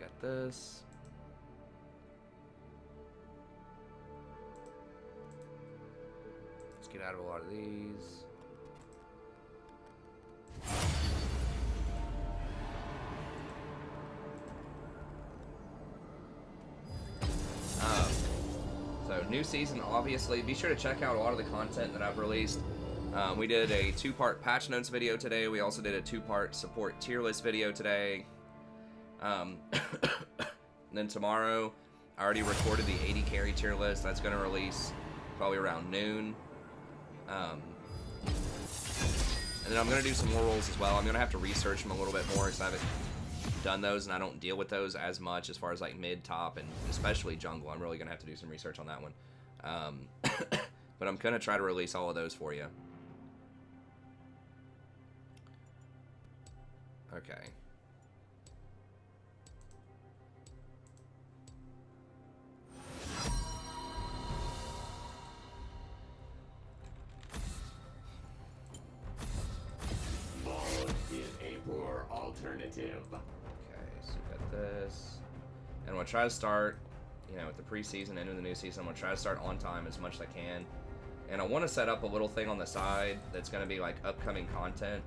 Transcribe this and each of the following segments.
got this. Let's get out of a lot of these. So new season, obviously. Be sure to check out a lot of the content that I've released. We did a 2-part patch notes video today. We also did a 2-part support tier list video today. Then tomorrow, I already recorded the 80 carry tier list. That's going to release probably around noon. And then I'm going to do some more roles as well. I'm going to have to research them a little bit more because I haven't done those and I don't deal with those as much as far as like mid, top, and especially jungle. I'm really going to have to do some research on that one. But I'm going to try to release all of those for you. Okay. Alternative. Okay, so we got this. And I'm going to try to start, you know, with the preseason into the new season. I'm going to try to start on time as much as I can. And I want to set up a little thing on the side that's going to be like upcoming content.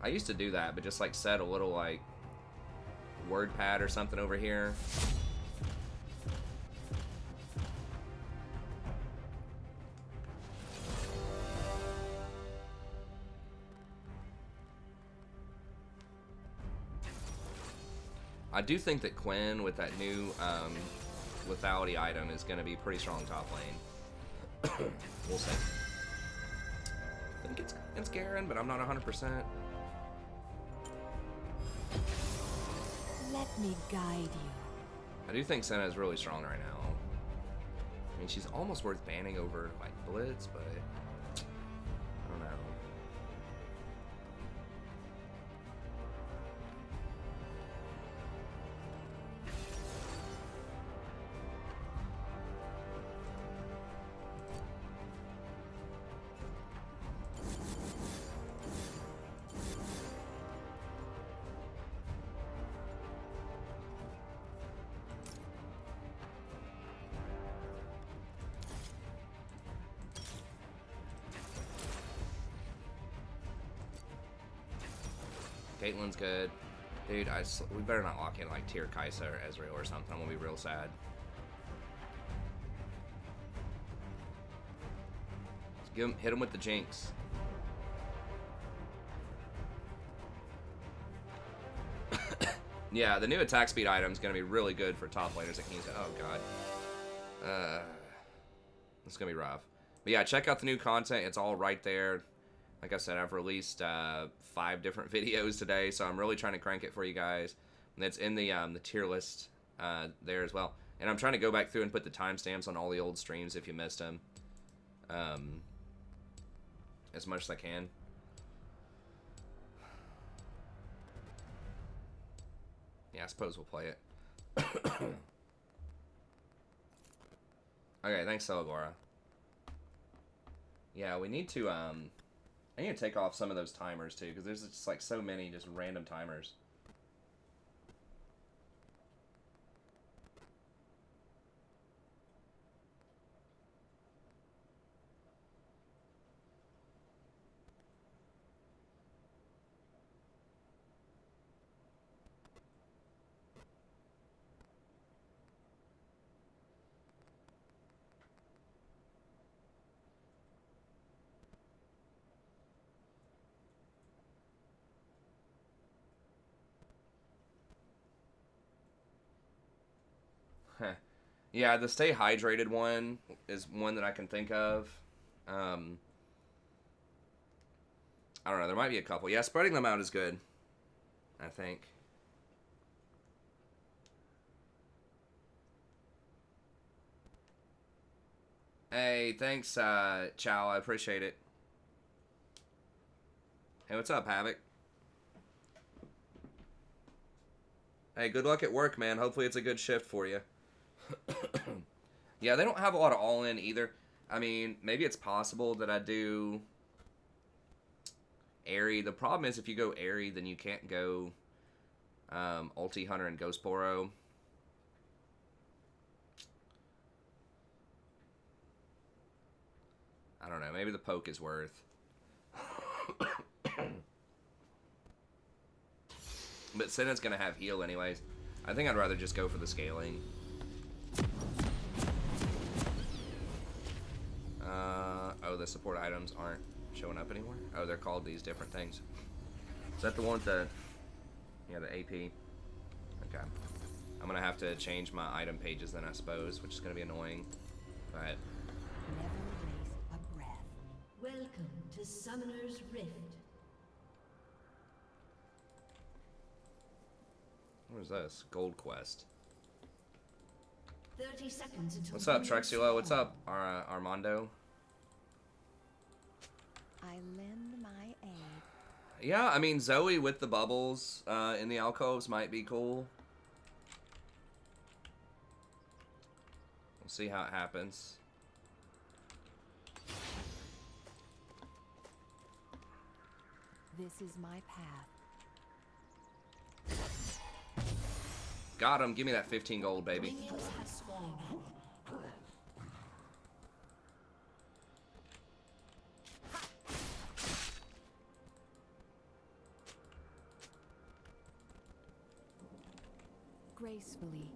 I used to do that, but just like set a little like word pad or something over here. I do think that Quinn with that new lethality item is going to be pretty strong top lane. We'll see. I think it's Garen, but I'm not 100%. Let me guide you. I do think Senna is really strong right now. I mean, she's almost worth banning over like Blitz, but I don't know. Caitlyn's good. Dude, we better not lock in like tier Kaisa or Ezreal or something. I'm gonna be real sad. Let's hit him with the Jinx. Yeah, the new attack speed item is gonna be really good for top laners that can use it. Oh god. It's gonna be rough. But yeah, check out the new content. It's all right there. Like I said, I've released 5 different videos today, so I'm really trying to crank it for you guys. And it's in the tier list there as well. And I'm trying to go back through and put the timestamps on all the old streams if you missed them, as much as I can. Yeah, I suppose we'll play it. Okay, thanks, Celagora. Yeah, we need to I need to take off some of those timers too, because there's just like so many just random timers. Yeah, the stay hydrated one is one that I can think of. I don't know, there might be a couple. Yeah, spreading them out is good, I think. Hey, thanks, Chow. I appreciate it. Hey, what's up, Havoc? Hey, good luck at work, man. Hopefully it's a good shift for you. Yeah, they don't have a lot of all-in either. I mean, maybe it's possible that I do Airy. The problem is if you go Airy, then you can't go Ulti Hunter and Ghost Poro. I don't know. Maybe the poke is worth. But Senna's going to have heal anyways. I think I'd rather just go for the scaling. Oh, the support items aren't showing up anymore? Oh, they're called these different things. Is that the one with the... Yeah, the AP. Okay. I'm going to have to change my item pages then, I suppose, which is going to be annoying. But... Never waste a breath. Welcome to Summoner's Rift. What is this? Gold Quest. 30 seconds until. What's up, Trexulo? What's up, Armando? I lend my aid. Yeah, I mean, Zoe with the bubbles in the alcoves might be cool. We'll see how it happens. This is my path. Got him. Give me that 15 gold, baby. Minions have spawned. Gracefully.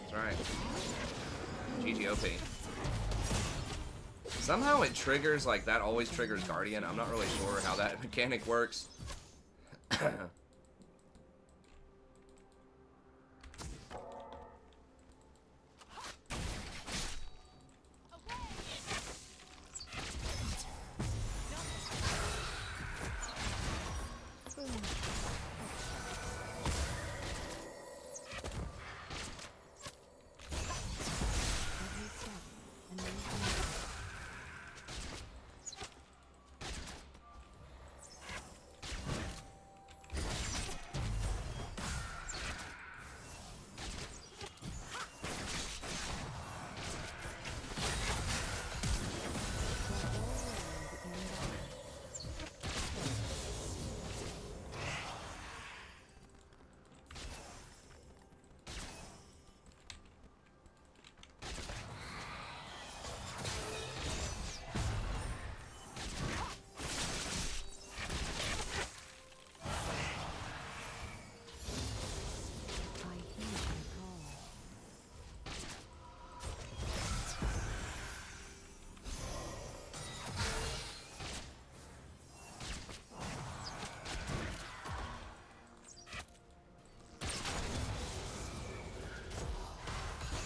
That's right. GGOP. Somehow it triggers, like, that always triggers Guardian. I'm not really sure how that mechanic works. Every step, and then I heed your call.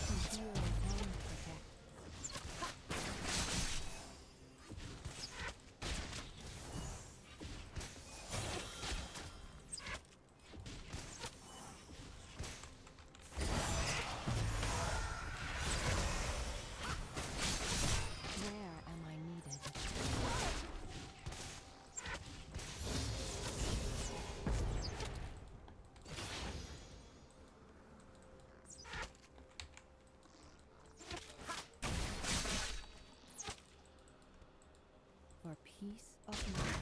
To heal and protect. Where am I needed? For peace of mind.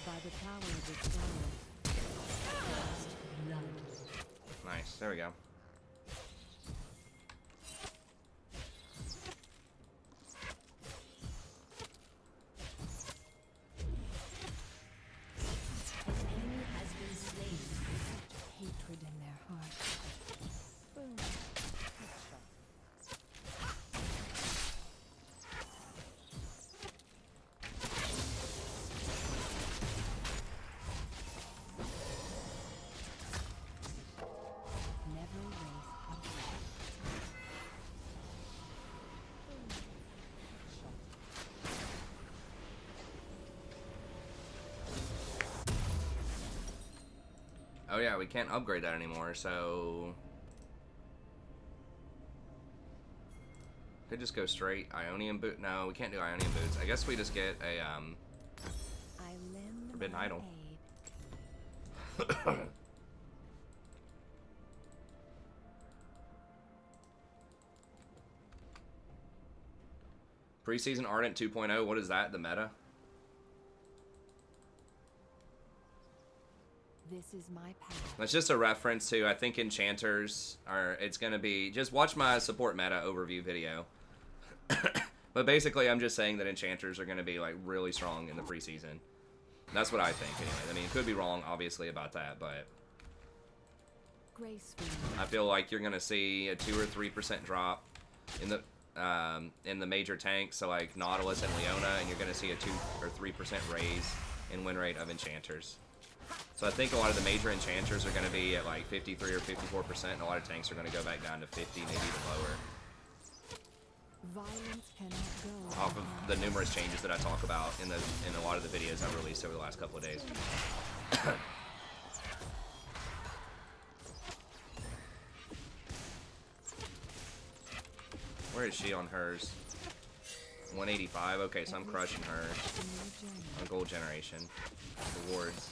By the power of its soul. Nice. There we go. An enemy has been slain. Hatred in their heart. Boom. Headshot. Never waste a breath. Boom. Headshot. Oh yeah, we can't upgrade that anymore, so... Could just go straight Ionian boot. No, we can't do Ionian boots. I guess we just get a I lend Forbidden my Idol. aid. Preseason Ardent 2.0. What is that? The meta? This is my path. That's just a reference to, I think, Enchanters are. It's gonna be, just watch my support meta overview video. But basically, I'm just saying that Enchanters are gonna be like really strong in the preseason. That's what I think, anyway. I mean, it could be wrong, obviously, about that, but Gracefully. I feel like you're gonna see a 2 or 3% drop in the major tanks, so like Nautilus and Leona, and you're gonna see a 2 or 3% raise in win rate of Enchanters. So I think a lot of the major Enchanters are gonna be at like 53 or 54%, and a lot of tanks are gonna go back down to 50, maybe even lower. Violence cannot go Off of the numerous changes that I talk about in a lot of the videos I've released over the last couple of days. Where is she on hers? 185. Okay, so I'm crushing her on gold generation rewards.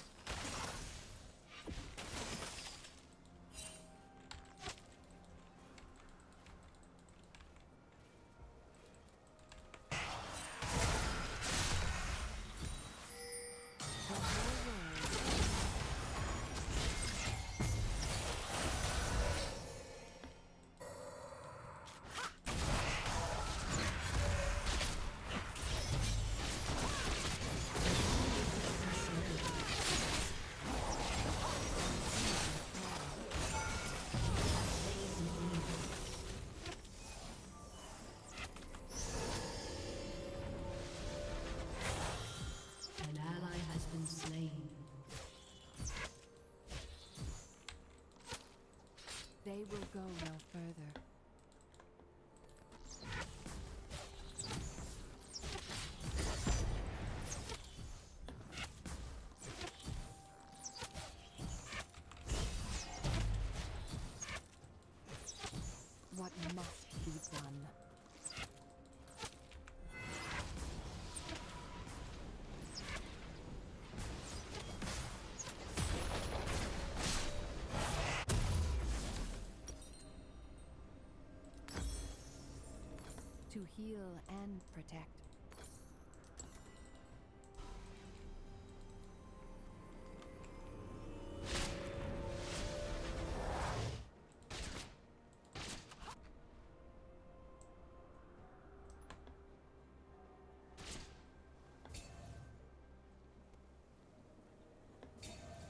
An ally has been slain. They will go no further. What must be done? To heal and protect.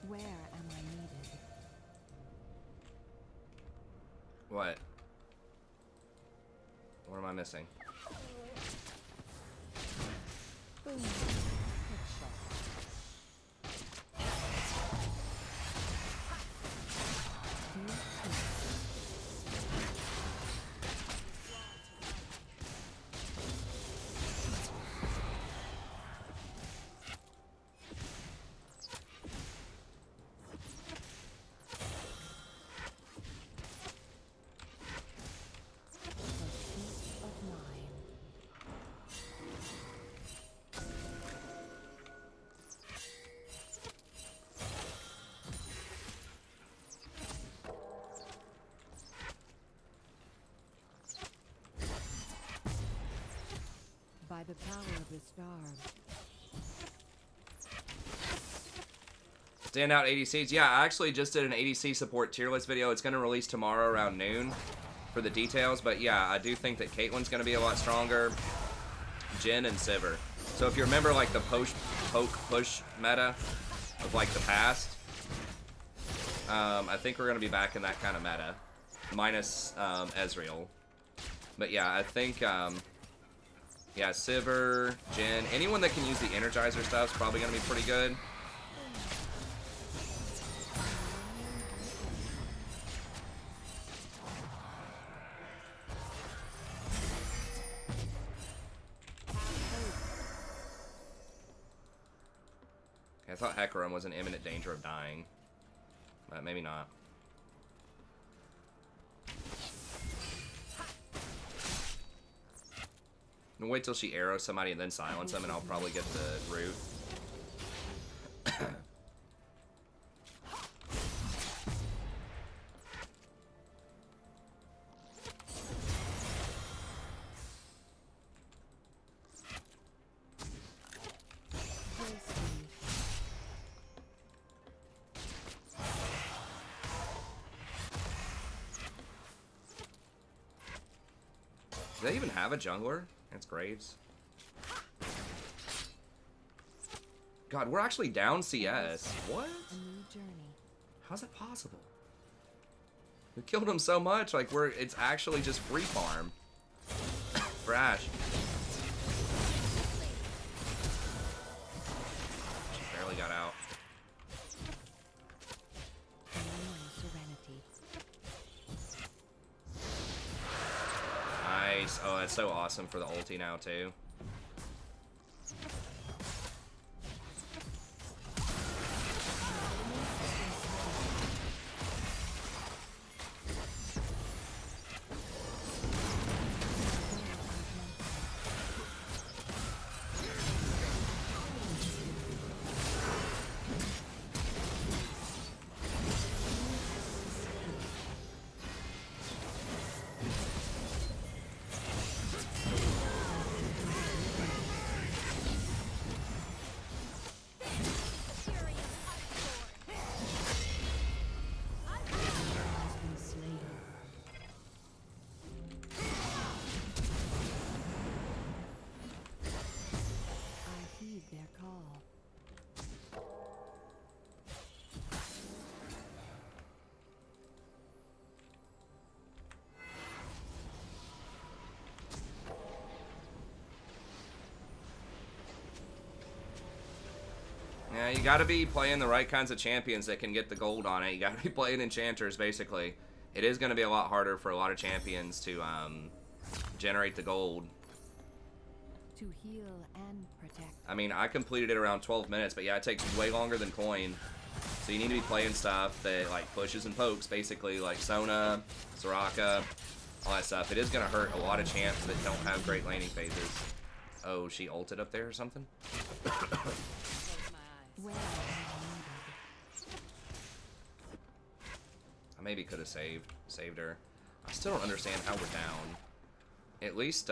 Where am I needed? What? What am I missing? Boom. Headshot. By the power of the stars. Standout ADCs. Yeah, I actually just did an ADC support tier list video. It's going to release tomorrow around noon for the details. But yeah, I do think that Caitlyn's going to be a lot stronger. Jhin and Sivir. So if you remember like the poke push meta of like the past, I think we're going to be back in that kind of meta. Minus Ezreal. But yeah, I think... yeah, Sivir, Jhin, anyone that can use the Energizer stuff is probably going to be pretty good. I thought Hecarim was in imminent danger of dying, but maybe not. And wait till she arrows somebody and then silence them, and I'll probably get the root. Do they even have a jungler? It's Graves. God, we're actually down CS. What? A new journey. How's that possible? We killed him so much, like it's actually just free farm. For Ashe. She barely got out. Serenity. Nice. Oh, that's so awesome for the ulti now, too. Yeah, you gotta be playing the right kinds of champions that can get the gold on it. You gotta be playing enchanters, basically. It is gonna be a lot harder for a lot of champions to generate the gold. To heal and protect. I mean, I completed it around 12 minutes, but yeah, it takes way longer than coin. So you need to be playing stuff that, like, pushes and pokes, basically, like Sona, Soraka, all that stuff. It is gonna hurt a lot of champs that don't have great laning phases. Oh, she ulted up there or something? Where am I needed? I maybe could have saved her. I still don't understand how we're down. At least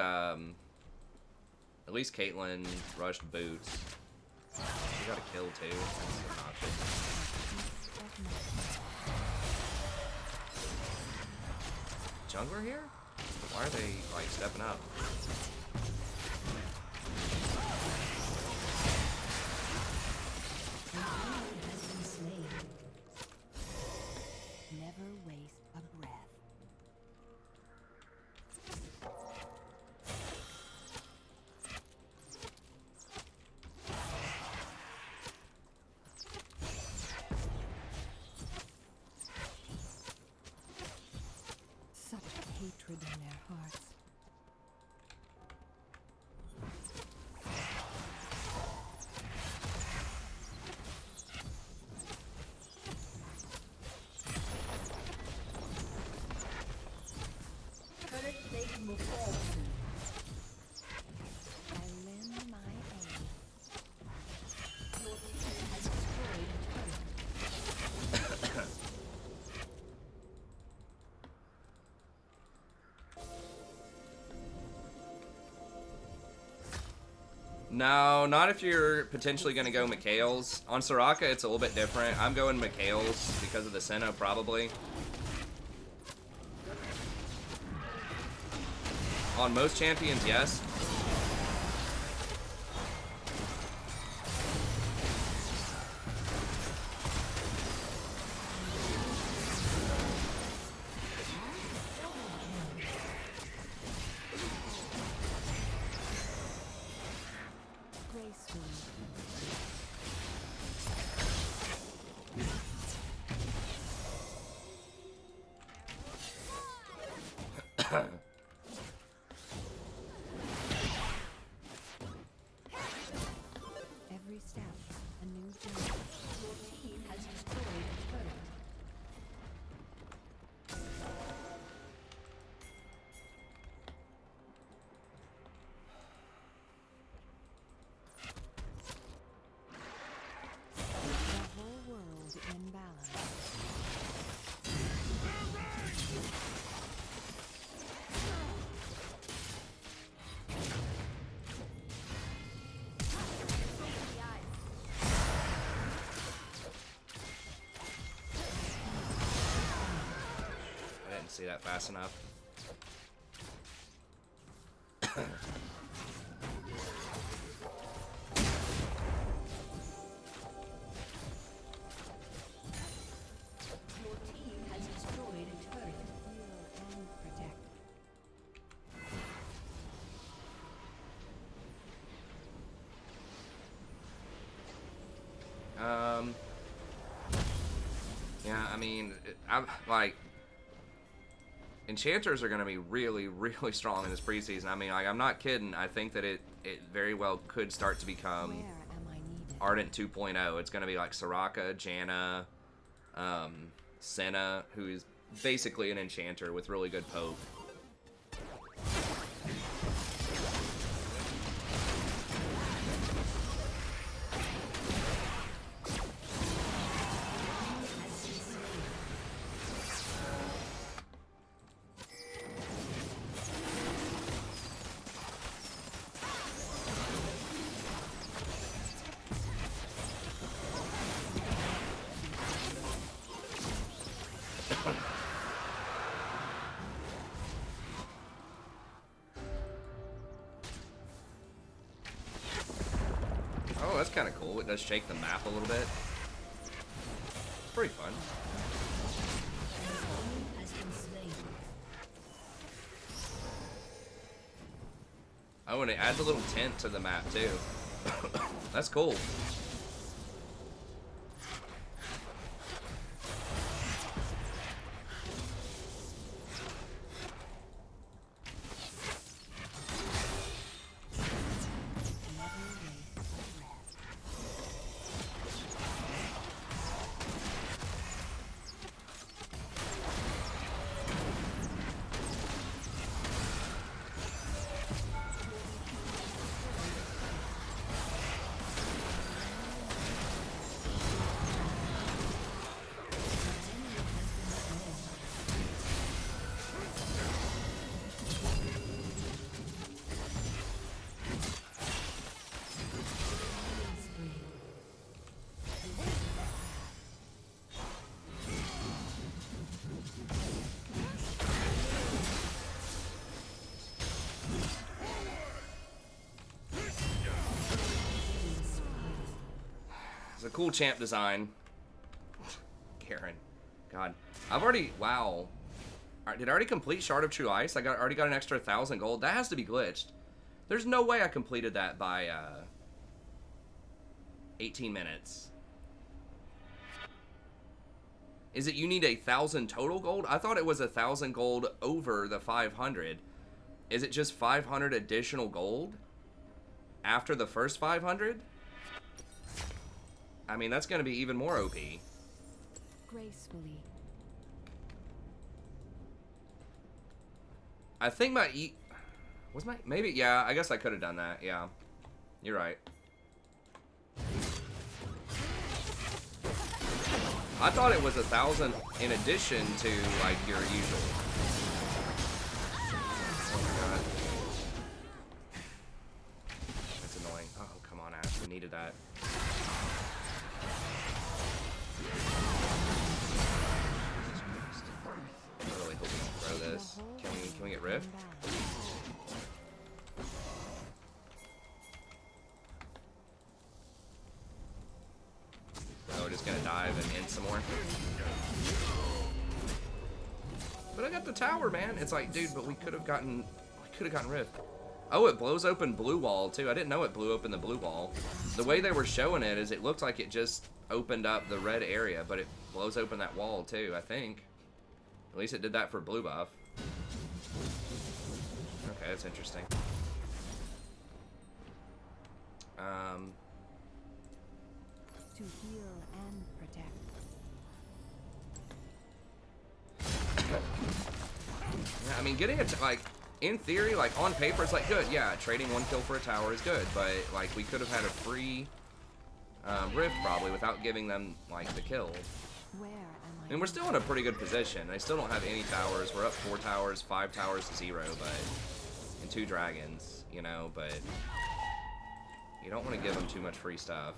Caitlyn rushed boots. She got a kill too. That's obnoxious. Jungler here? Why are they like stepping up? Never waste a breath. Such hatred in their hearts. Turret plating will fall soon. I lend my aid. Your team has destroyed a turret. No, not if you're potentially going to go Mikhail's. On Soraka, it's a little bit different. I'm going Mikhail's because of the Senna, probably. On most champions, yes. Gracefully. see that fast enough. Your team has destroyed a turret. Heal and protect. Yeah, I mean, I'm like, enchanters are going to be really, really strong in this preseason. I mean, like, I'm not kidding. I think that it very well could start to become Where am I needed? Ardent 2.0. It's going to be like Soraka, Janna, Senna, who is basically an enchanter with really good poke. Oh, that's kind of cool. It does shake the map a little bit. It's pretty fun. Has been slain. Oh, and it adds a little tint to the map, too. That's cool. It's a cool champ design. Karen. God. I've already... Wow. Alright, did I already complete Shard of True Ice? Already got an extra 1,000 gold. That has to be glitched. There's no way I completed that by 18 minutes. Is it you need 1,000 total gold? I thought it was 1,000 gold over the 500. Is it just 500 additional gold after the first 500? I mean, that's going to be even more OP. Gracefully. I think my was my maybe, yeah, I guess I could have done that. Yeah, you're right. I thought it was 1,000 in addition to like your usual. Oh my god, that's annoying. Oh, come on, Ash, we needed that. I really hope we don't throw this. Can we get Rift? Oh, we're just gonna dive and end some more. But I got the tower, man. It's like, dude, but we could have gotten Rift. Oh, it blows open blue wall too. I didn't know it blew open the blue wall. The way they were showing it is it looked like it just opened up the red area, but it blows open that wall too, I think. At least it did that for blue buff. Okay, that's interesting. To heal and protect. Yeah, I mean, getting it, like, in theory, like, on paper, it's like, good. Yeah, trading 1 kill for a tower is good, but, like, we could have had a free Rift, probably, without giving them, like, the kill. Where am I? And we're still in a pretty good position. They still don't have any towers. We're up 4 towers, 5 towers to 0, but... And 2 dragons, you know, but... You don't want to give them too much free stuff.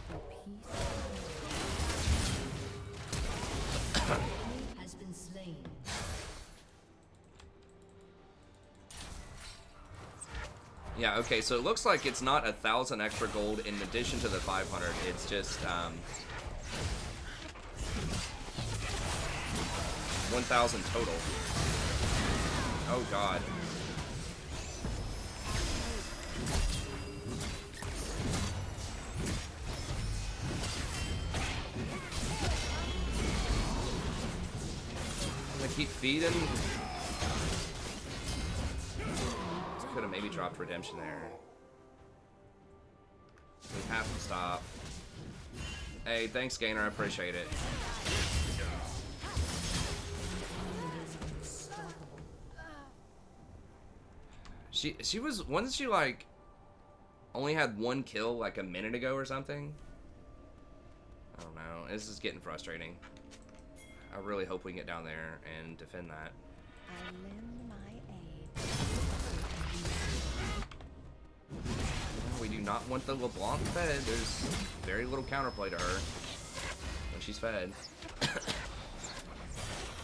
For peace. Yeah, okay, so it looks like it's not 1,000 extra gold in addition to the 500. It's just 1,000 total. Oh god. I'm gonna keep feeding. Could have maybe dropped redemption there. We have to stop. Hey, thanks, Gainer. I appreciate it. She wasn't she like only had one kill like a minute ago or something? I don't know. This is getting frustrating. I really hope we can get down there and defend that. I lend my aid. We do not want the LeBlanc fed. There's very little counterplay to her when she's fed.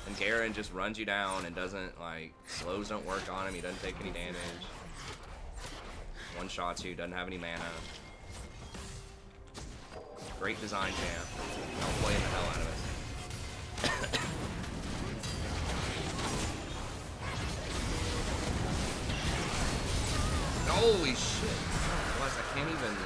And Garen just runs you down and doesn't, like, slows don't work on him. He doesn't take any damage. One shots you, doesn't have any mana. Great design champ. Don't play the hell out of it. Holy shit. I can't even...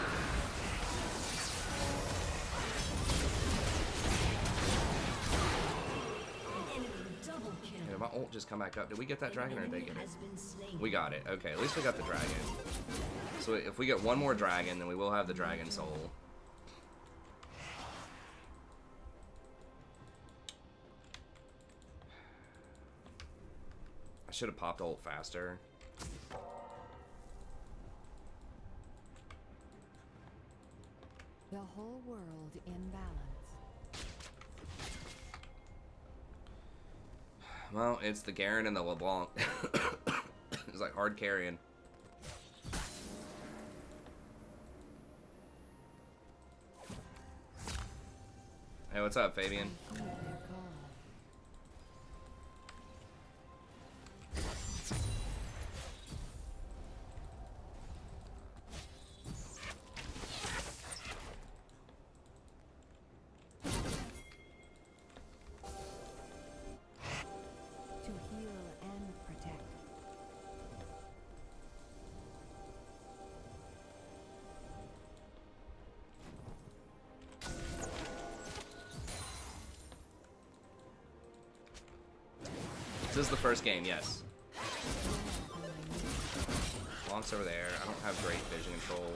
Did my ult just come back up? Did we get that dragon or did they get it? We got it. Okay, at least we got the dragon. So if we get one more dragon, then we will have the dragon soul. I should have popped ult faster. The whole world in balance. Well, it's the Garen and the LeBlanc. It's like hard carrying. Hey, what's up, Fabian? Oh, they're gone. To heal and protect. This is the first game, yes. LeBlanc's over there. I don't have great vision control.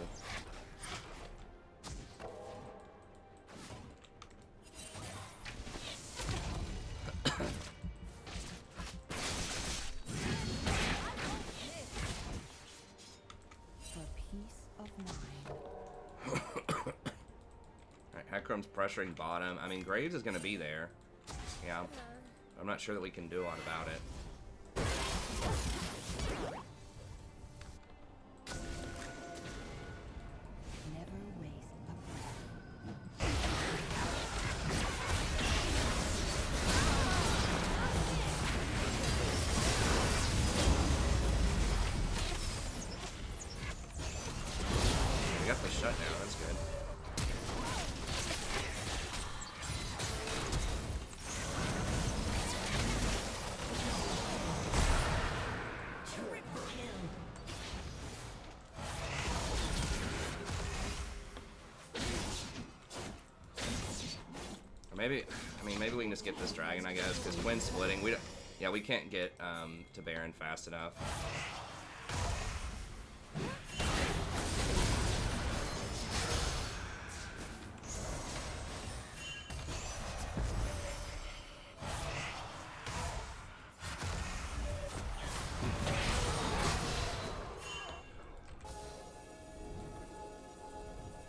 For peace of mind. Alright, Hecarim's pressuring bottom. I mean, Graves is going to be there. Yeah. I'm not sure that we can do a lot about it. Never waste a breath. We got the shutdown. That's good. Maybe, I mean, maybe we can just get this dragon, I guess, because when splitting, we don't, yeah, we can't get to Baron fast enough.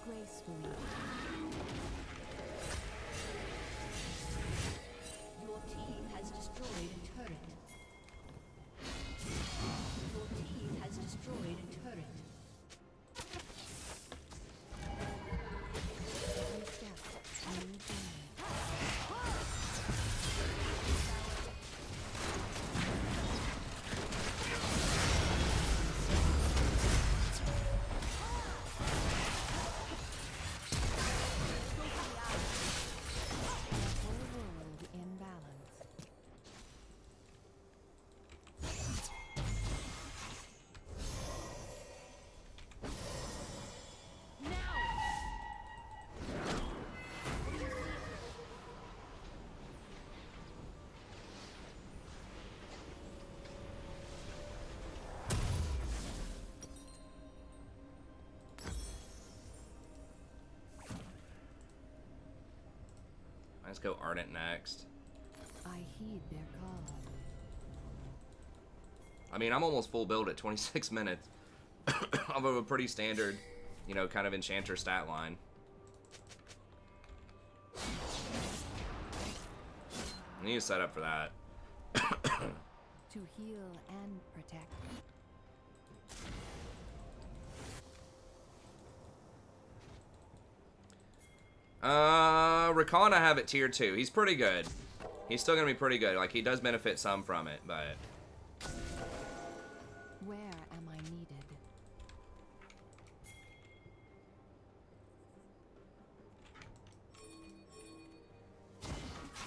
Gracefully. Your team has destroyed a turret. Your Let's go Ardent next. I heed their call. I mean, I'm almost full build at 26 minutes. I'm of a pretty standard, you know, kind of Enchanter stat line. I need to set up for that. To heal and protect. Rakan I have at tier 2. He's pretty good. He's still gonna be pretty good. Like, he does benefit some from it, but... Where am I needed?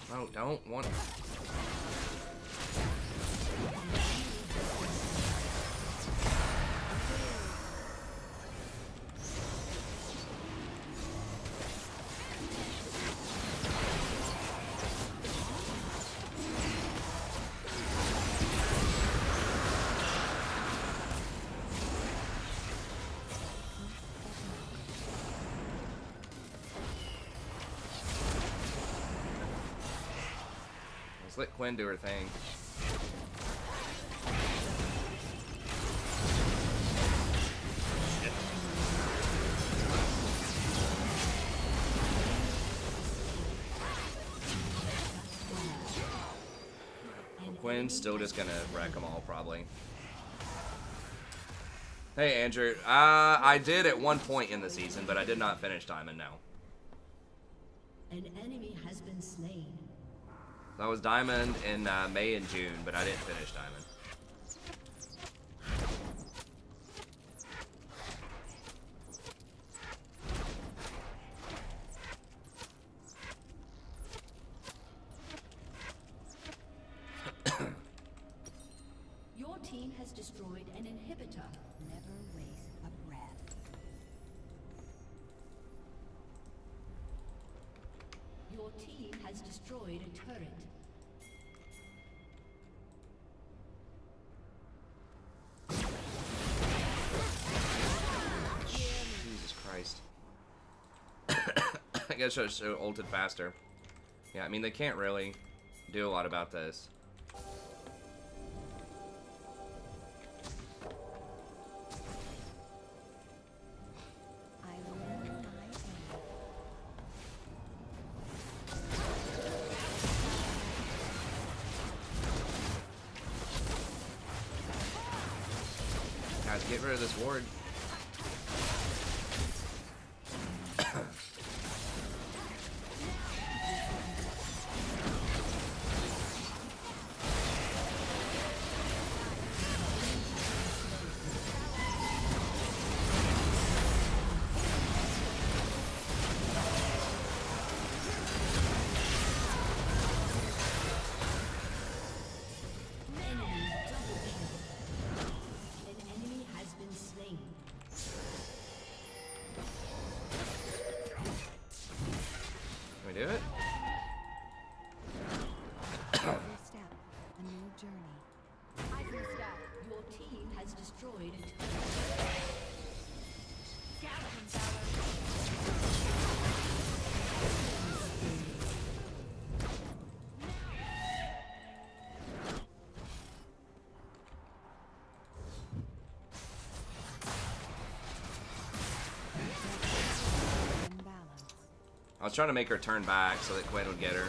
No, don't want... Let's let Quinn do her thing. Quinn's still just gonna wreck them all, probably. Hey, Andrew. I did at one point in the season, but I did not finish Diamond, no. An enemy has been slain. I was Diamond in May and June, but I didn't finish Diamond. Your team has destroyed an inhibitor. Never waste a breath. Your team has destroyed a turret. Jesus Christ. I guess I should have ulted faster. Yeah, I mean, they can't really do a lot about this. I learn my aim. Guys, get rid of this ward. Enemy double kill. An enemy has been slain. Can we do it? Every step, a new journey. I can stop. Your team has destroyed a turret. In balance. I was trying to make her turn back so that Quinn would get her.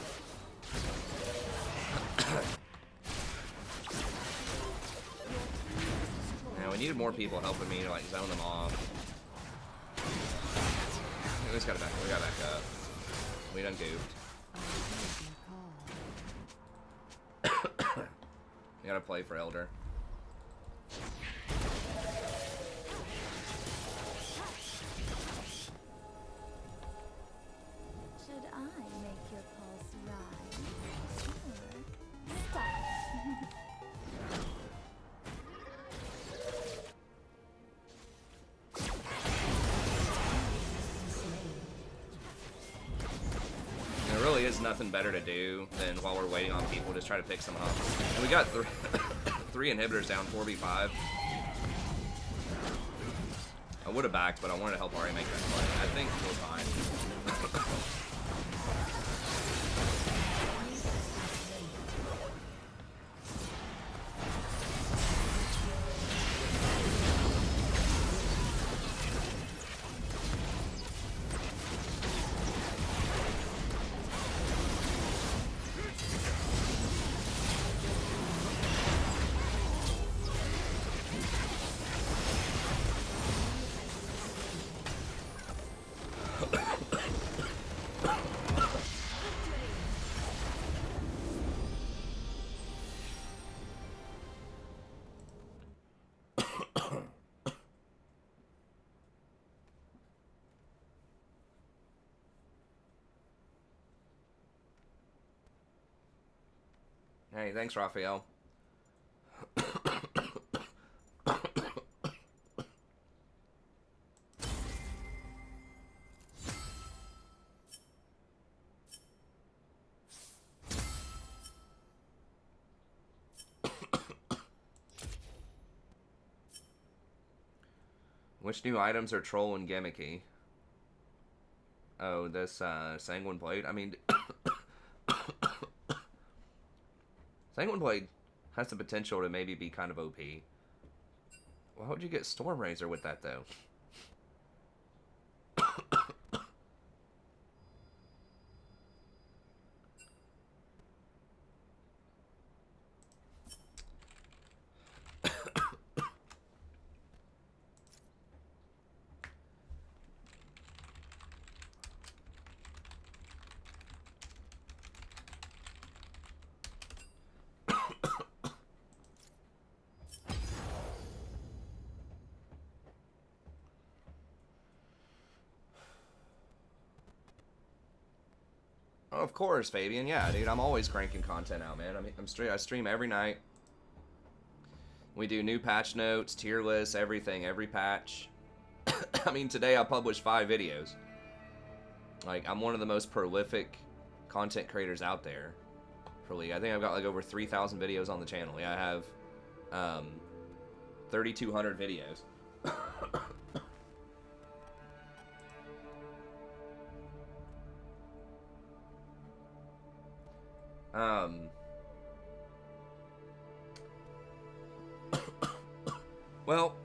Yeah, we needed more people helping me to like zone them off. We just gotta back. We gotta back up. We done goofed. I heed your call. We gotta play for Elder. Should I make your pulse rise? Or stop? There really is nothing better to do than while we're waiting on people, just try to pick some up. And we got three inhibitors down, 4v5. I would have backed, but I wanted to help Ari make that play. I think we're fine. Hey, thanks, Raphael. Which new items are troll and gimmicky? Oh, this Sanguine Blade. I mean, Sanguine Blade has the potential to maybe be kind of OP. Why would you get Storm Razor with that, though? Oh, of course, Fabian. Yeah, dude, I'm always cranking content out, man. I mean, I stream every night. We do new patch notes, tier lists, everything, every patch. I mean, today I published 5 videos. Like, I'm one of the most prolific content creators out there for League. I think I've got like over 3,000 videos on the channel. Yeah, I have 3,200 videos. Well,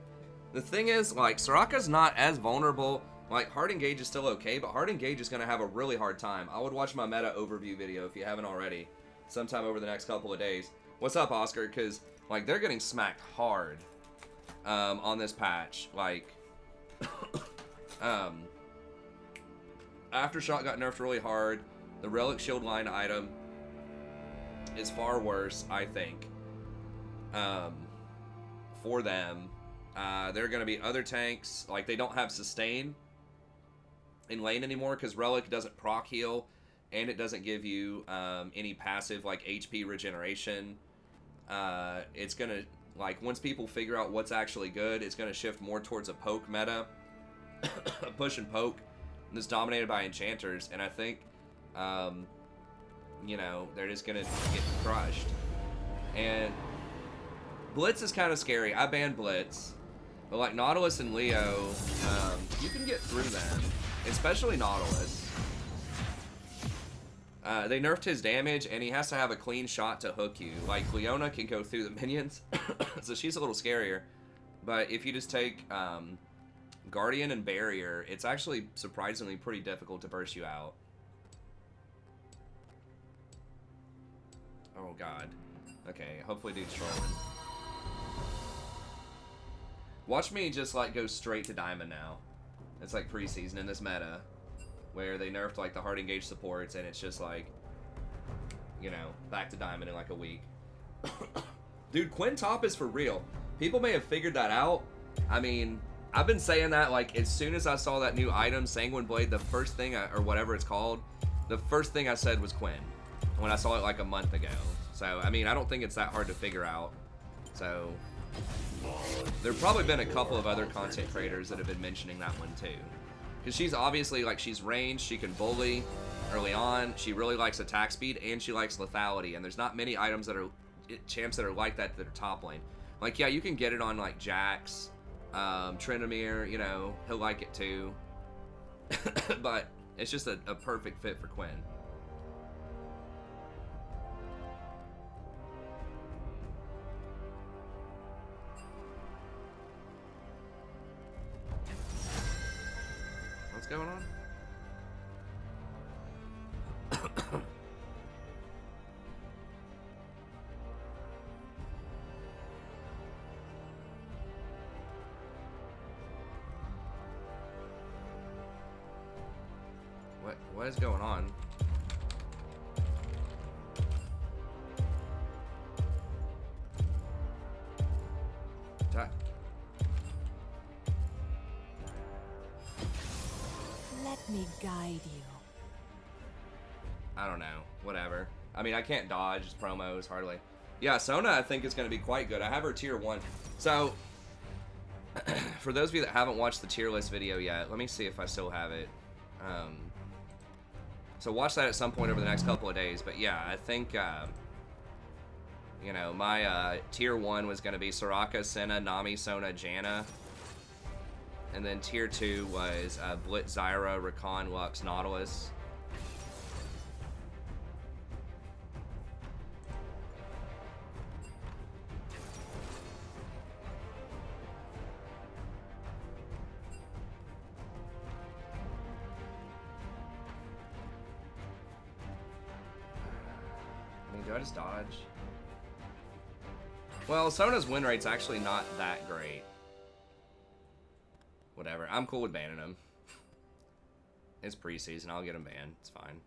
the thing is, like, Soraka's not as vulnerable. Like, Hard Engage is still okay, but Hard Engage is going to have a really hard time. I would watch my meta overview video if you haven't already, sometime over the next couple of days. What's up, Oscar? Because, like, they're getting smacked hard on this patch. Like, Aftershock got nerfed really hard. The Relic Shield line item is far worse, I think, for them. There are going to be other tanks. Like, they don't have sustain in lane anymore because Relic doesn't proc heal, and it doesn't give you any passive, like, HP regeneration. It's going to, like, once people figure out what's actually good, it's going to shift more towards a poke meta. A push and poke that's dominated by enchanters, and I think, you know, they're just going to get crushed. And Blitz is kind of scary. I banned Blitz. But like Nautilus and Leo, you can get through them. Especially Nautilus. They nerfed his damage, and he has to have a clean shot to hook you. Like, Leona can go through the minions, so she's a little scarier. But if you just take Guardian and Barrier, it's actually surprisingly pretty difficult to burst you out. Oh, God. Okay, hopefully dude's trolling. Watch me just, like, go straight to Diamond now. It's like preseason in this meta, where they nerfed, like, the hard engage supports, and it's just, like, you know, back to Diamond in, like, a week. Dude, Quinn top is for real. People may have figured that out. I mean, I've been saying that, like, as soon as I saw that new item, Sanguine Blade, the first thing, or whatever it's called, the first thing I said was Quinn, when I saw it, like, a month ago. So, I mean, I don't think it's that hard to figure out. So, there have probably been a couple of other content creators that have been mentioning that one too. Because she's obviously, like, she's ranged, she can bully early on, she really likes attack speed, and she likes lethality. And there's not many items that are, champs that are like that are top lane. Like, yeah, you can get it on, like, Jax, Tryndamere, you know, he'll like it too. But it's just a perfect fit for Quinn. What's going on? What is going on? Let me guide you. I don't know. Whatever. I mean, I can't dodge promos hardly. Yeah, Sona I think is going to be quite good. I have her tier 1. So, for those of you that haven't watched the tier list video yet, let me see if I still have it. So watch that at some point over the next couple of days. But yeah, I think, you know, my tier 1 was going to be Soraka, Senna, Nami, Sona, Janna. And then tier 2 was Blitz, Zyra, Rakan, Lux, Nautilus. I mean, do I just dodge? Well, Sona's win rate's actually not that great. Whatever. I'm cool with banning him. It's preseason. I'll get him banned. It's fine.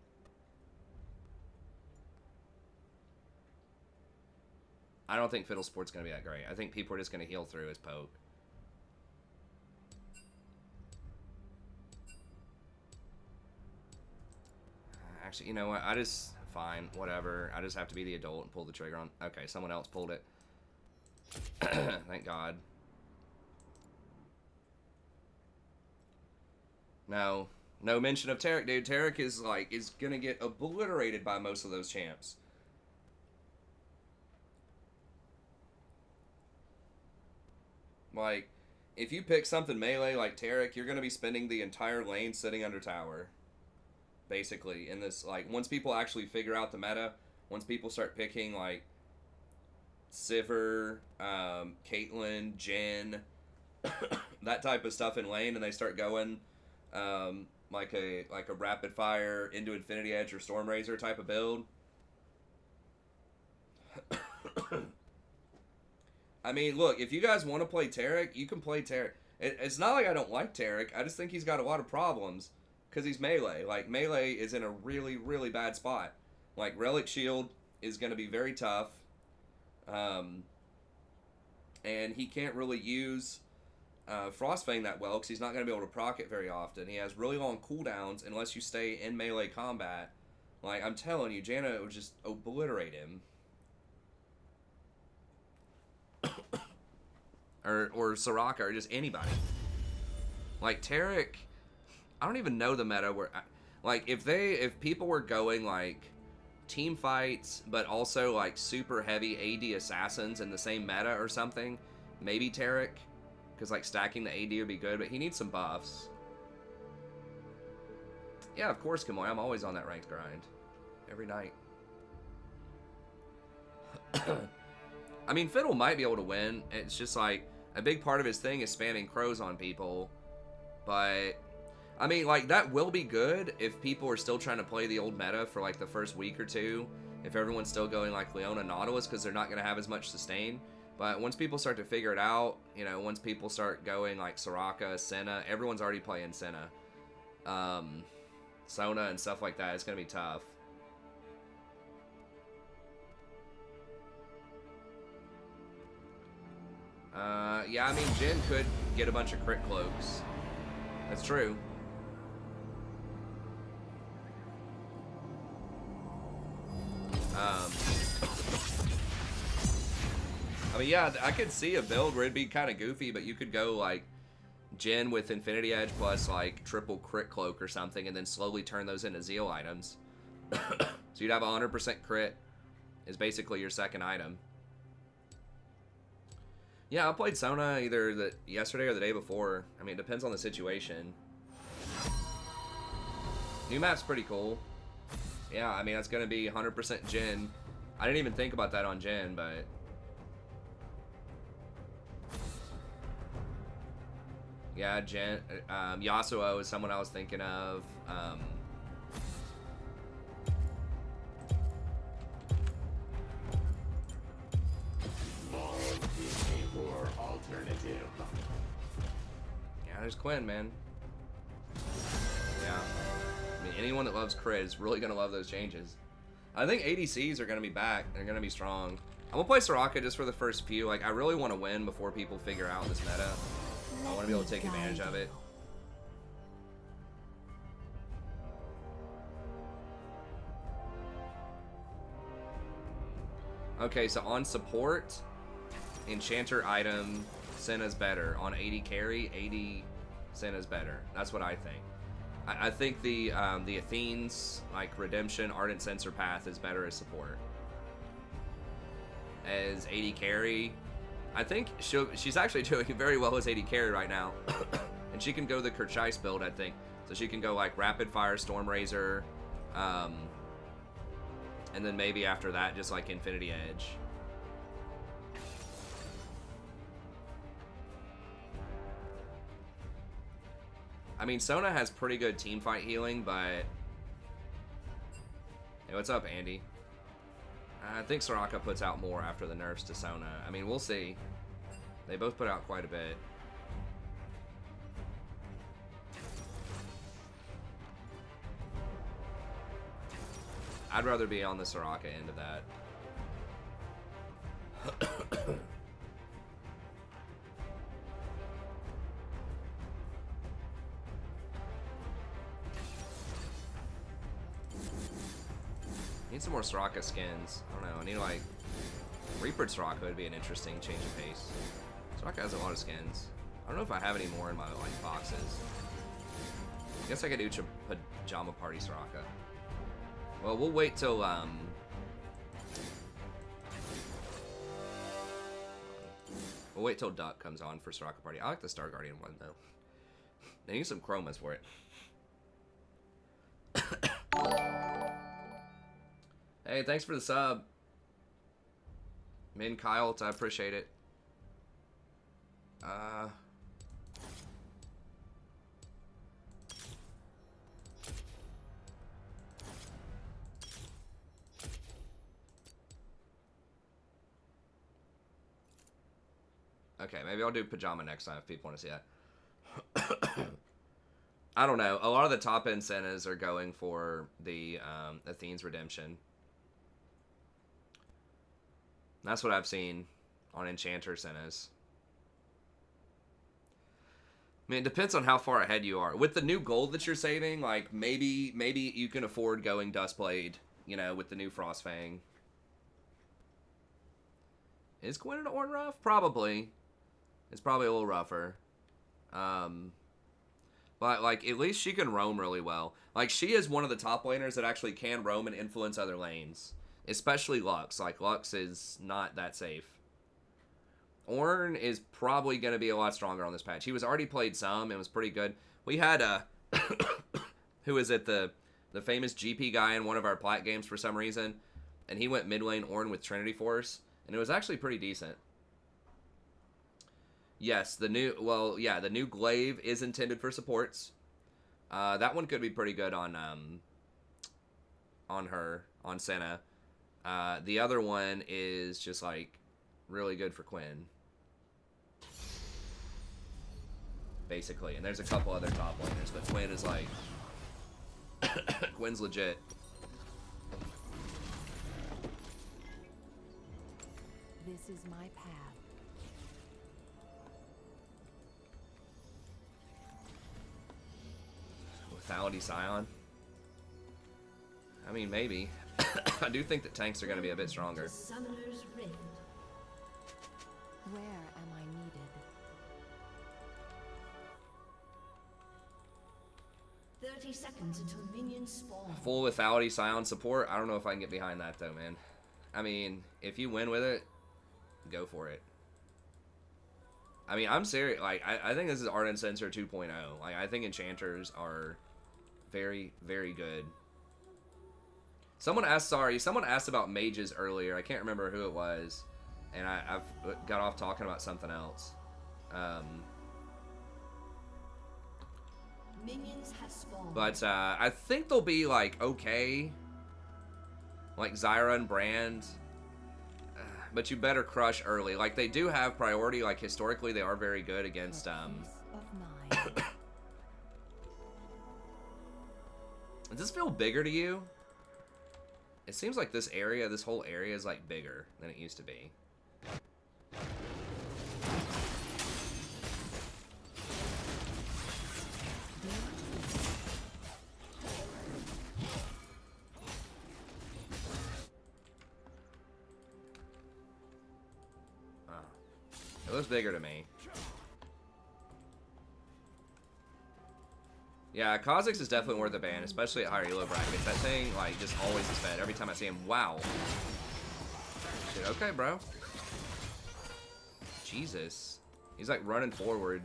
I don't think Fiddle Sport's going to be that great. I think people are just going to heal through his poke. Actually, you know what? Fine. Whatever. I just have to be the adult and pull the trigger on... Okay, someone else pulled it. Thank God. No. No mention of Taric, dude. Taric is gonna get obliterated by most of those champs. Like, if you pick something melee like Taric, you're gonna be spending the entire lane sitting under tower. Basically, in this, like, once people actually figure out the meta, once people start picking, like, Sivir, Caitlyn, Jhin, that type of stuff in lane, and they start going, like a rapid fire into Infinity Edge or Storm Razor type of build. I mean, look, if you guys want to play Taric, you can play Taric. It's not like I don't like Taric. I just think he's got a lot of problems because he's melee. Like, melee is in a really, really bad spot. Like, Relic Shield is going to be very tough. And he can't really use Frostfang that well because he's not going to be able to proc it very often. He has really long cooldowns unless you stay in melee combat. Like, I'm telling you, Janna would just obliterate him. or Soraka, or just anybody. Like, Taric, I don't even know the meta where... Like, if people were going, like, team fights, but also, like, super heavy AD assassins in the same meta or something, maybe Taric, because, like, stacking the AD would be good, but he needs some buffs. Yeah, of course, Kamoy, I'm always on that ranked grind. Every night. I mean, Fiddle might be able to win. It's just, like, a big part of his thing is spamming crows on people. But, I mean, like, that will be good if people are still trying to play the old meta for, like, the first week or two. If everyone's still going, like, Leona Nautilus, because they're not going to have as much sustain. But once people start to figure it out, you know, once people start going, like, Soraka, Senna, everyone's already playing Senna. Sona and stuff like that, it's going to be tough. Yeah, I mean, Jhin could get a bunch of crit cloaks. That's true. I mean, yeah, I could see a build where it'd be kind of goofy, but you could go, like, Jhin with Infinity Edge plus, like, triple crit cloak or something, and then slowly turn those into Zeal items. So you'd have 100% crit is basically your second item. Yeah, I played Sona either yesterday or the day before. I mean, it depends on the situation. New map's pretty cool. Yeah, I mean, that's going to be 100% Jhin. I didn't even think about that on Jhin, but... Yeah, Jhin. Yasuo is someone I was thinking of. Alternative. Yeah, there's Quinn, man. Yeah. I mean, anyone that loves crit is really going to love those changes. I think ADCs are going to be back. They're going to be strong. I'm going to play Soraka just for the first few. Like, I really want to win before people figure out this meta. I want to be able to take advantage of it. Okay, so on support, Enchanter item, Senna's better. On AD carry, AD Senna's better. That's what I think. I think the Athene's like Redemption Ardent Sensor Path is better as support. As AD carry, I think she's actually doing very well as AD carry right now. And she can go the Kerchice build, I think. So she can go like Rapid Fire Storm Razor, and then maybe after that just like Infinity Edge. I mean, Sona has pretty good team fight healing, but... Hey, what's up, Andy? I think Soraka puts out more after the nerfs to Sona. I mean, we'll see. They both put out quite a bit. I'd rather be on the Soraka end of that. Need some more Soraka skins. I don't know. I need like Reapered Soraka would be an interesting change of pace. Soraka has a lot of skins. I don't know if I have any more in my like boxes. I guess I could do Pajama Party Soraka. Well, we'll wait till we'll wait till Duck comes on for Soraka Party. I like the Star Guardian one though. They need some chromas for it. Hey, thanks for the sub. Min Kyle, I appreciate it. Okay, maybe I'll do Pajama next time if people want to see that. I don't know. A lot of the top end Sennas are going for the Athene's Redemption. That's what I've seen on Enchanter Sennas. I mean, it depends on how far ahead you are. With the new gold that you're saving, like, maybe you can afford going Dustblade, you know, with the new Frostfang. Is Gwen and Ornn rough? Probably. It's probably a little rougher. But, like, at least she can roam really well. Like, she is one of the top laners that actually can roam and influence other lanes. Especially Lux. Like, Lux is not that safe. Ornn is probably going to be a lot stronger on this patch. He was already played some and was pretty good. We had, who is it? The famous GP guy in one of our plat games for some reason. And he went mid lane Ornn with Trinity Force. And it was actually pretty decent. Yes, the new glaive is intended for supports. That one could be pretty good on Senna. The other one is just like really good for Quinn. Basically. And there's a couple other top laners, but Quinn is like Quinn's legit. This is my path. Lethality Scion? I mean, maybe. I do think that tanks are going to be a bit stronger. Summoner's Rift. Where am I needed? 30 seconds until minions spawn. Full Lethality Scion support? I don't know if I can get behind that, though, man. I mean, if you win with it, go for it. I mean, I'm serious. Like, I think this is Ardent Sensor 2.0. Like, I think Enchanters are very, very good. Someone asked about mages earlier. I can't remember who it was. And I've got off talking about something else. Minions have spawned. But I think they'll be, like, okay. Like Zyra and Brand. But you better crush early. Like, they do have priority. Like, historically, they are very good against... Peace of mind. Does this feel bigger to you? It seems like this whole area is, like, bigger than it used to be. It looks bigger to me. Yeah, Kha'Zix is definitely worth a ban, especially at higher elo brackets. That thing, like, just always is fed. Every time I see him, wow. Shit, okay, bro. Jesus. He's, like, running forward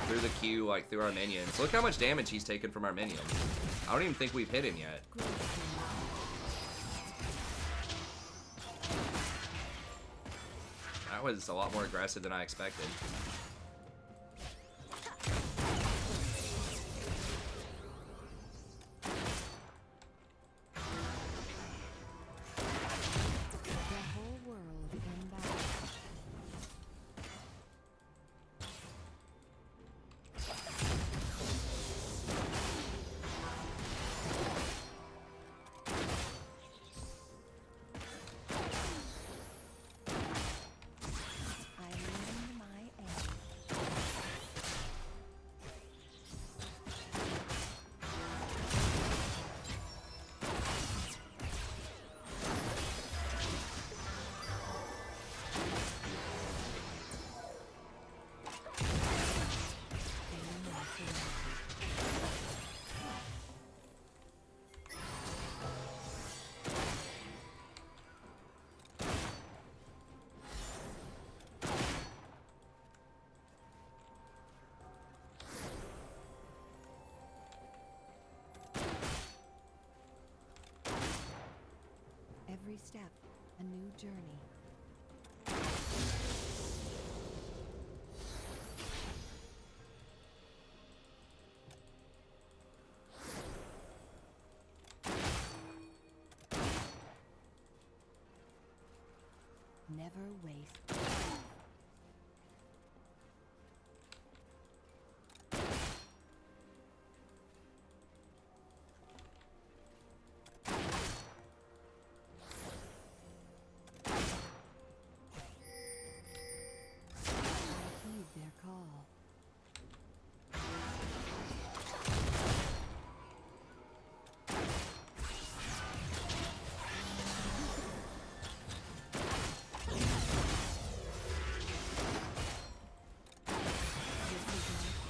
through the queue, like, through our minions. Look how much damage he's taken from our minions. I don't even think we've hit him yet. That was a lot more aggressive than I expected. The whole world in battle. I learned my aim. Every step, a new journey. Never waste. Heed their call. This is my path.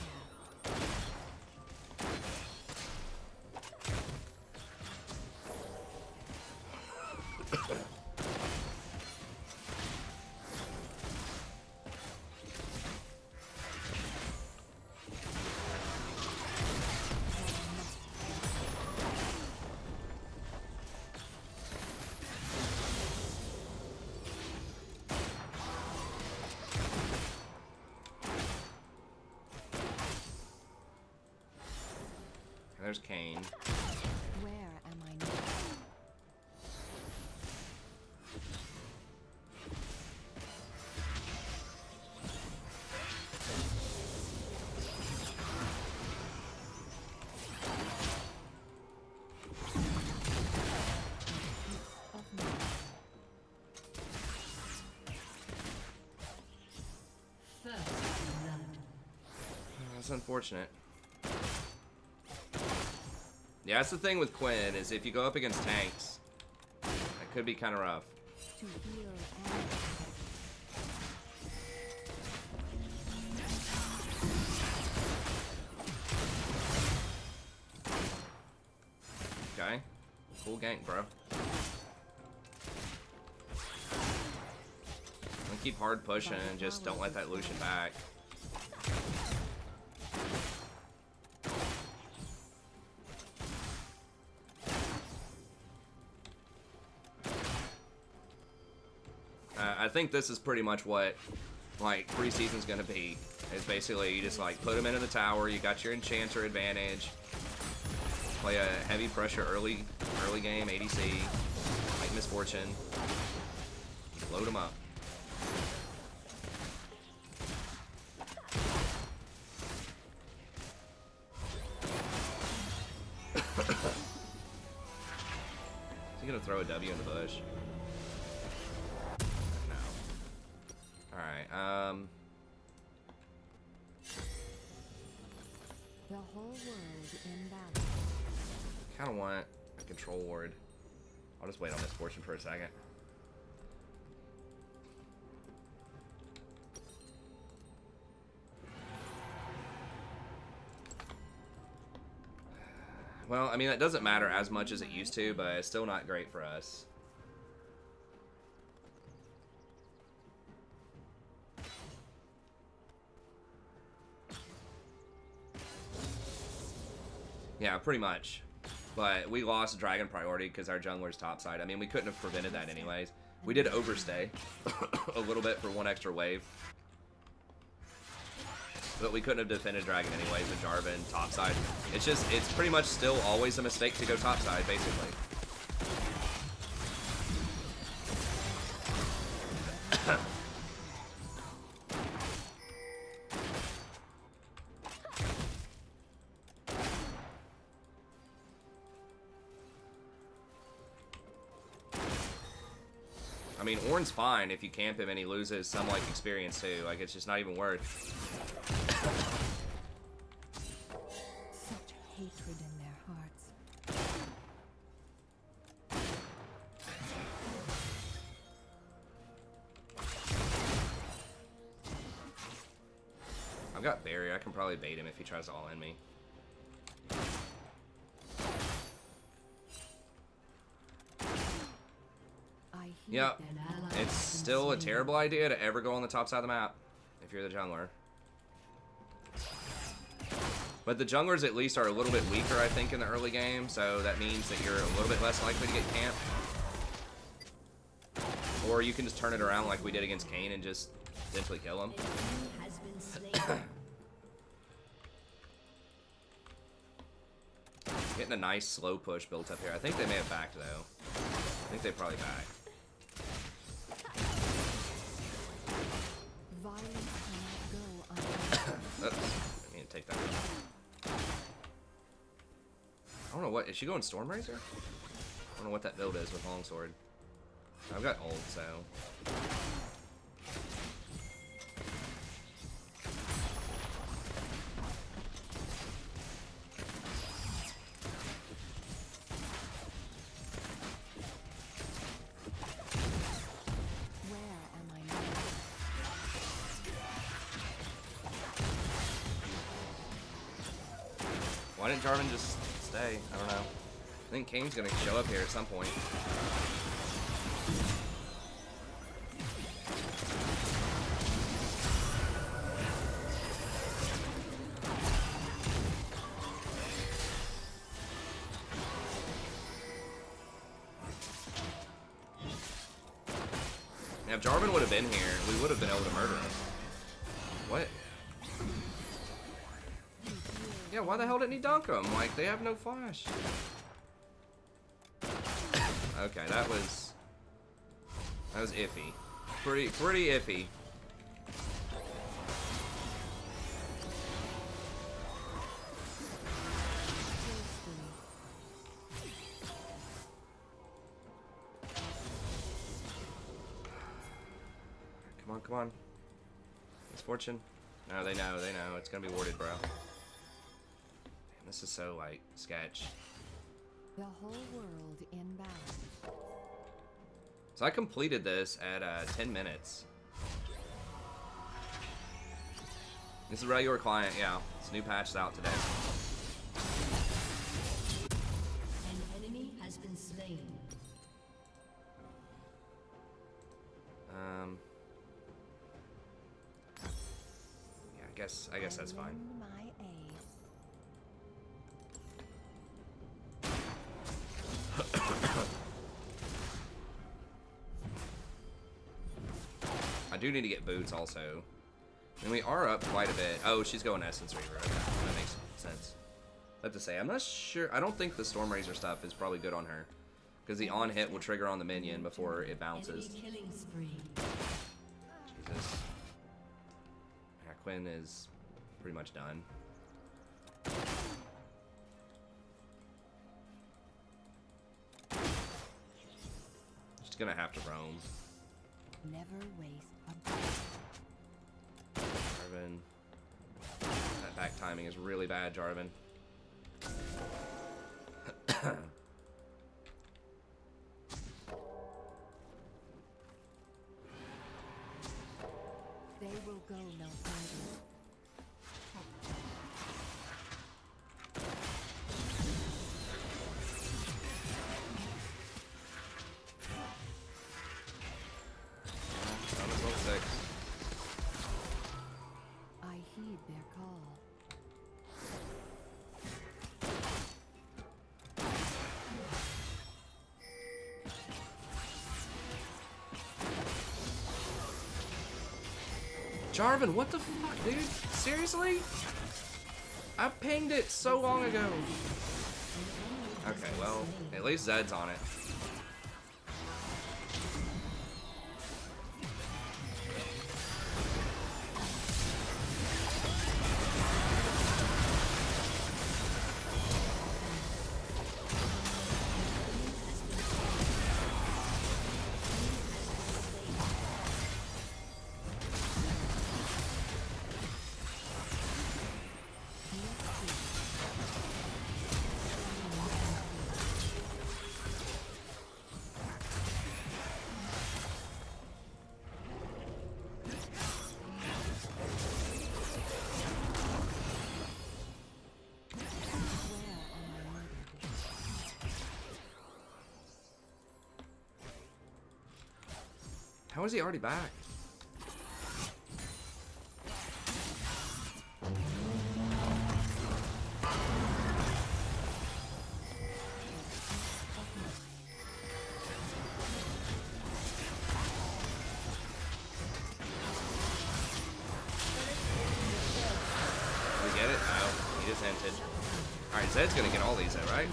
There's Kane. Where am I now? Of mine. First blood. That's unfortunate. Yeah, that's the thing with Quinn, is if you go up against tanks, that could be kind of rough. To heal and Okay? Full gank, bro. And keep hard pushing and just don't let that Lucian back. I think this is pretty much what, like, preseason's gonna be. It's basically you just, like, put them into the tower, you got your Enchanter advantage, play a heavy pressure early game, ADC, like Misfortune, load them up. Is he gonna throw a W in the bush? Alright, the whole world in battle. kinda want a control ward. I'll just wait on Misfortune for a second. Well, I mean, that doesn't matter as much as it used to, but it's still not great for us. Yeah, pretty much. But we lost Dragon priority because our jungler's topside. I mean, we couldn't have prevented that anyways. We did overstay a little bit for one extra wave. But we couldn't have defended Dragon anyways with Jarvan topside. It's just, it's pretty much still always a mistake to go topside, basically. I mean, Ornn's fine if you camp him and he loses some, like, experience, too. Like, it's just not even worth. Such hatred in their hearts. I've got barrier. I can probably bait him if he tries to all-in me. Yeah, it's still a terrible idea to ever go on the top side of the map if you're the jungler. But the junglers at least are a little bit weaker, I think, in the early game, so that means that you're a little bit less likely to get camped. Or you can just turn it around like we did against Kayn and just eventually kill him. Getting a nice slow push built up here. I think they may have backed, though. I think they probably backed. Oops, I need to take that out. I don't know what, is she going Stormrazor? I don't know what that build is with Longsword. I've got ult, so. Why didn't Jarvan just stay? I don't know. I think Kane's gonna show up here at some point. Now, if Jarvan would have been here, we would have been able to murder him. What? Yeah, why the hell didn't he dunk him? Like, they have no flash. Okay, that was iffy. Pretty iffy. Come on, come on. Misfortune. No, they know. It's gonna be warded, bro. This is so, like, sketch. The whole world in battle. So I completed this at 10 minutes. This is a regular client, yeah. This new patch is out today. An enemy has been slain. Yeah, I guess that's fine. My aid. I do need to get boots also. And we are up quite a bit. Oh, she's going Essence Reaver. Okay, that makes sense. I have to say, I'm not sure. I don't think the Stormrazor stuff is probably good on her. Because the on-hit will trigger on the minion before it bounces. Enemy killing spree. Jesus. Yeah, Quinn is pretty much done. She's gonna have to roam. Never waste a breath. Jarvan. That back timing is really bad, Jarvan. They will go no further. Jarvan, what the fuck, dude? Seriously? I pinged it so long ago. Okay, well, at least Zed's on it. How is he already back? We get it? No, he just hinted. Alright, Zed's gonna get all these though, right?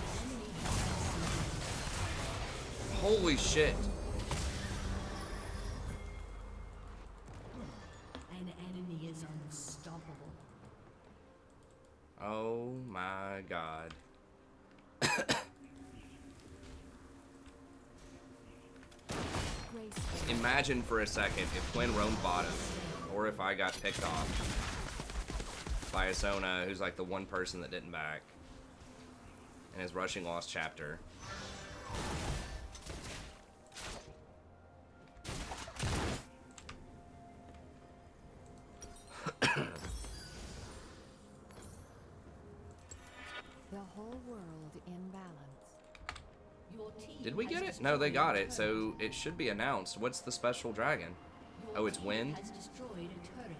Holy shit. An enemy is unstoppable. Oh my god. Imagine for a second if Quinn roamed bottom, or if I got picked off by a Sona who's like the one person that didn't back in his rushing lost chapter. The whole world in balance. Your team Did we has get it? destroyed No, they got a it, so it should be announced. What's the special dragon? turret. Oh, it's Your wind? team has destroyed a turret.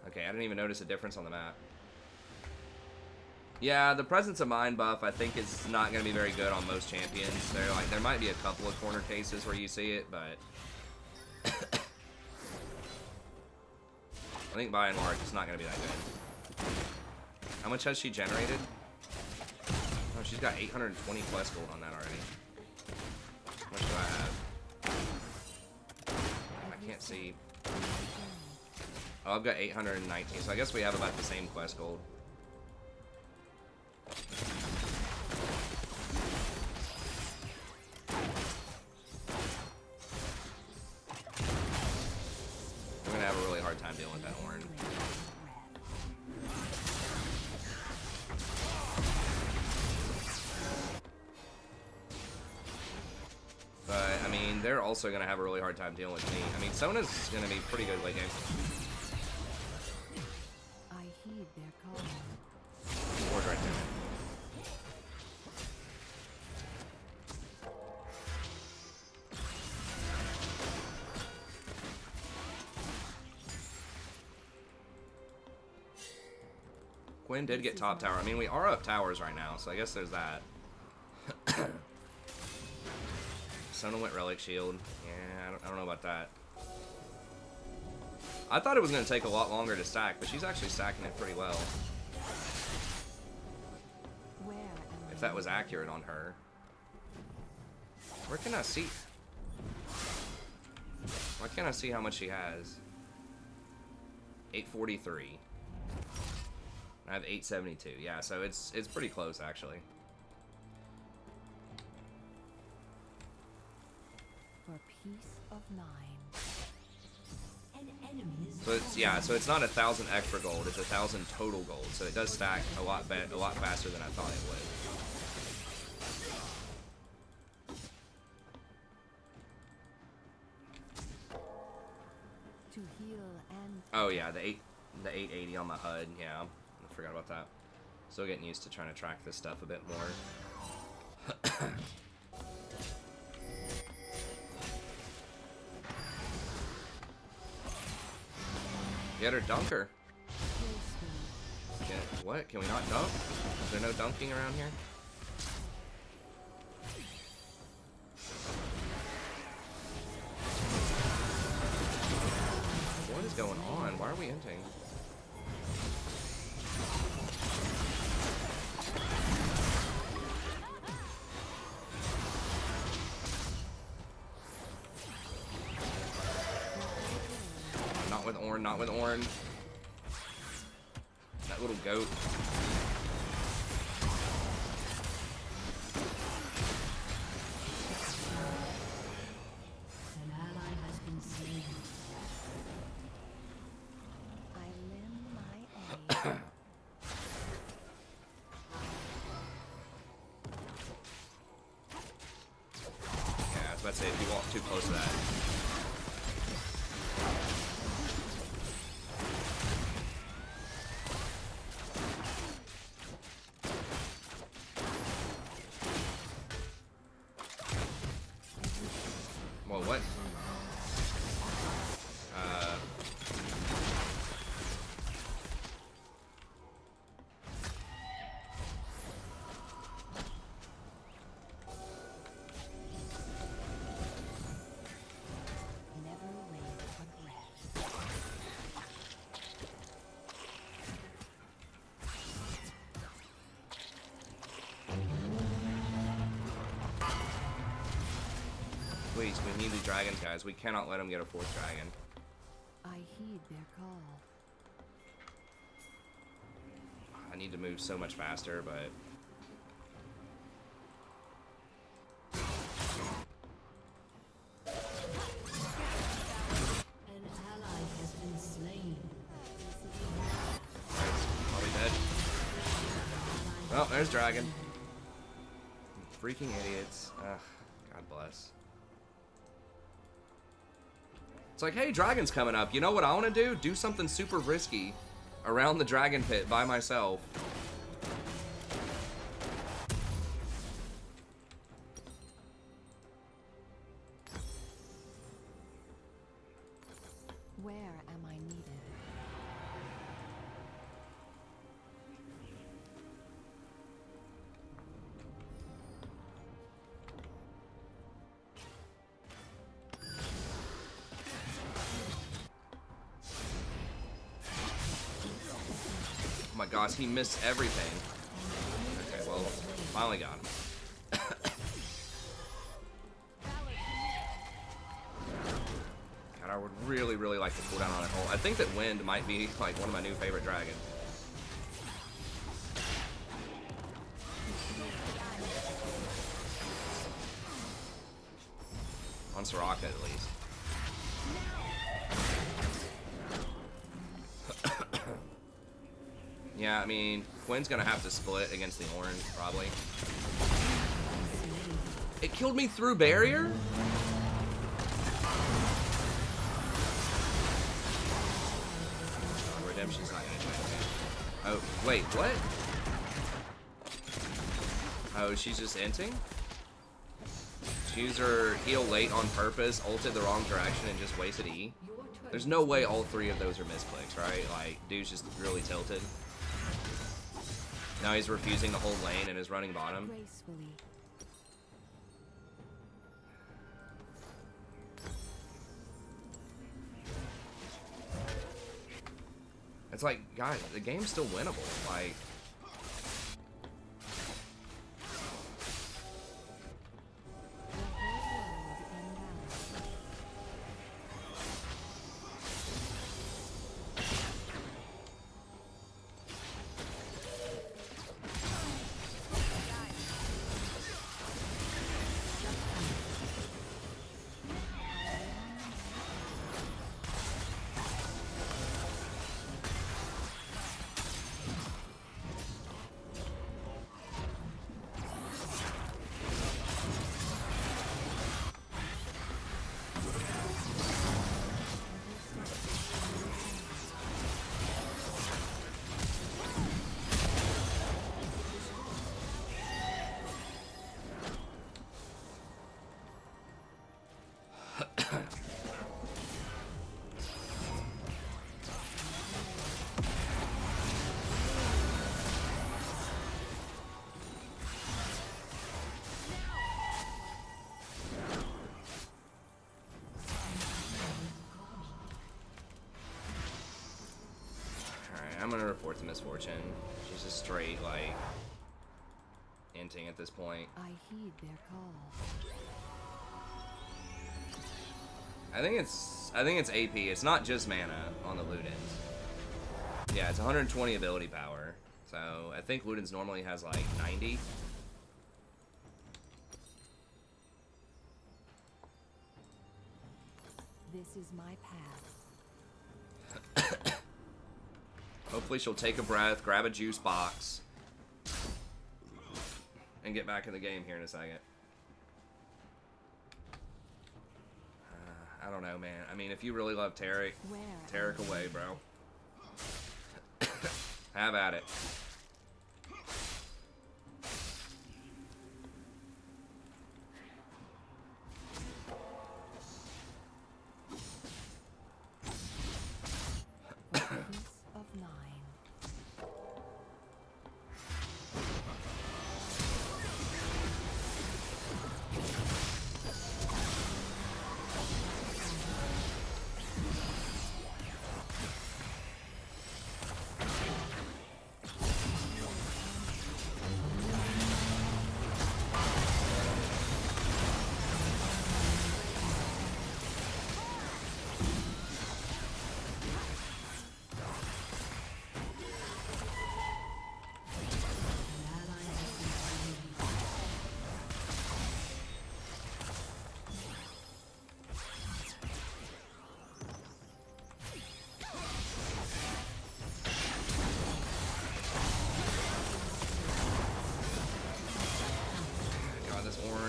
Okay, I didn't even notice a difference on the map. Yeah, the Presence of Mind buff I think is not going to be very good on most champions. There might be a couple of corner cases where you see it, but I think by and large it's not going to be that good. How much has she generated? Oh, she's got 820 quest gold on that already. How much do I have? I can't see. Oh, I've got 819, so I guess we have about the same quest gold. We're gonna have a really hard time dealing with that horn. But, I mean, they're also gonna have a really hard time dealing with me. I mean, Sona's gonna be pretty good late game. I heed their call. Ward right there. Gwen did get top tower. I mean, we are up towers right now, so I guess there's that. Sona went Relic Shield. Yeah, I don't know about that. I thought it was going to take a lot longer to stack, but she's actually stacking it pretty well. Where am If that was accurate on her. Where can I see? Why can't I see how much she has? 843. I have 872. Yeah, so it's pretty close actually. for peace of mind? An enemy is So it's not 1,000 extra gold. It's 1,000 total gold. So it does stack a lot faster than I thought it would. To heal and Oh yeah, the 880 on my HUD. Yeah, I forgot about that. Still getting used to trying to track this stuff a bit more. Get her dunker. What? Can we not dunk? Is there no dunking around here? What is going on? Why are we inting? Not with Ornn, not with Ornn. That little goat. An ally has been slain. I lend my aid. Yeah, I was about to say, if you walk too close to that. Well, what? Never wait for breath. Please, we need the dragons, guys. We cannot let them get a 4th dragon. I heed their call. I need to move so much faster, but... An ally has been slain. Probably dead. Well, there's dragon. Freaking idiots. Ugh, God bless. It's like, hey, dragon's coming up. You know what I want to do? Do something super risky around the dragon pit by myself. Where am I needed? Oh my gosh, he missed everything. Okay, well, finally got him. God, I would really, really like to cool down on it. Oh, I think that Wind might be like one of my new favorite dragons. On Soraka, at least. Yeah, I mean, Quinn's gonna have to split against the Orange, probably. It killed me through barrier? Oh, Redemption's not gonna change it. Oh, wait, what? Oh, she's just inting? She used her heal late on purpose, ulted the wrong direction, and just wasted E? There's no way all 3 of those are misclicks, right? Like, dude's just really tilted. Now he's refusing to hold lane and is running bottom. Gracefully. It's like, guys, the game's still winnable. Like, I'm gonna report the misfortune. She's just straight, like, inting at this point. I heed their call. I think it's AP. It's not just mana on the Ludens. Yeah, it's 120 ability power. So I think Ludens normally has like 90. This is my path. Hopefully she'll take a breath, grab a juice box, and get back in the game here in a second. I don't know, man. I mean, if you really love Tarek, Tarek away, bro. Have at it. Focus of 9.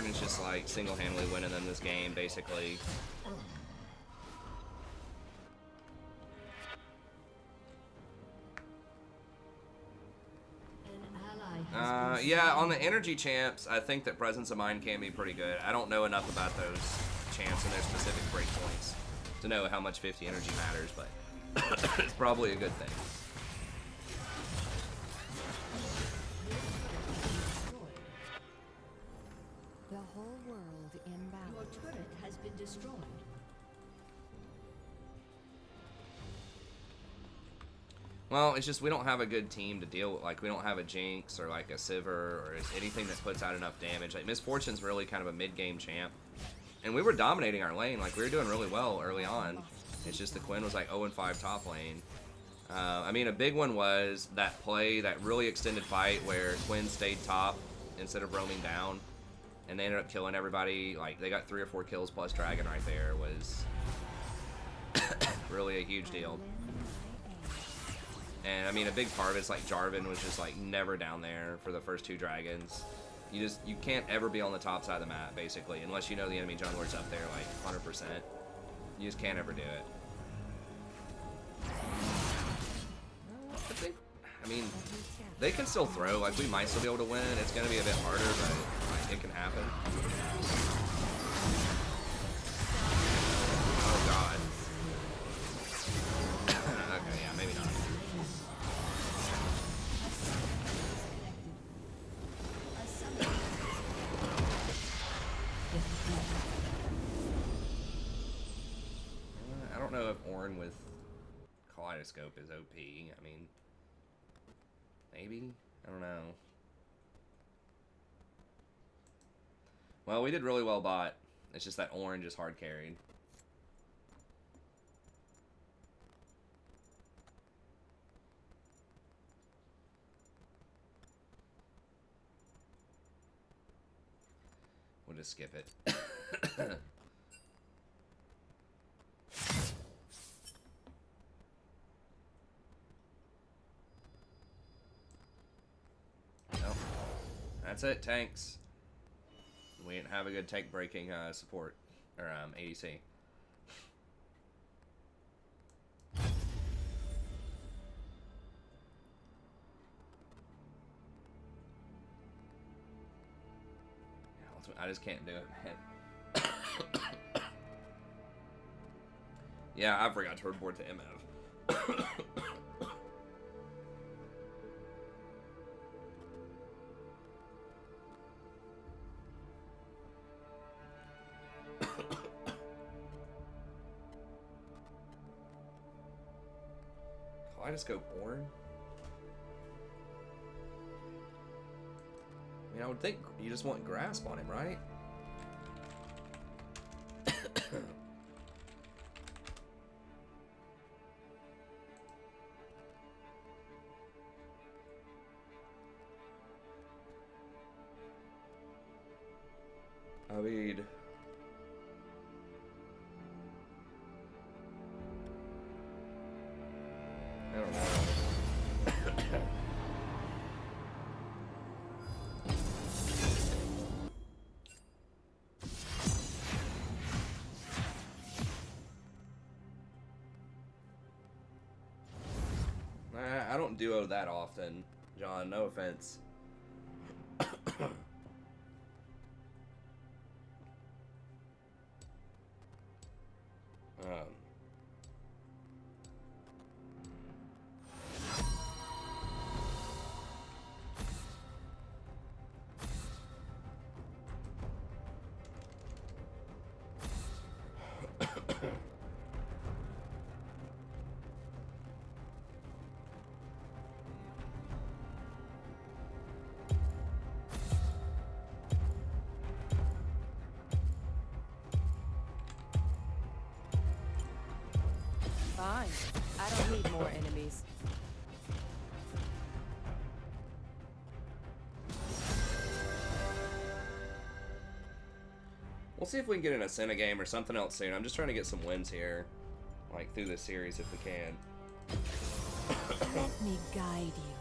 It's just like single-handedly winning them this game, basically. Yeah, on the energy champs, I think that Presence of Mind can be pretty good. I don't know enough about those champs and their specific breakpoints to know how much 50 energy matters, but it's probably a good thing. The whole world inbound. Your turret has been destroyed. Well, it's just we don't have a good team to deal with. Like, we don't have a Jinx or like a Sivir or anything that puts out enough damage. Like, Misfortune's really kind of a mid-game champ. And we were dominating our lane. Like, we were doing really well early on. It's just the Quinn was like 0-5 top lane. I mean, a big one was that play, that really extended fight where Quinn stayed top instead of roaming down. And they ended up killing everybody. Like, they got 3 or 4 kills plus Dragon right there. Was really a huge deal. And I mean, a big part of it's like Jarvan was just like never down there for the first 2 dragons. You can't ever be on the top side of the map, basically, unless you know the enemy jungler's up there like 100%. You just can't ever do it. I mean, they can still throw. Like, we might still be able to win. It's gonna be a bit harder, but like, it can happen. Oh god. Okay, yeah, maybe not. I don't know if Ornn with Kaleidoscope is OP. I mean, maybe? I don't know. Well, we did really well bot. It's just that Ornn just hard carried. We'll just skip it. Well, that's it, tanks. We didn't have a good tank breaking support, or ADC. I just can't do it, man. Yeah, I forgot to report to MF. Kaleidoscope Ornn? I would think you just want grasp on him, right? I mean, I don't know. I don't duo that often, John. No offense. Fine. I don't need more enemies. We'll see if we can get in a Senna game or something else soon. I'm just trying to get some wins here, like through this series if we can. Let me guide you.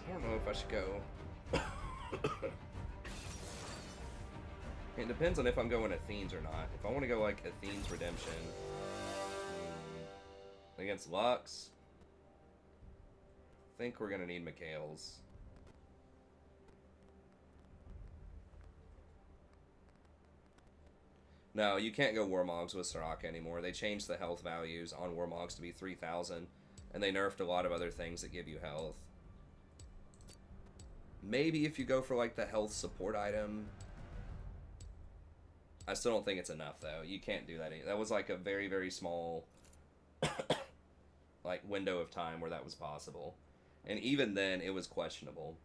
I don't know if I should go. It depends on if I'm going Athene's or not. If I want to go like Athene's Redemption against Lux, I think we're gonna need Mikhail's. No, you can't go Warmogs with Soraka anymore. They changed the health values on Warmogs to be 3,000, and they nerfed a lot of other things that give you health. Maybe if you go for like the health support item. I still don't think it's enough though. You can't do that. That was like a very, very small like window of time where that was possible. And even then it was questionable.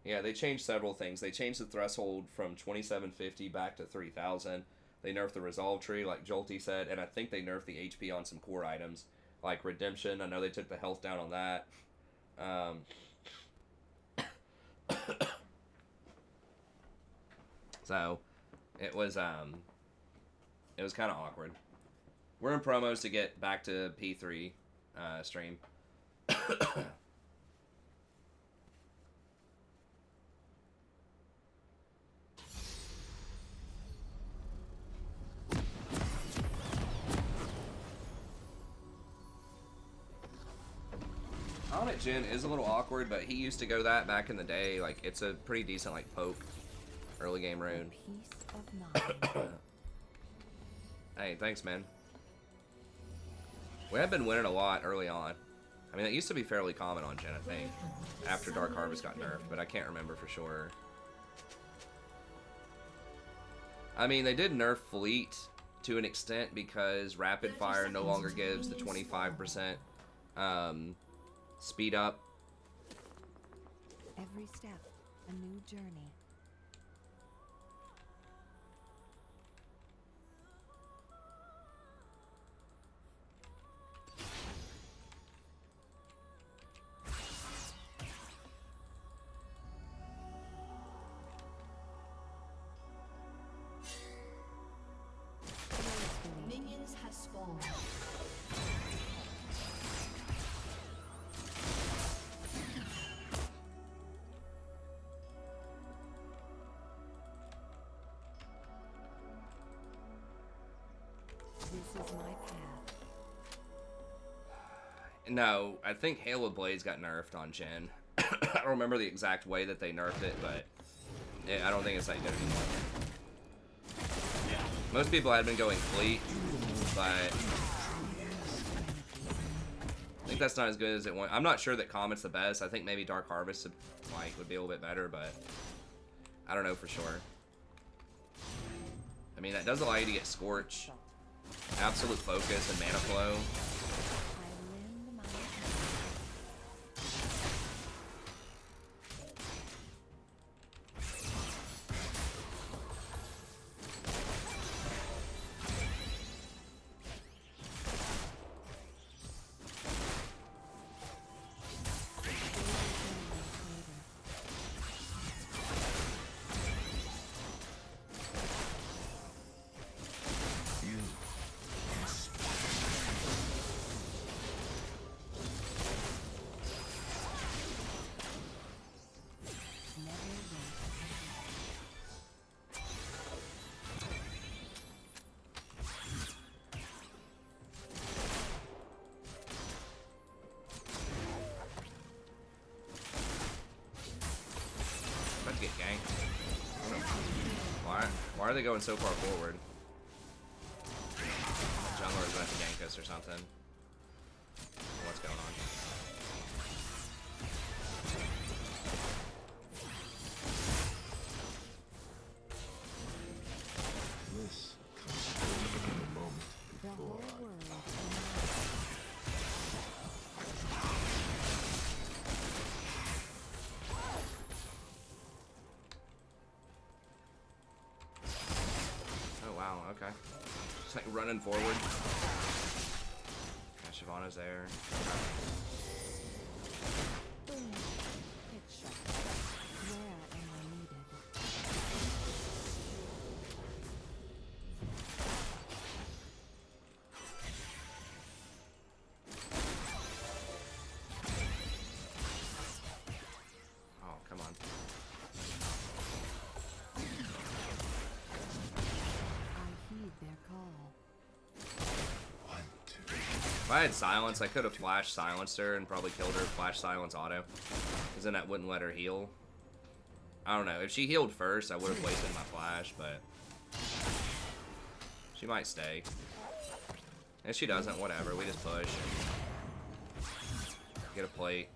Yeah, they changed several things. They changed the threshold from 2750 back to 3000. They nerfed the resolve tree, like Jolty said, and I think they nerfed the HP on some core items, like Redemption. I know they took the health down on that. So, it was kind of awkward. We're in promos to get back to P3 stream. Ardent Jin is a little awkward, but he used to go that back in the day. Like, it's a pretty decent, like, poke early game rune. Peace of mind. Hey, thanks, man. We have been winning a lot early on. I mean, that used to be fairly common on Jin, I think, after Dark Harvest got nerfed, but I can't remember for sure. I mean, they did nerf Fleet to an extent because Rapid Fire no longer gives the 25% speed up. Every step, a new journey. is my path. No, I think Halo Blades got nerfed on Jhin. I don't remember the exact way that they nerfed it, but I don't think it's that good anymore. Most people had been going Fleet, but I think that's not as good as it went. I'm not sure that Comet's the best. I think maybe Dark Harvest would be a little bit better, but I don't know for sure. I mean, that does allow you to get Scorch, Absolute Focus, and Mana Flow. I lend my About to get ganked. Why are they going so far forward? Jungler's going to gank us or something. What's going on? This comes in a moment the whole before world in my Oh wow, okay. Just like running forward. Yeah, Shyvana's there. boom. Headshot. Where am I needed? Oh, come on. I heed their call. 1, 2. If I had silence, I could have flash silenced her and probably killed her flash silence auto. Because then that wouldn't let her heal. I don't know. If she healed first, I would have wasted my flash, but she might stay. If she doesn't, whatever. We just push. Get a plate.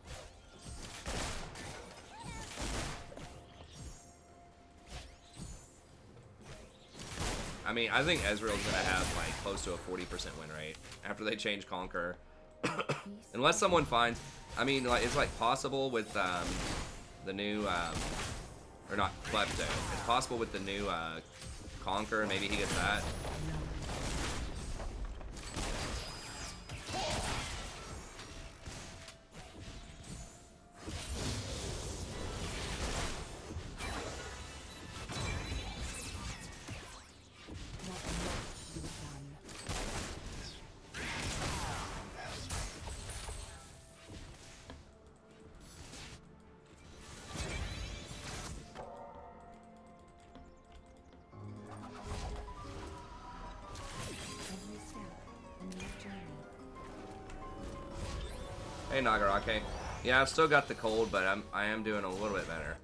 I mean, I think Ezreal's gonna have like close to a 40% win rate after they change Conquer. Unless someone finds, I mean, like it's like possible with the new, or not Klepto. It's possible with the new Conquer. Maybe he gets that. What must be done? Every step, a new journey. Hey Nagarake. Yeah, I've still got the cold, but I am doing a little bit better.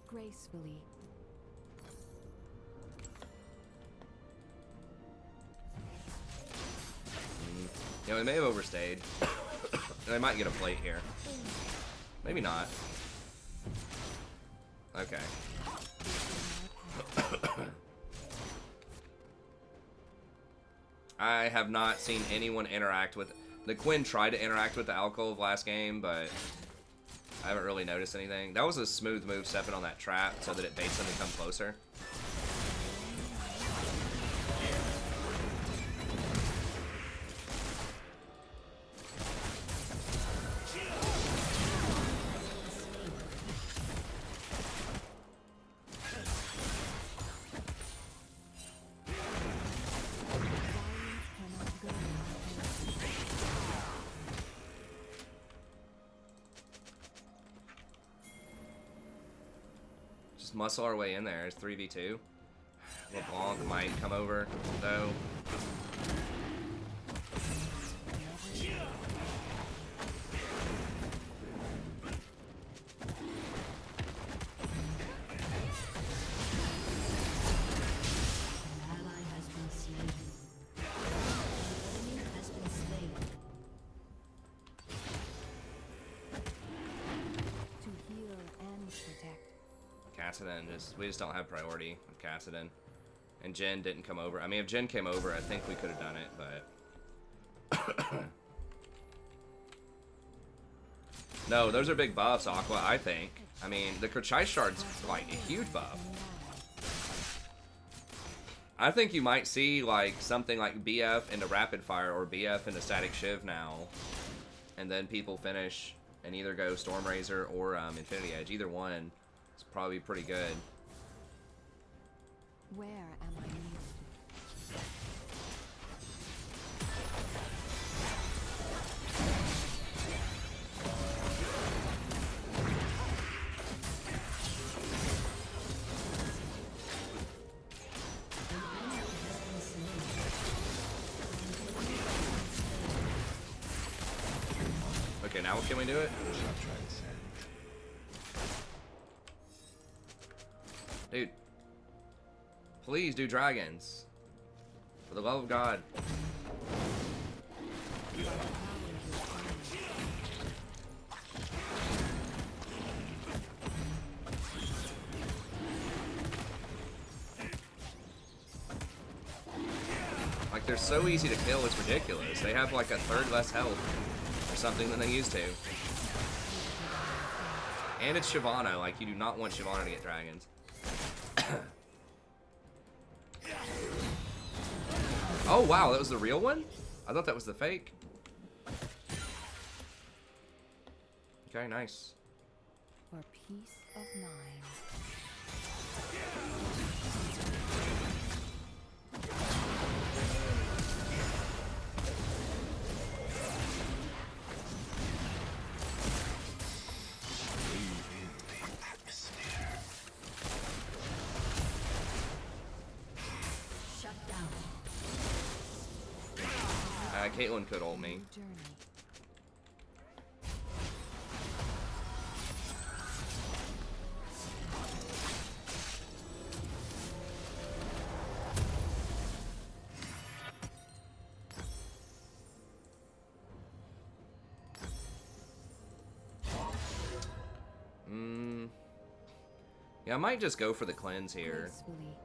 Gracefully. You know, they may have overstayed. They might get a plate here. Maybe not. Okay. I have not seen anyone interact with... The Quinn tried to interact with the alcove last game, but I haven't really noticed anything. That was a smooth move, stepping on that trap so that it baits them to come closer. Just muscle our way in there. It's 3v2. LeBlanc might come over, though. We just don't have priority with Cassidon. And Jen didn't come over. I mean, if Jen came over, I think we could have done it, but... No, those are big buffs, Aqua, I think. I mean, the Kerchai Shard's, like, a huge buff. I think you might see, like, something like BF into Rapid Fire or BF into Static Shiv now. And then people finish and either go Storm Razor or Infinity Edge. Either one is probably pretty good. Where am I needed? Okay, now can we do it? Dude. Please do dragons. For the love of God. Like, they're so easy to kill, it's ridiculous. They have like a third less health or something than they used to. And it's Shyvana. Like, you do not want Shyvana to get dragons. Oh wow, that was the real one? I thought that was the fake. Okay, nice. For peace of mind. Caitlyn could ult me. Yeah, I might just go for the cleanse here. Gracefully.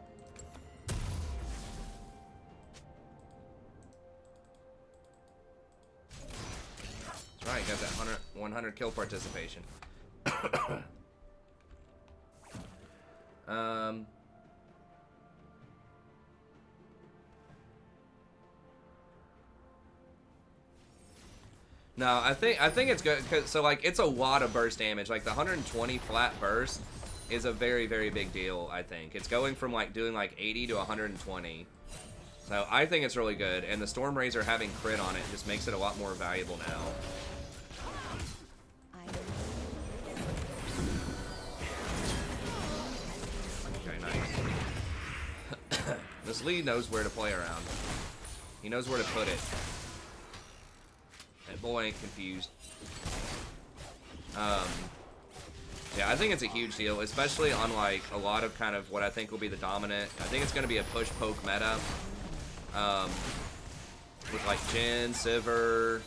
Right, got that 100 kill participation. No, I think it's good cause, so like it's a lot of burst damage. Like the 120 flat burst is a very, very big deal, I think. It's going from like doing like 80 to 120. So I think it's really good, and the Storm Razor having crit on it just makes it a lot more valuable now. Okay, nice. This Lee knows where to play around. He knows where to put it. That boy ain't confused. Yeah, I think it's a huge deal, especially on like a lot of kind of what I think will be the dominant. I think it's going to be a push poke meta. With like Jhin, Sivir,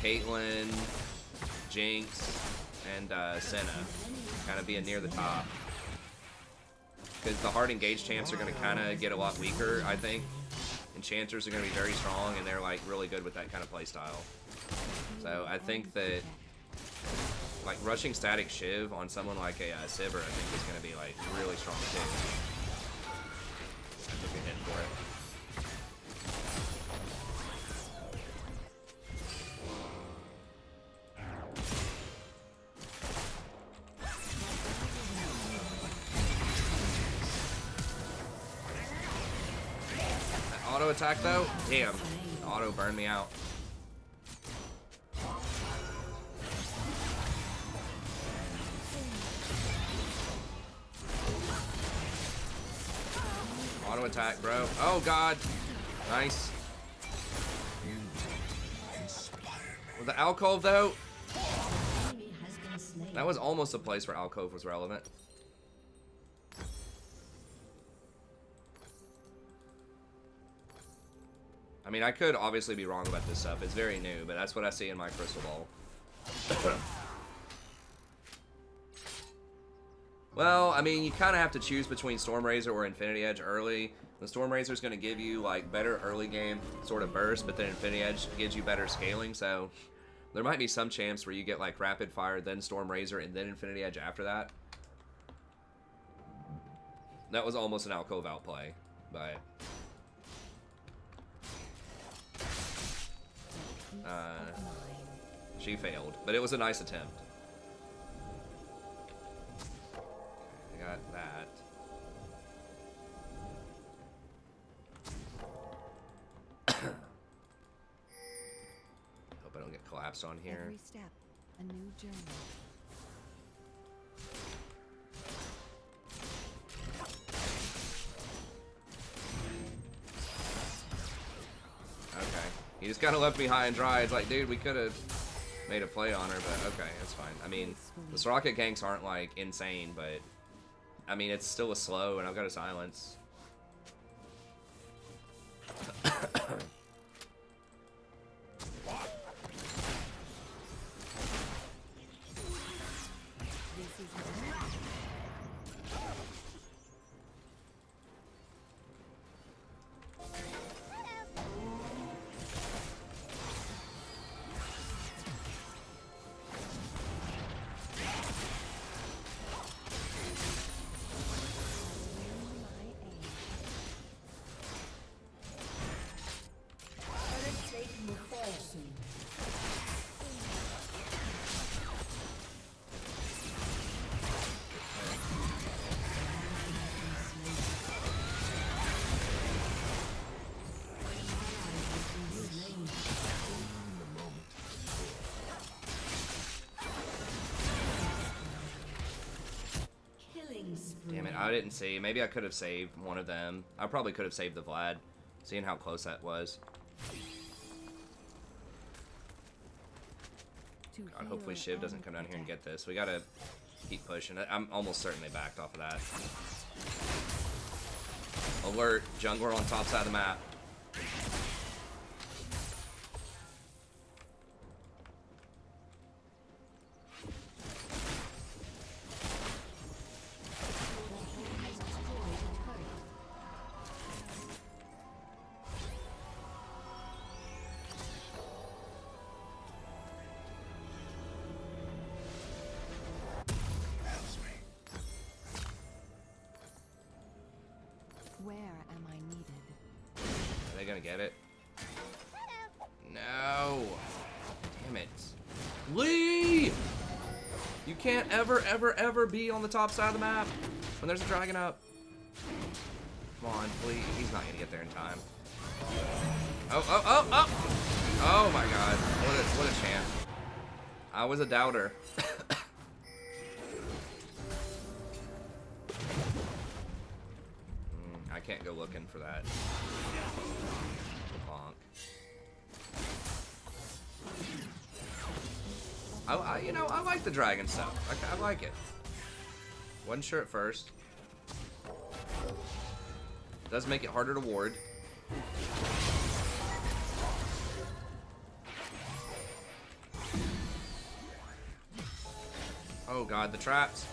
Caitlyn, Jinx, and Senna kind of being near the top. Because the hard engage champs are going to kind of get a lot weaker, I think. Enchanters are going to be very strong, and they're like really good with that kind of playstyle. So I think that like rushing static Shiv on someone like a Sivir, I think is going to be like really strong too. I took a hit for it. Auto attack though? Damn. The auto burned me out. No attack, bro. Oh, God. Nice. You inspire me. With the alcove, though, Enemy has been slain. that was almost a place where alcove was relevant. I mean, I could obviously be wrong about this stuff. It's very new, but that's what I see in my crystal ball. Well, I mean, you kind of have to choose between Storm Razor or Infinity Edge early. The Storm Razor is going to give you, like, better early game sort of burst, but then Infinity Edge gives you better scaling, so there might be some chance where you get, like, Rapid Fire, then Storm Razor, and then Infinity Edge after that. That was almost an alcove outplay, but... she failed, but it was a nice attempt. I got that. Hope I don't get collapsed on here. Every step, a new journey. Okay. He just kind of left me high and dry. It's like, dude, we could have made a play on her, but okay, that's fine. I mean, the rocket ganks aren't, like, insane, but, I mean, it's still a slow, and I've got a silence. Damn it, I didn't see. Maybe I could have saved one of them. I probably could have saved the Vlad, seeing how close that was. God, hopefully Shiv doesn't come down here and get this. We gotta keep pushing. I'm almost certain they backed off of that. Alert, jungler on top side of the map. Where am I needed? Are they gonna get it? No! Damn it. Lee! You can't ever be on the top side of the map when there's a dragon up. Come on, Lee. He's not gonna get there in time. Oh! Oh my god. What a champ. I was a doubter. I can't go looking for that. Bonk. I like the dragon stuff. I like it. Wasn't sure at first. Does make it harder to ward. Oh god, the traps.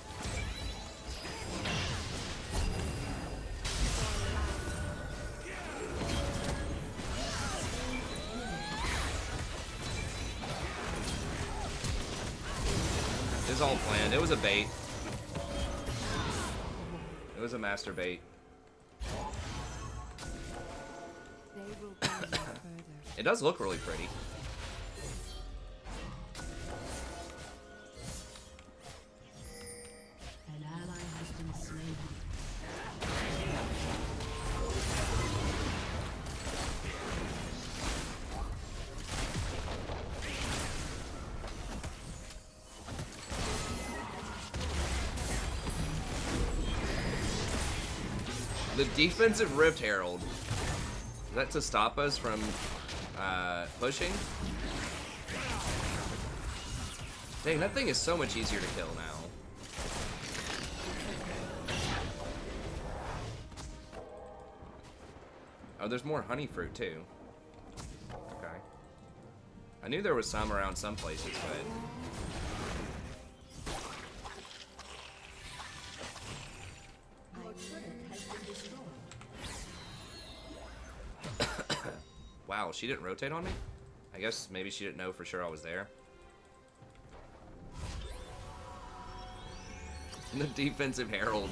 It was all planned. It was a bait. It was a master bait. They will go no further. It does look really pretty. An ally has been slain. The defensive Rift Herald. Is that to stop us from pushing? Dang, that thing is so much easier to kill now. Oh, there's more honey fruit too. Okay. I knew there was some around some places, but... Your turret has been destroyed. Wow, she didn't rotate on me? I guess maybe she didn't know for sure I was there. The defensive herald.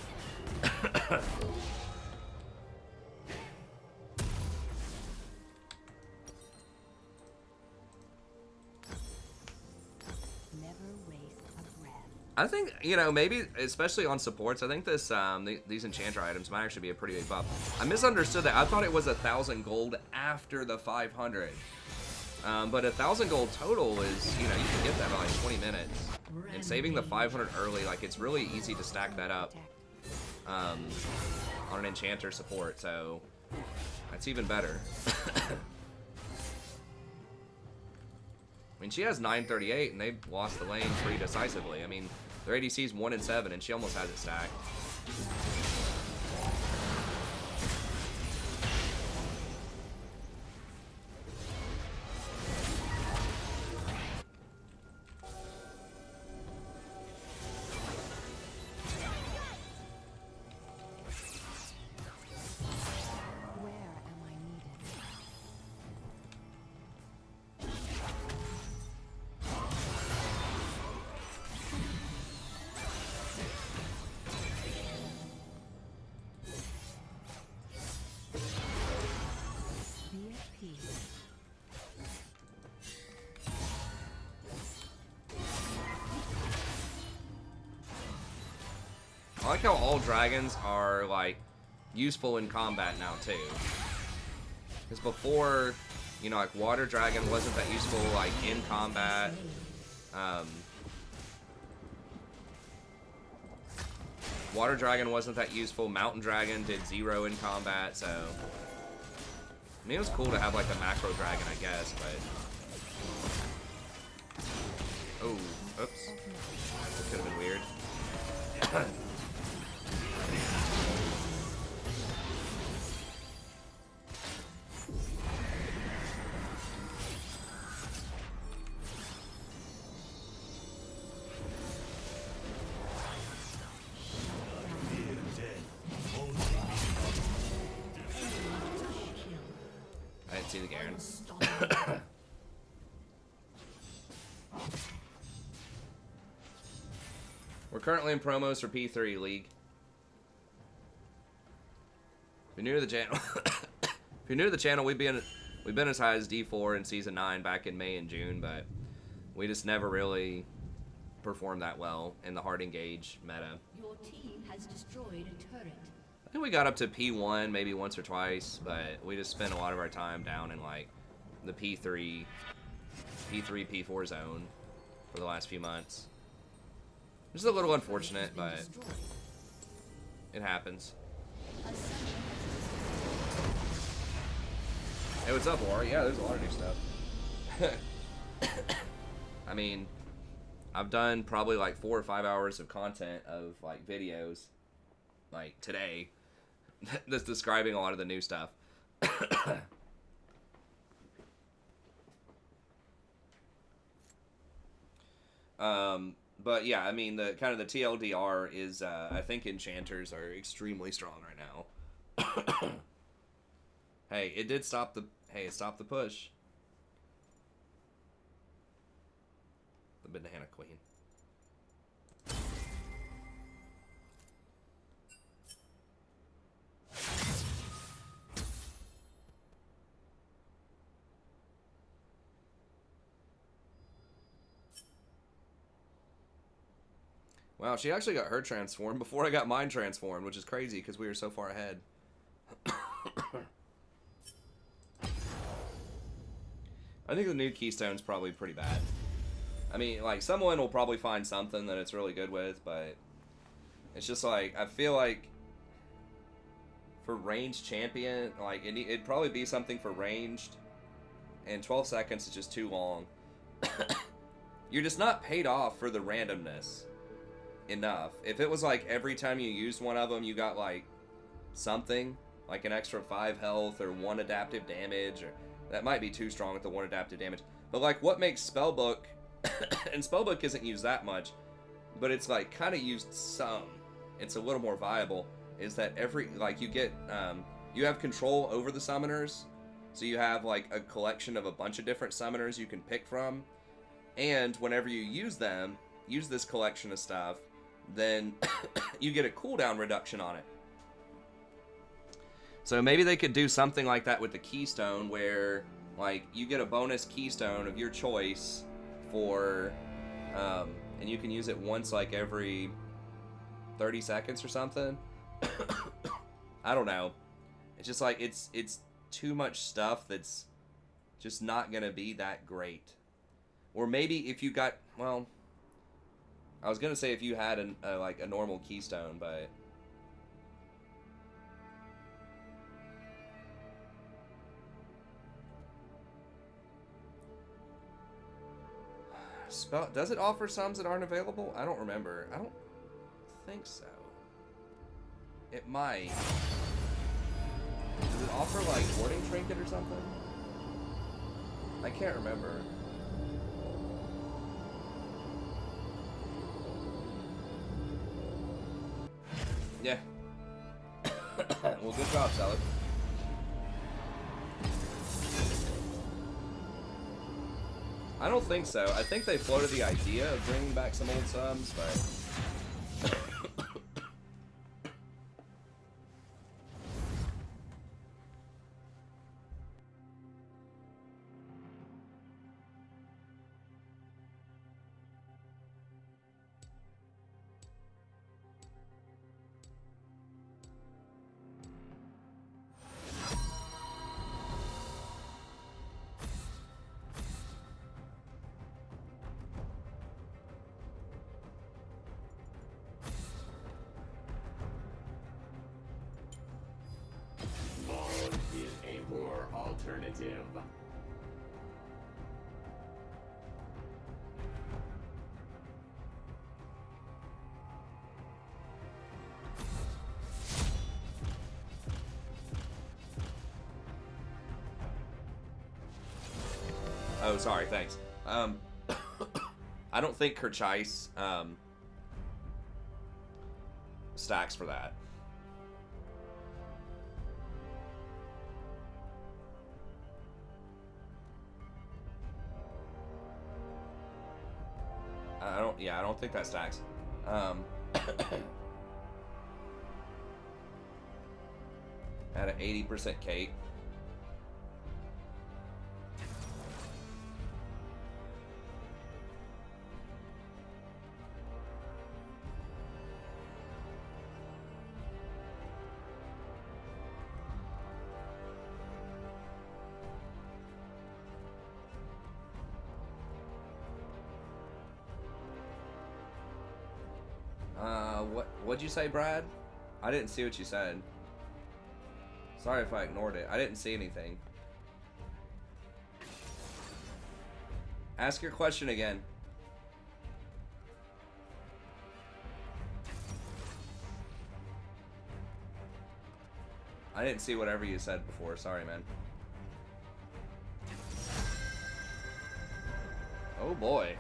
I think, you know, maybe, especially on supports, I think this these Enchanter items might actually be a pretty big buff. I misunderstood that. I thought it was 1,000 gold after the 500. But 1,000 gold total is, you know, you can get that in like 20 minutes. And saving the 500 early, like, it's really easy to stack that up on an Enchanter support, so that's even better. I mean, she has 938, and they've lost the lane pretty decisively. I mean, their ADC is 1 in 7, and she almost has it stacked. I like how all dragons are, like, useful in combat now, too. Because before, you know, like, water dragon wasn't that useful, like, in combat. Water dragon wasn't that useful. Mountain dragon did 0 in combat, so... I mean, it was cool to have, like, a macro dragon, I guess, but... Oh, oops. That could have been weird. I didn't see the Garen. We're currently in promos for P3 League. If you're new to the channel, if you're new to the channel, we've been as high as D4 in Season 9 back in May and June, but we just never really performed that well in the hard engage meta. Your team has destroyed a turret. I think we got up to P1 maybe once or twice, but we just spent a lot of our time down in like the P3, P4 zone for the last few months. Which is a little unfortunate, but it happens. Hey, what's up, Laura? Yeah, there's a lot of new stuff. I mean, I've done probably like 4 or 5 hours of content of like videos, like today, that's describing a lot of the new stuff. But yeah, I mean, the kind of the TLDR is, I think Enchanters are extremely strong right now. Hey, it did stop the, it stopped the push. The Banana Queen. Wow, she actually got her transformed before I got mine transformed, which is crazy because we were so far ahead. I think the new Keystone's probably pretty bad. I mean, like, someone will probably find something that it's really good with, but it's just like, I feel like for ranged champion, like, it'd probably be something for ranged, and 12 seconds is just too long. You're just not paid off for the randomness enough. If it was like every time you used one of them, you got like something, like an extra 5 health or 1 adaptive damage, or that might be too strong with the 1 adaptive damage. But like what makes Spellbook, and Spellbook isn't used that much, but it's like kind of used some. It's a little more viable. Is that every, like, you get, you have control over the summoners, so you have, like, a collection of a bunch of different summoners you can pick from, and whenever you use them, use this collection of stuff, then you get a cooldown reduction on it. So maybe they could do something like that with the Keystone, where, like, you get a bonus Keystone of your choice for, and you can use it once, like, every 30 seconds or something. I don't know. It's just like it's too much stuff that's just not gonna be that great. Or maybe if you got, well, I was gonna say if you had like a normal Keystone, but does it offer sums that aren't available? I don't remember. I don't think so. It might. Does it offer like warding trinket or something? I can't remember. Yeah. Well, good job, Sally. I don't think so. I think they floated the idea of bringing back some old subs, but alternative. oh, sorry, thanks. I don't think Kerchise stacks for that. I don't think that stacks. At an 80% Kate. What'd you say, Brad? I didn't see what you said. Sorry if I ignored it. I didn't see anything. Ask your question again. I didn't see whatever you said before. Sorry, man. Oh boy.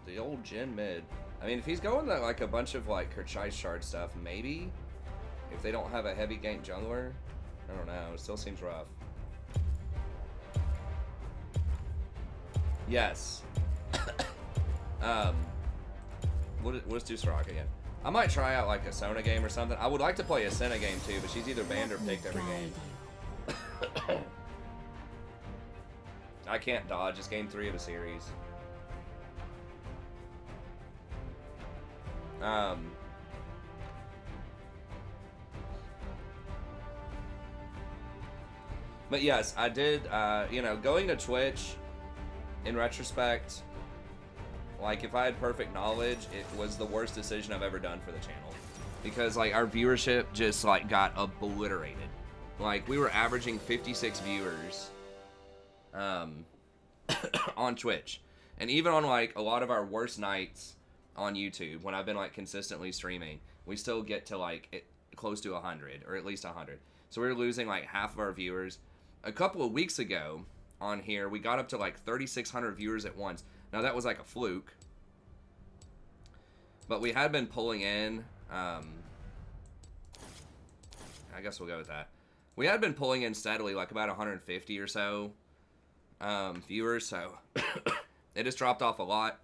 The old Jin mid. I mean, if he's going to like a bunch of like Kerchise shard stuff, maybe. If they don't have a heavy gank jungler, I don't know. It still seems rough. Yes. We'll just do Soraka again. I might try out like a Sona game or something. I would like to play a Senna game too, but she's either banned or picked every game. I can't dodge. It's game 3 of a series. But yes, I did, you know, going to Twitch, in retrospect, like, if I had perfect knowledge, it was the worst decision I've ever done for the channel. Because, like, our viewership just, like, got obliterated. Like, we were averaging 56 viewers on Twitch. And even on, like, a lot of our worst nights on YouTube, when I've been, like, consistently streaming, we still get to, like, close to 100, or at least 100. So we were losing, like, half of our viewers. A couple of weeks ago on here, we got up to, like, 3,600 viewers at once. Now, that was, like, a fluke. But we had been pulling in, I guess we'll go with that. We had been pulling in steadily, like, about 150 or so viewers, so it just dropped off a lot.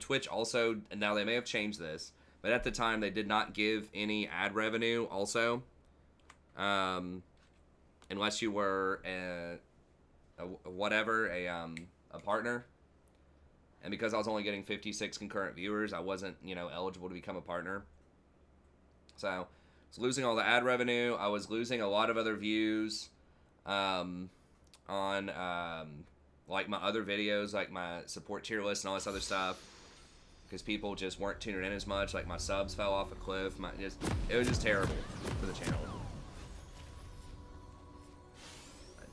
Twitch also, now they may have changed this, but at the time they did not give any ad revenue also, unless you were a partner. And because I was only getting 56 concurrent viewers, I wasn't, you know, eligible to become a partner. So I was losing all the ad revenue. I was losing a lot of other views on like my other videos, like my support tier list and all this other stuff, because people just weren't tuning in as much. Like, my subs fell off a cliff. It was just terrible for the channel.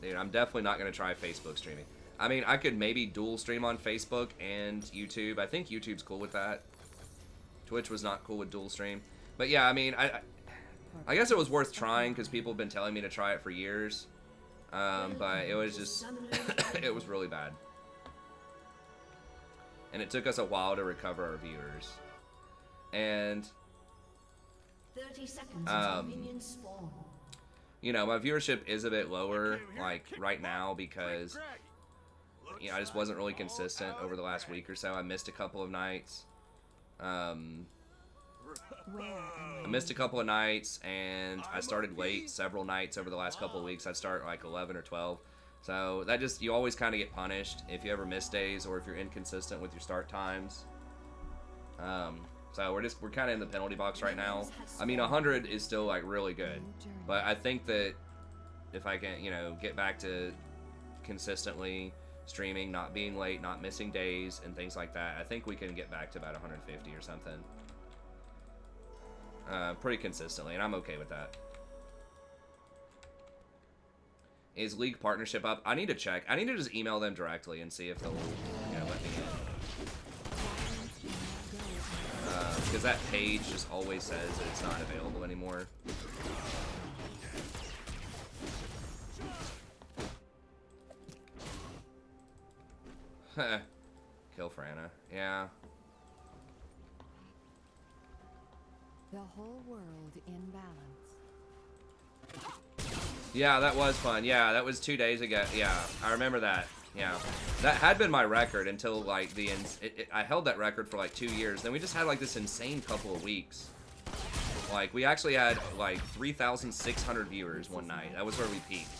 Dude, I'm definitely not going to try Facebook streaming. I mean, I could maybe dual stream on Facebook and YouTube. I think YouTube's cool with that. Twitch was not cool with dual stream. But yeah, I mean, I guess it was worth trying because people have been telling me to try it for years. But it was just, it was really bad. And it took us a while to recover our viewers. And, 30 seconds until minions spawn. you know, my viewership is a bit lower, like, right now because, you know, I just wasn't really consistent over the last week or so. I missed a couple of nights. I missed a couple of nights, and I started late several nights over the last couple of weeks. I'd start like 11 or 12. So that just, you always kind of get punished if you ever miss days or if you're inconsistent with your start times. So we're kind of in the penalty box right now. I mean, 100 is still like really good, but I think that if I can, you know, get back to consistently streaming, not being late, not missing days and things like that, I think we can get back to about 150 or something. Pretty consistently, and I'm okay with that. Is League partnership up? I need to check. I need to just email them directly and see if they'll, you know, let me in. Because that page just always says that it's not available anymore. Kill Franna. Yeah. The whole world in balance. Yeah, that was fun. Yeah, that was 2 days ago. Yeah, I remember that. Yeah, that had been my record until like I held that record for like 2 years. Then we just had like this insane couple of weeks. Like, we actually had like 3,600 viewers one night. That was where we peaked.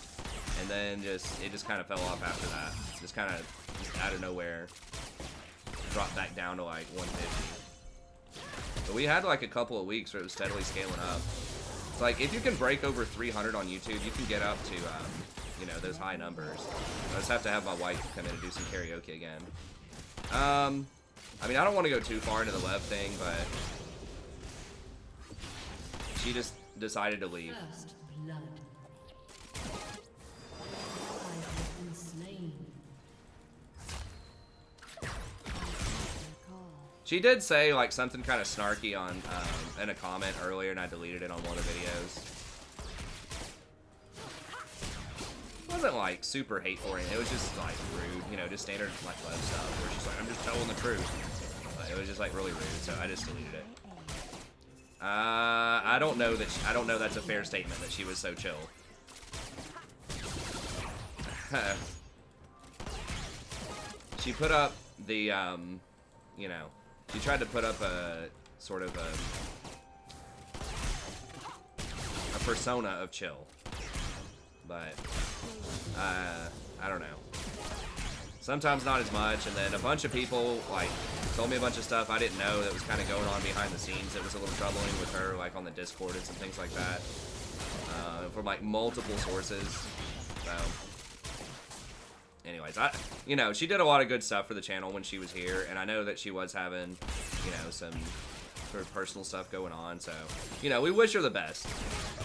And then it just kind of fell off after that. Just kind of out of nowhere dropped back down to like 150. But we had like a couple of weeks where it was steadily scaling up. It's like, if you can break over 300 on YouTube, you can get up to, you know, those high numbers. I just have to have my wife come in and do some karaoke again. I mean, I don't want to go too far into the Lev thing, but she just decided to leave. First blood. I have been slain. She did say like something kind of snarky on in a comment earlier, and I deleted it on one of the videos. It wasn't like super hateful or anything. It was just like rude, you know, just standard like Lev stuff where she's like, I'm just telling the truth. But it was just like really rude, so I just deleted it. I don't know that's a fair statement that she was so chill. She put up the you know, she tried to put up a sort of a persona of chill, but I don't know. Sometimes not as much, and then a bunch of people like told me a bunch of stuff I didn't know that was kind of going on behind the scenes. That was a little troubling with her, like on the Discord and some things like that, from like multiple sources. So, anyways, you know, she did a lot of good stuff for the channel when she was here, and I know that she was having, you know, some sort of personal stuff going on, so, you know, we wish her the best,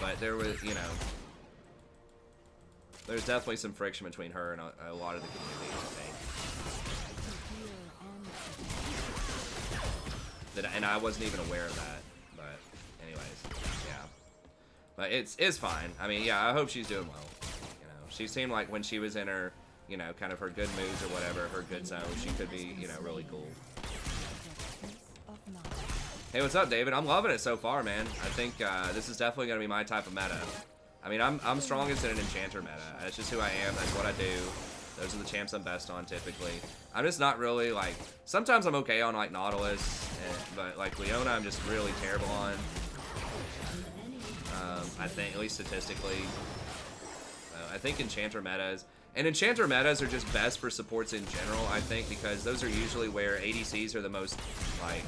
but there was, you know, there's definitely some friction between her and a lot of the community, I think. And I wasn't even aware of that, but anyways, yeah. But it's fine. I mean, yeah, I hope she's doing well. You know, she seemed like when she was in her, you know, kind of her good moods or whatever, her good zone, she could be, you know, really cool. Hey, what's up, David? I'm loving it so far, man. I think this is definitely going to be my type of meta. I mean, I'm strongest in an Enchanter meta. That's just who I am. That's what I do. Those are the champs I'm best on, typically. I'm just not really, like... Sometimes I'm okay on, like, Nautilus, but, like, Leona I'm just really terrible on. I think, at least statistically. I think Enchanter metas... And Enchanter metas are just best for supports in general, I think, because those are usually where ADCs are the most, like...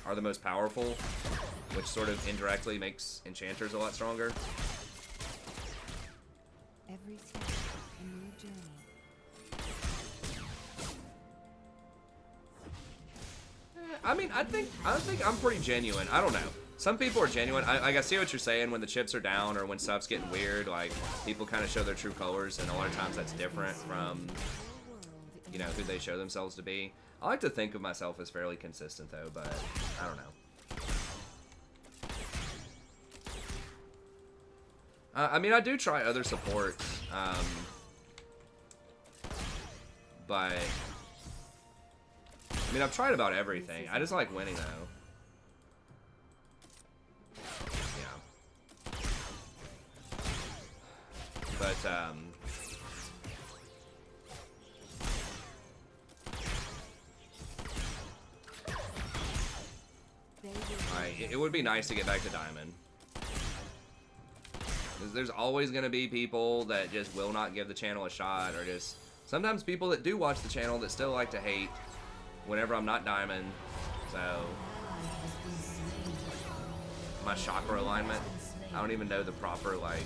are the most powerful, which sort of indirectly makes Enchanters a lot stronger. Every step, a new journey. I mean, I think I'm pretty genuine. I don't know. Some people are genuine. I see what you're saying when the chips are down or when stuff's getting weird. Like, people kind of show their true colors, and a lot of times that's different from, you know, who they show themselves to be. I like to think of myself as fairly consistent, though, but I don't know. I mean, I do try other supports, but... I mean, I've tried about everything. I just like winning, though. Yeah. But, alright, it would be nice to get back to Diamond. There's always going to be people that just will not give the channel a shot, or just... Sometimes people that do watch the channel that still like to hate whenever I'm not Diamond, so... My chakra alignment, I don't even know the proper, like,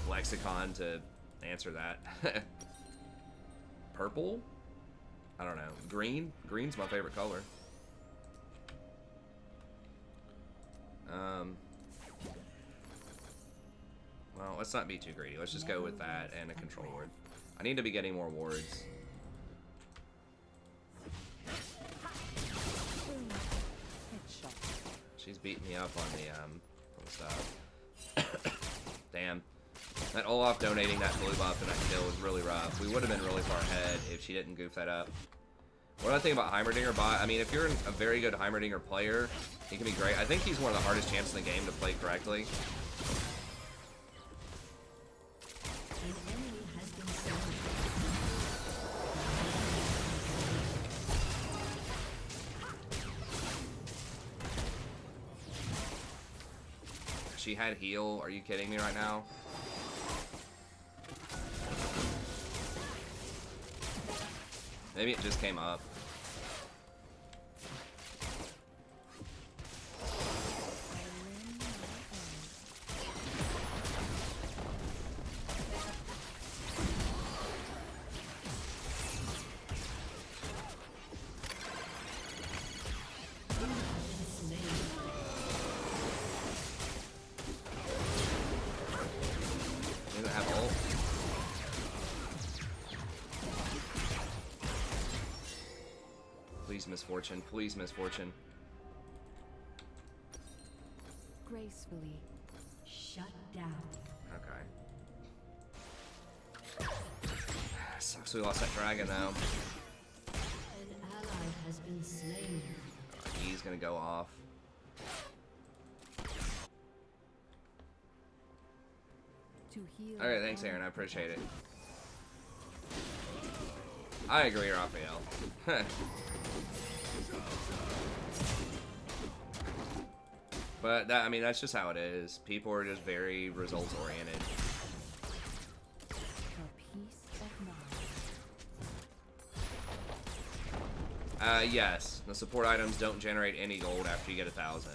lexicon to answer that. Purple? I don't know. Green? Green's my favorite color. Well, let's not be too greedy. Let's just go with that and a control ward. I need to be getting more wards. She's beating me up on the stuff. Damn. That Olaf donating that blue buff and that kill was really rough. We would have been really far ahead if she didn't goof that up. What do I think about Heimerdinger bot? I mean, if you're a very good Heimerdinger player, he can be great. I think he's one of the hardest champs in the game to play correctly. She had heal. Are you kidding me right now? Maybe it just came up. Please, misfortune. Please, misfortune. Gracefully. Shut down. Okay. Sucks we lost that dragon, though. An ally has been slain. He's gonna go off. To heal. Okay, thanks, Aaron. I appreciate it. I agree, Raphael. But that, I mean, that's just how it is. People are just very results oriented. For peace of mind. Yes, the support items don't generate any gold after you get 1,000.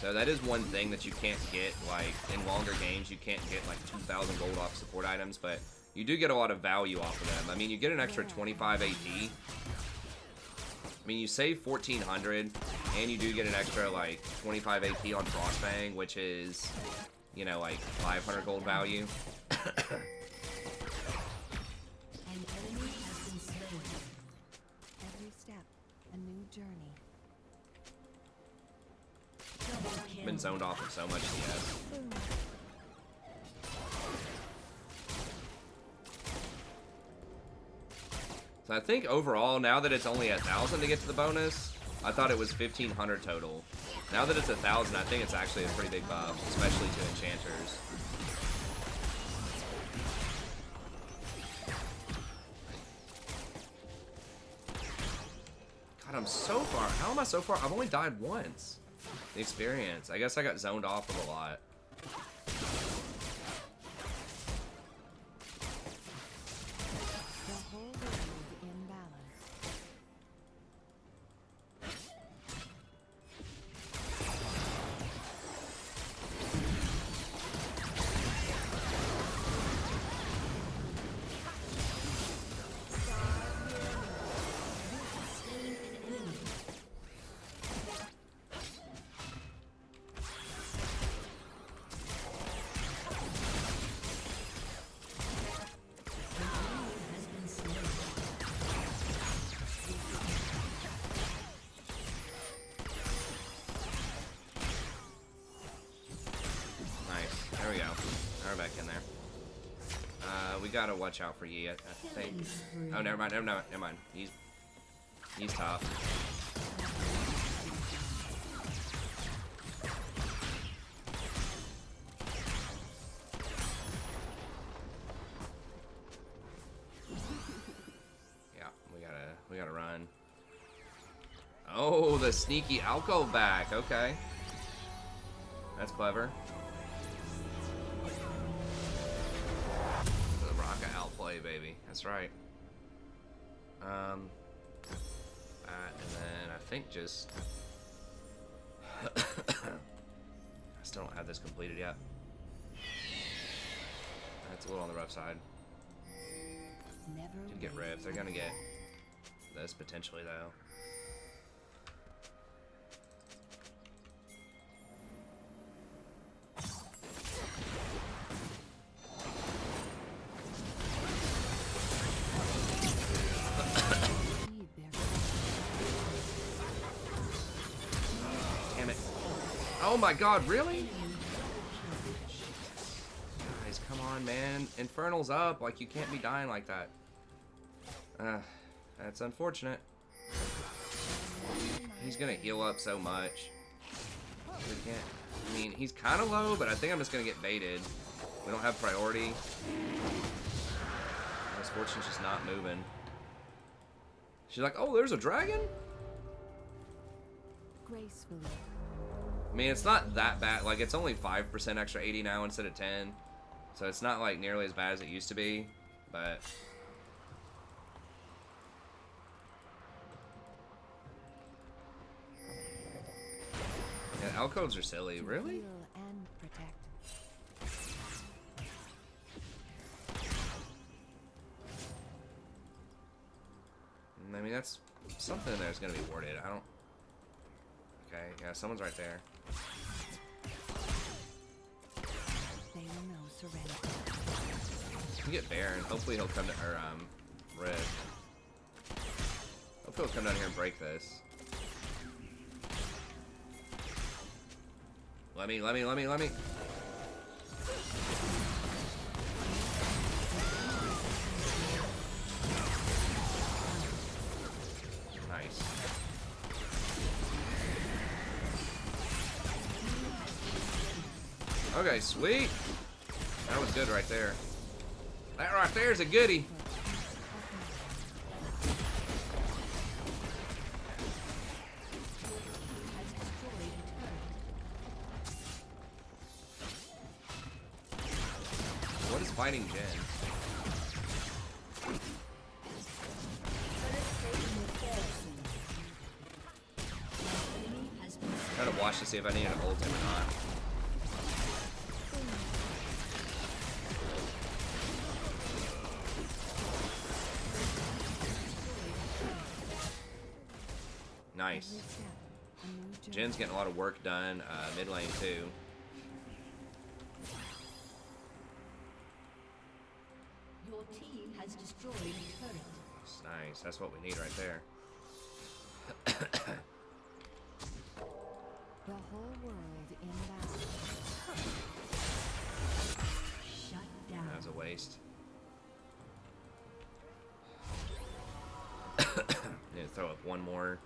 So that is one thing that you can't get, like, in longer games, you can't get, like, 2,000 gold off support items, but you do get a lot of value off of them. I mean, you get an extra 25 AP. I mean, you save 1400, and you do get an extra, like, 25 AP on Frostfang, which is, you know, like, 500 gold value. An enemy has been slain. Every step, a new journey. Double kill. Been zoned off of so much CS. So I think overall, now that it's only 1,000 to get to the bonus, I thought it was 1,500 total. Now that it's 1,000, I think it's actually a pretty big buff, especially to enchanters. God, I'm so far. How am I so far? I've only died once. The experience. I guess I got zoned off of a lot. The whole world in balance. There we go. Now we're back in there. We gotta watch out for Yi, I think. Oh, never mind, never mind. He's top. Yeah, we gotta run. Oh, the sneaky alcove back. Okay, that's clever. Outplay, baby. That's right. And then I think just I still don't have this completed yet. That's a little on the rough side. Never Could get ripped. They're gonna get this potentially though. Oh my god, really? Guys, come on, man. Infernal's up. Like, you can't be dying like that. That's unfortunate. He's gonna heal up so much. We can't. I mean, he's kind of low, but I think I'm just gonna get baited. We don't have priority. Miss Fortune's just not moving. She's like, oh, there's a dragon? gracefully. I mean, it's not that bad. Like, it's only 5% extra 80 now instead of 10. So it's not, like, nearly as bad as it used to be. But... yeah, alcoves are silly. Really? Heal and protect. I mean, that's something in there is going to be warded. I don't... okay, yeah, someone's right there. They will know surrender. We get Baron. Hopefully he'll come to... or, Rift. Hopefully he'll come down here and break this. Let me. Nice. Okay, sweet. That was good right there. That right there is a goodie. What is fighting Jen? Trying to watch to see if I need to ult him or not. Nice. Every step, a new journey. Jin's getting a lot of work done. Mid lane too. Your team has destroyed a turret. That's nice. That's what we need right there. The whole world in battle. Shut down. That was a waste. Need to throw up one more.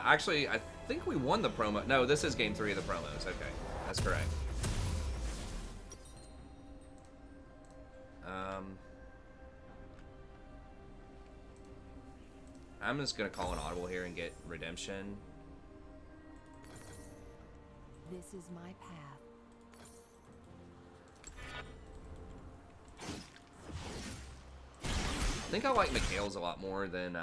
Actually, I think we won the promo. No, this is game 3 of the promos. Okay, that's correct. I'm just gonna call an audible here and get redemption. This is my path. I think I like Mikhail's a lot more than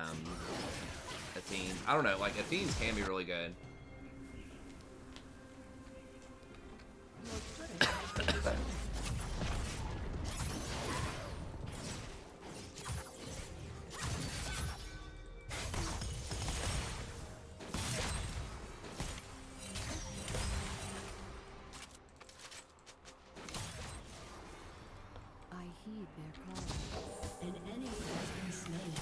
Athene. I don't know, like Athene's can be really good. Your turret has been destroyed. I heed their call. An enemy has been slain.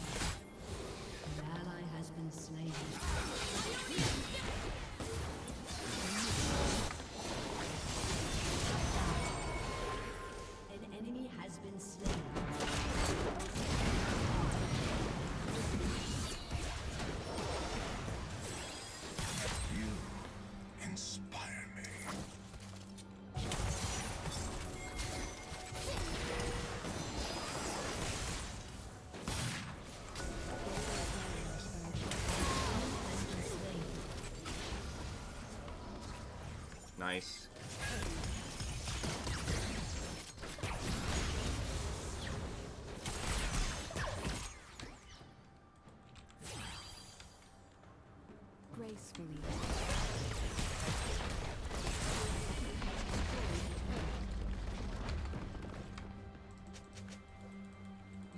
An ally has been slain. An enemy has been slain. You inspire me. Nice. Gracefully.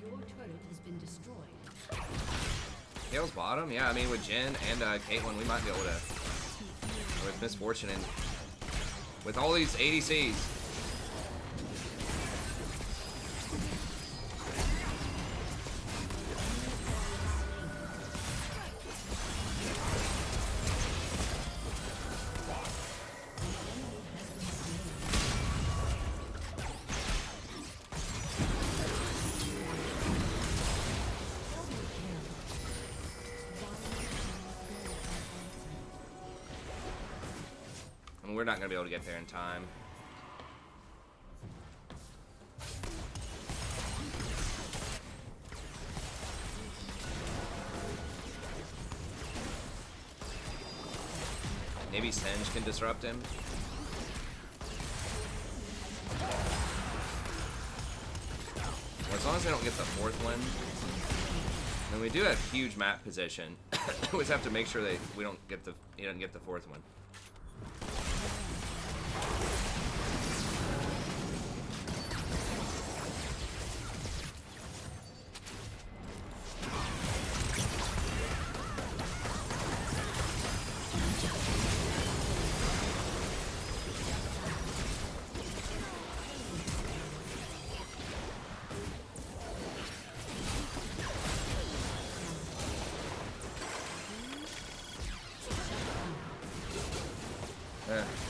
Your turret has been destroyed. Gale's bottom? Yeah, I mean, with Jin and Caitlyn, we might be able to. With Misfortune and with all these ADCs. I mean, we're not going to be able to get there in time. Maybe Senge can disrupt him. Well, as long as they don't get the 4th one. And we do have huge map position. We always have to make sure that we don't get the he doesn't get the 4th one.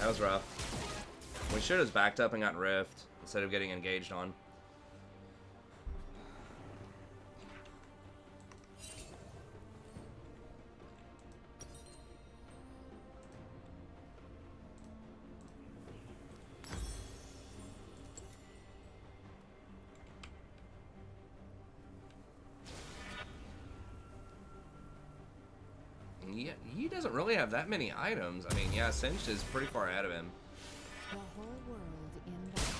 That was rough. We should have backed up and gotten Rift instead of getting engaged on. Yeah, he doesn't really have that many items. I mean, yeah, Singed is pretty far ahead of him. The whole world in battle.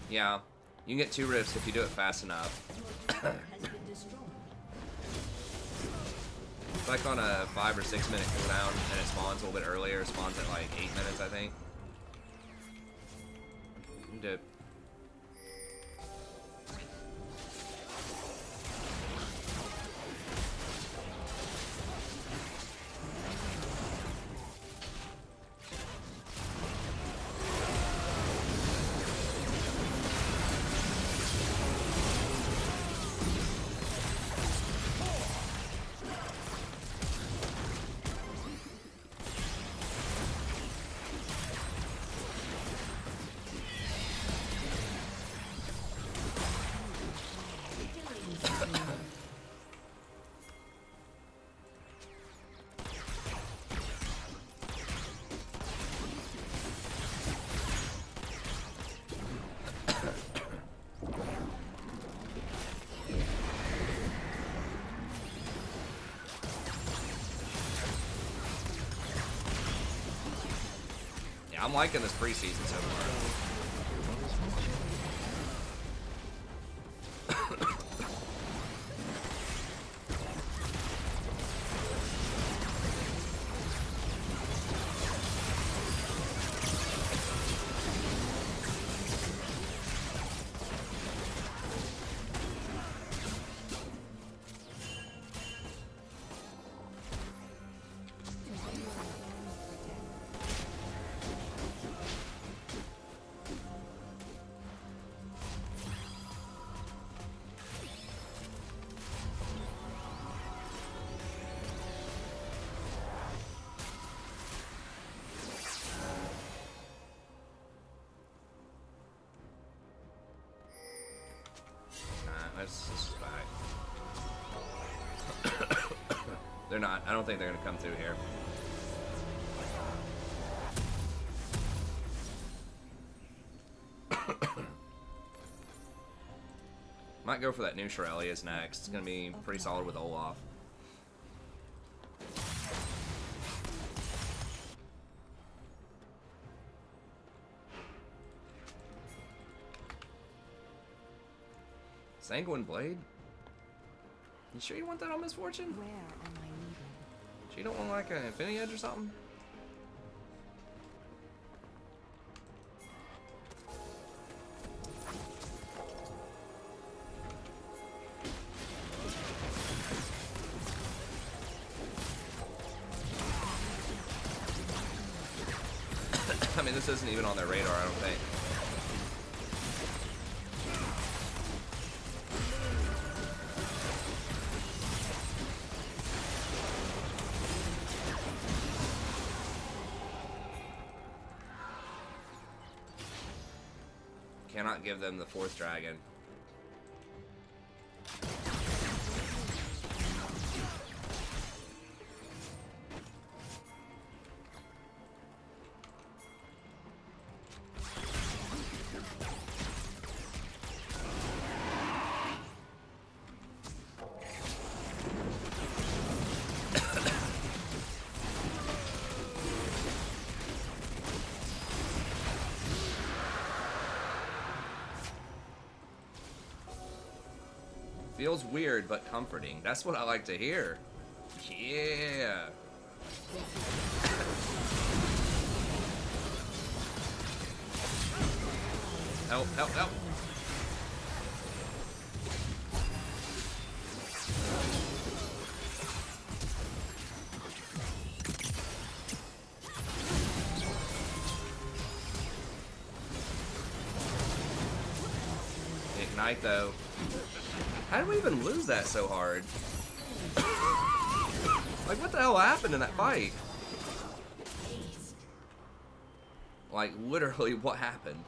Yeah, you can get 2 rifts if you do it fast enough. Your turret has been destroyed. It's like on a 5 or 6 minute cooldown, and it spawns a little bit earlier. It spawns at like 8 minutes, I think. Dip. Yeah, I'm liking this preseason so far. This is back. They're not. I don't think they're gonna come through here. Might go for that new Shirelius next. It's gonna be pretty solid with Olaf. Sanguine Blade? You sure you want that on Misfortune? Where am I needed? So you don't want like an Infinity Edge or something? I mean, this isn't even on their radar, I don't think. Cannot give them the 4th dragon. Feels weird, but comforting. That's what I like to hear. Yeah. Help, help, help. Ignite, though. How did we even lose that so hard? Like, what the hell happened in that fight? Like, literally, what happened?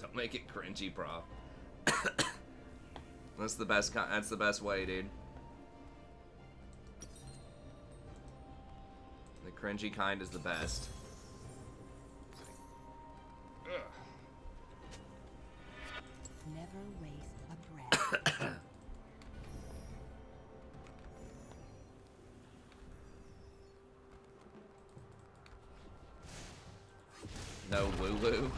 Don't make it cringy, bro. That's the best. That's the best way, dude. The cringy kind is the best. Never waste a breath. No woo-woo.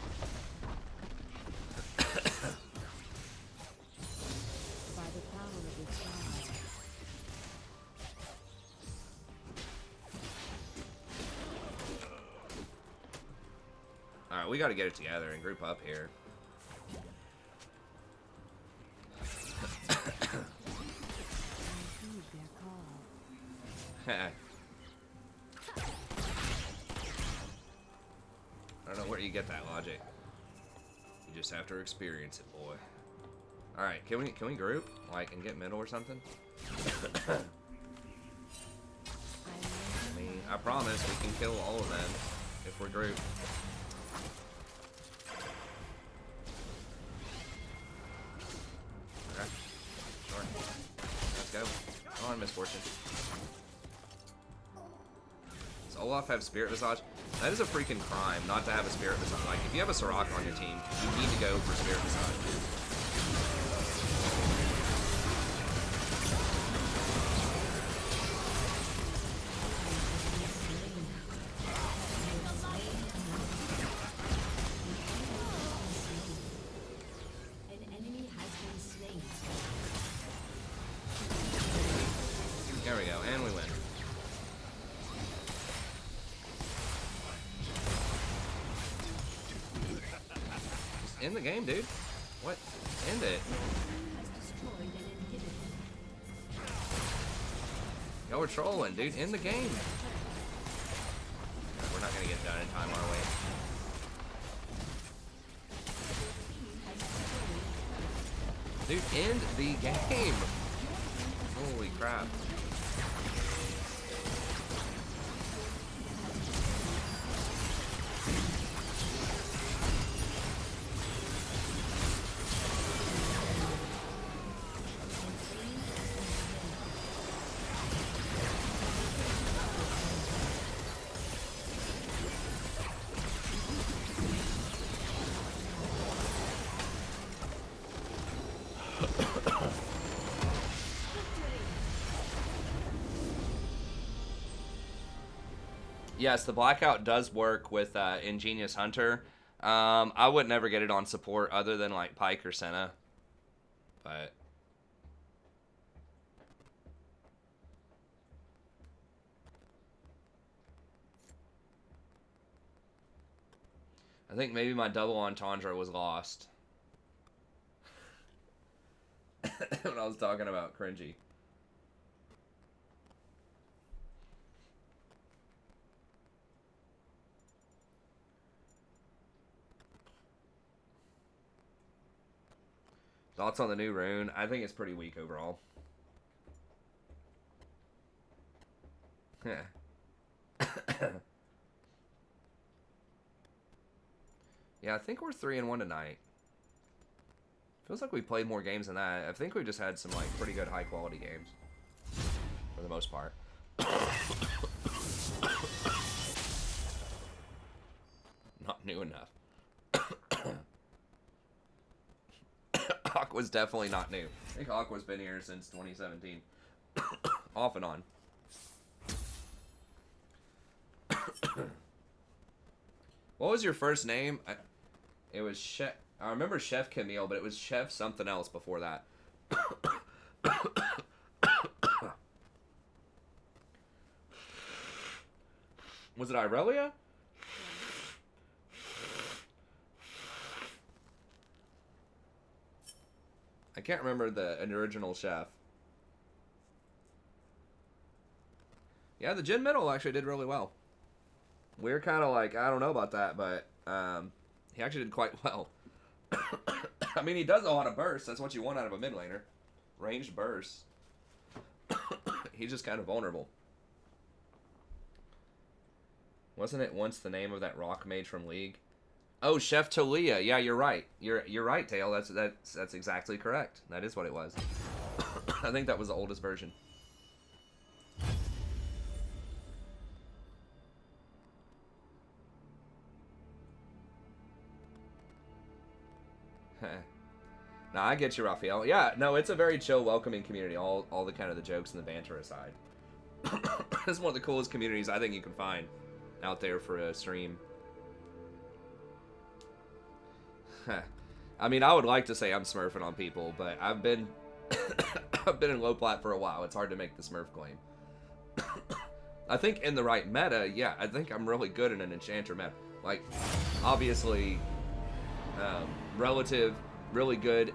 we gotta get it together and group up here. Heed their call. I don't know where you get that logic. You just have to experience it, boy. All right, can we group like and get middle or something? I mean, I promise we can kill all of them if we're grouped. Okay, sure. Let's go. Come on, Misfortune. Does Olaf have Spirit Visage? That is a freaking crime not to have a Spirit Visage. Like, if you have a Soraka on your team, you need to go for Spirit Visage. An enemy has been slain. There we go, and we win. Just end the game, dude. What? End it. Has destroyed an inhibitor. Y'all were trolling, dude. End the game. We're not gonna get done in time, are we? Dude, end the game. Holy crap. Yes, the blackout does work with Ingenious Hunter. I would never get it on support other than like Pyke or Senna. But I think maybe my double entendre was lost. When I was talking about cringy. Thoughts on the new rune? I think it's pretty weak overall. Yeah, I think we're 3-1 tonight. Feels like we played more games than that. I think we just had some like pretty good high quality games for the most part. Not new enough. Aqua's definitely not new. I think Aqua's been here since 2017. Off and on. What was your first name? It was Chef. I remember Chef Camille, but it was Chef something else before that. Was it Irelia? I can't remember an original chef. Yeah, the Jin Middle actually did really well. We're kind of like, I don't know about that, but he actually did quite well. I mean, he does a lot of bursts. That's what you want out of a mid laner. Ranged bursts. He's just kind of vulnerable. Wasn't it once the name of that rock mage from League? Oh, Chef Talia. Yeah, you're right. You're right, Tail. That's exactly correct. That is what it was. I think that was the oldest version. No, I get you, Raphael. Yeah, no, it's a very chill, welcoming community. All the kind of the jokes and the banter aside. It's one of the coolest communities I think you can find out there for a stream. I mean, I would like to say I'm smurfing on people, but I've been I've been in low plat for a while. It's hard to make the smurf claim. I think in the right meta, yeah, I think I'm really good in an Enchanter meta. Like, obviously, really good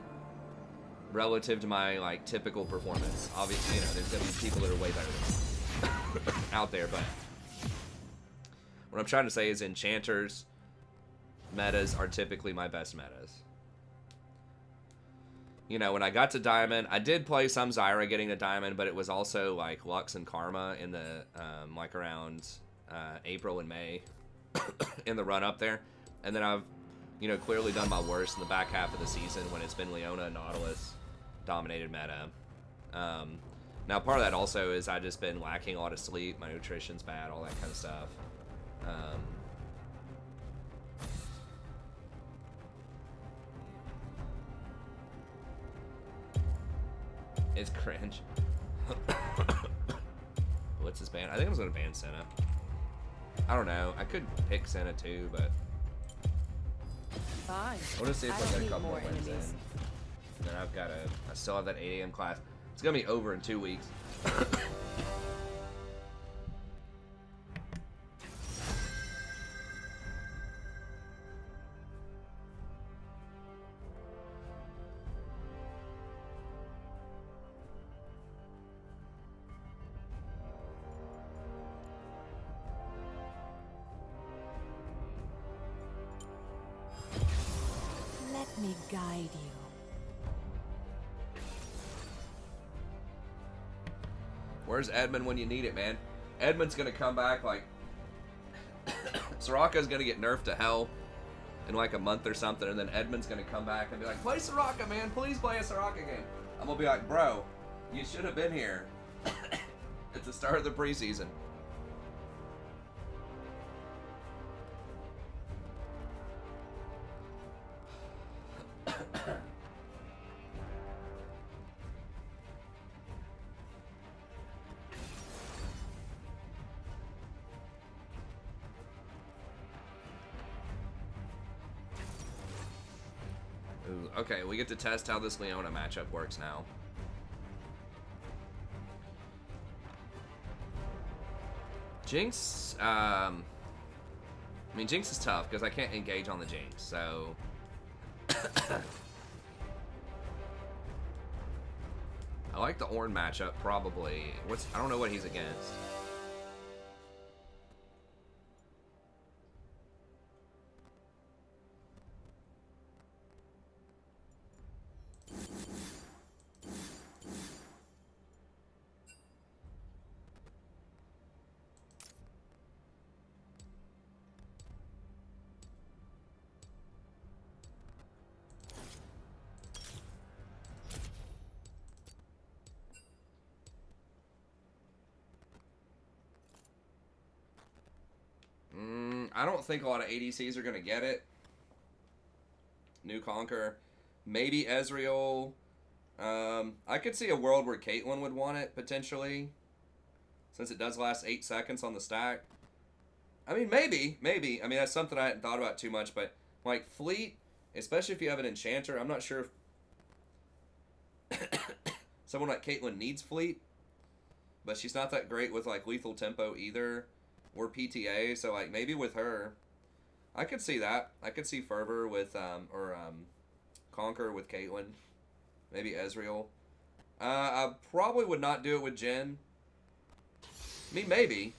relative to my, like, typical performance. Obviously, you know, there's gonna be people that are way better than me out there, but what I'm trying to say is Enchanters metas are typically my best metas. You know, when I got to Diamond, I did play some Zyra getting to Diamond, but it was also, like, Lux and Karma in the, like, around April and May in the run-up there. And then I've, you know, clearly done my worst in the back half of the season when it's been Leona and Nautilus dominated meta. Now, part of that also is I just been lacking a lot of sleep. My nutrition's bad, all that kind of stuff. It's cringe. What's his ban? I think I was going to ban Senna. I don't know. I could pick Senna too, but Fine. I want to see if I I don't get a need couple more more wins in. enemies. And then I still have that 8 a.m. class. It's going to be over in 2 weeks. Let me guide you. Where's Edmund when you need it, man? Edmund's gonna come back like Soraka's gonna get nerfed to hell in like a month or something, and then Edmund's gonna come back and be like, "Play Soraka, man! Please play a Soraka game." I'm gonna be like, "Bro, you should have been here at the start of the preseason." Ooh, okay, we get to test how this Leona matchup works now. Jinx, I mean, Jinx is tough because I can't engage on the Jinx, so I like the Ornn matchup, probably. I don't know what he's against. I don't think a lot of ADCs are going to get it. New Conquer. Maybe Ezreal. I could see a world where Caitlyn would want it, potentially. Since it does last 8 seconds on the stack. I mean, maybe. I mean, that's something I hadn't thought about too much. But, like, Fleet, especially if you have an Enchanter, I'm not sure if someone like Caitlyn needs Fleet. But she's not that great with, like, lethal tempo either. Or PTA, so like maybe with her, I could see that. I could see Fervor with Conquer with Caitlyn, maybe Ezreal. I probably would not do it with Jhin. I mean, maybe.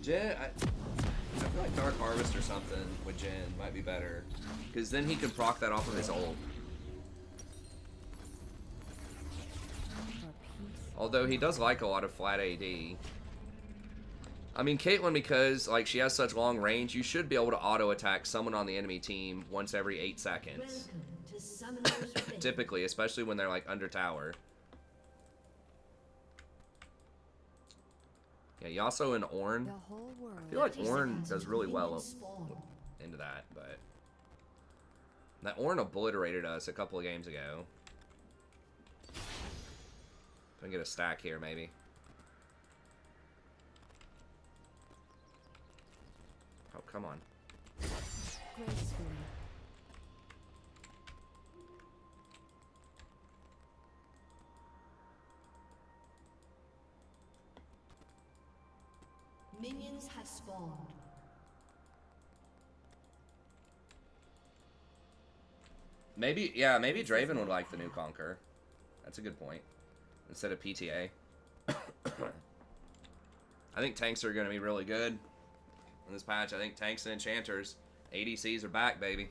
Jhin, I feel like Dark Harvest or something with Jhin might be better, because then he can proc that off of his ult. Although he does like a lot of flat AD. I mean, Caitlyn, because like she has such long range, you should be able to auto attack someone on the enemy team once every 8 seconds. Typically, especially when they're like under tower. Yeah, Yasuo and Ornn. The whole world. I feel like Ornn does really well into that, but that Ornn obliterated us a couple of games ago. I can get a stack here, maybe. Oh, come on. Gracefully. Minions have spawned. Maybe, yeah, maybe Draven would like the new Conquer. That's a good point. Instead of PTA. I think tanks are going to be really good in this patch. I think tanks and enchanters. ADCs are back, baby.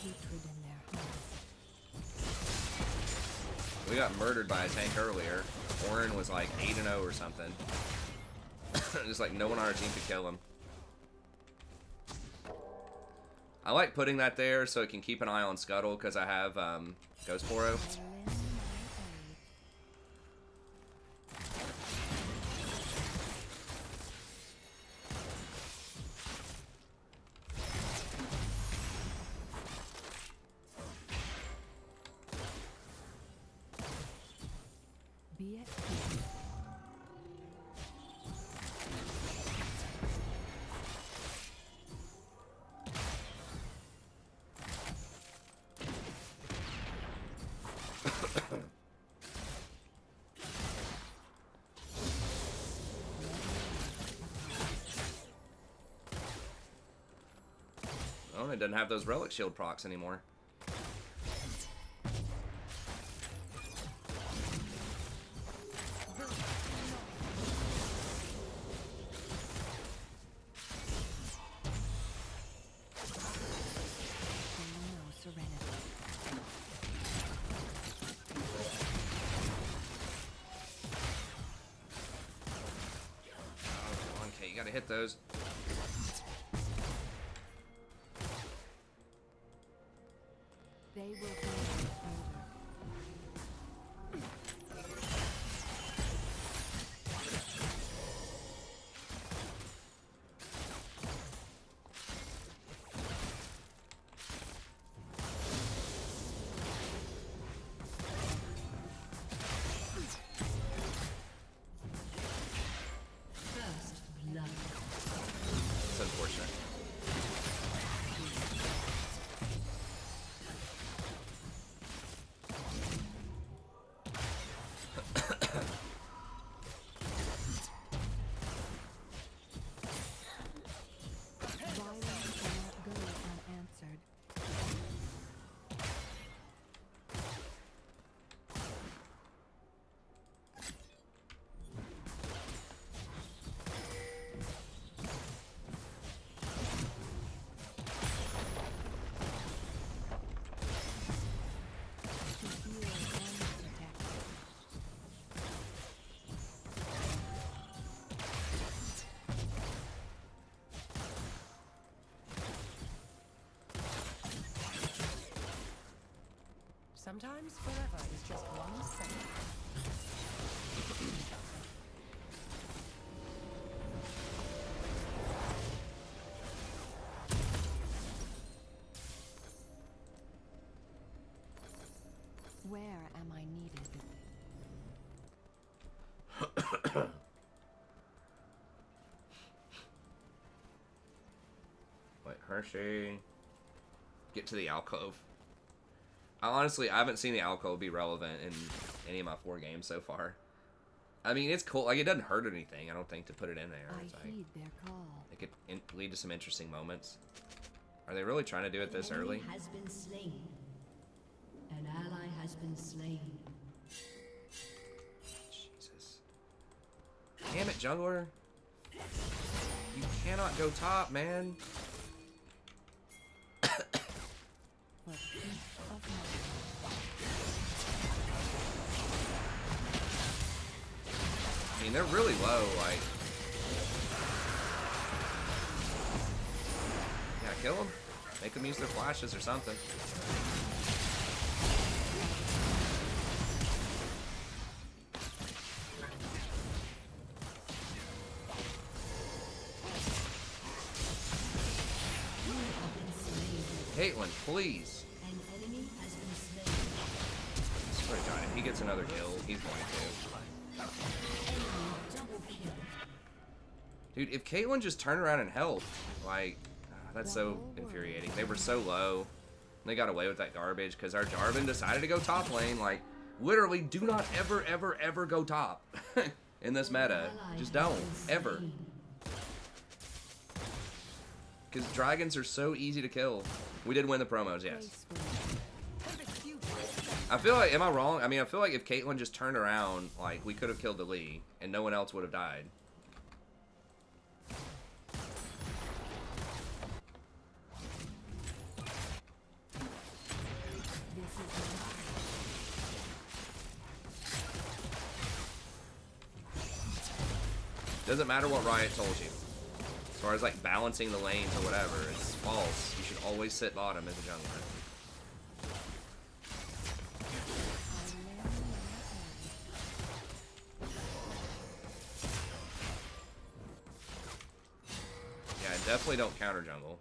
Hatred in their hearts. We got murdered by a tank earlier. Orin was like 8-0 or something. Just like no one on our team could kill him. I like putting that there so it can keep an eye on Scuttle because I have Ghost Poro. I lend my aid. Be at peace. Oh, it doesn't have those relic shield procs anymore. No serenity. Oh, come on, Kate, you gotta hit those. They will burn further. First blood. It's unfortunate. Violence cannot go unanswered. To heal and protect. Sometimes forever is just 1 second. Where am I needed? Wait, Hershey. Get to the alcove. I haven't seen the alcove be relevant in any of my 4 games so far. I mean, it's cool. Like, it doesn't hurt anything, I don't think, to put it in there. I It's like, heed their call. it could lead to some interesting moments. Are they really trying to do it this An enemy early? has been slain. An ally has been slain. Jesus. Damn it, jungler. You cannot go top, man. For the peace of man. I mean, they're really low, like... Yeah, kill them. Make them use their flashes or something. Caitlyn, please. An enemy has been slain. I swear to God, if he gets another kill, he's going to. Enemy double kill. Dude, if Caitlyn just turned around and helped, like, that's so infuriating. They were so low. They got away with that garbage because our Jarvan decided to go top lane. Like, Literally, do not ever, ever, ever go top in this meta. Just don't. Ever. Because dragons are so easy to kill. We did win the promos, yes. I feel like, am I wrong? I mean, I feel like if Caitlyn just turned around, like, we could have killed the Lee, and no one else would have died. Doesn't matter what Riot told you. As far as like balancing the lanes or whatever, it's false. You should always sit bottom as a jungler. Yeah, definitely don't counter jungle.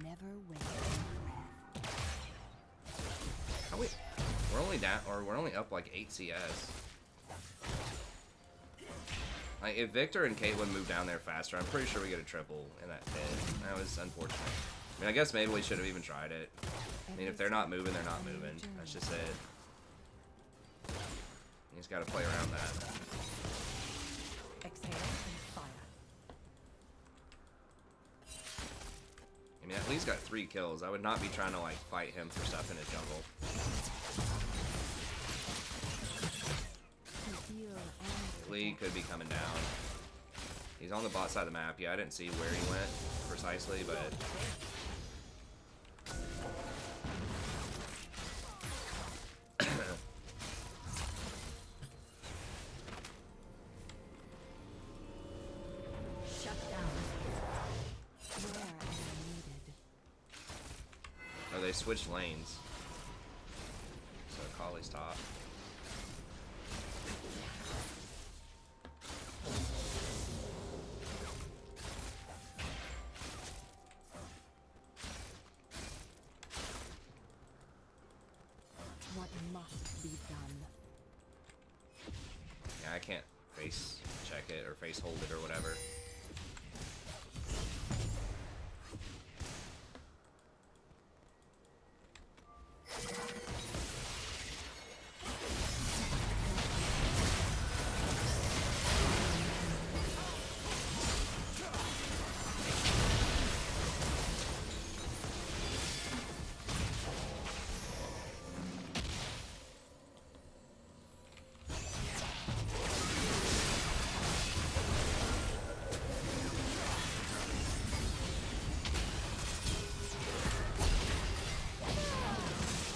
Never wait. We're only down, or we're only up like 8 CS. Like, if Victor and Caitlyn move down there faster, I'm pretty sure we get a triple in that pit. That was unfortunate. I mean, I guess maybe we should have even tried it. I mean, if they're not moving, they're not moving. That's just it. You just gotta play around that. Exhale and fire. I mean, at least got 3 kills. I would not be trying to, like, fight him for stuff in his jungle. Lee could be coming down. He's on the bot side of the map. Yeah, I didn't see where he went precisely, but... Shut down. Where am I needed? Oh, they switched lanes. So Collie's top. What must be done? Yeah, I can't face check it or face hold it or whatever.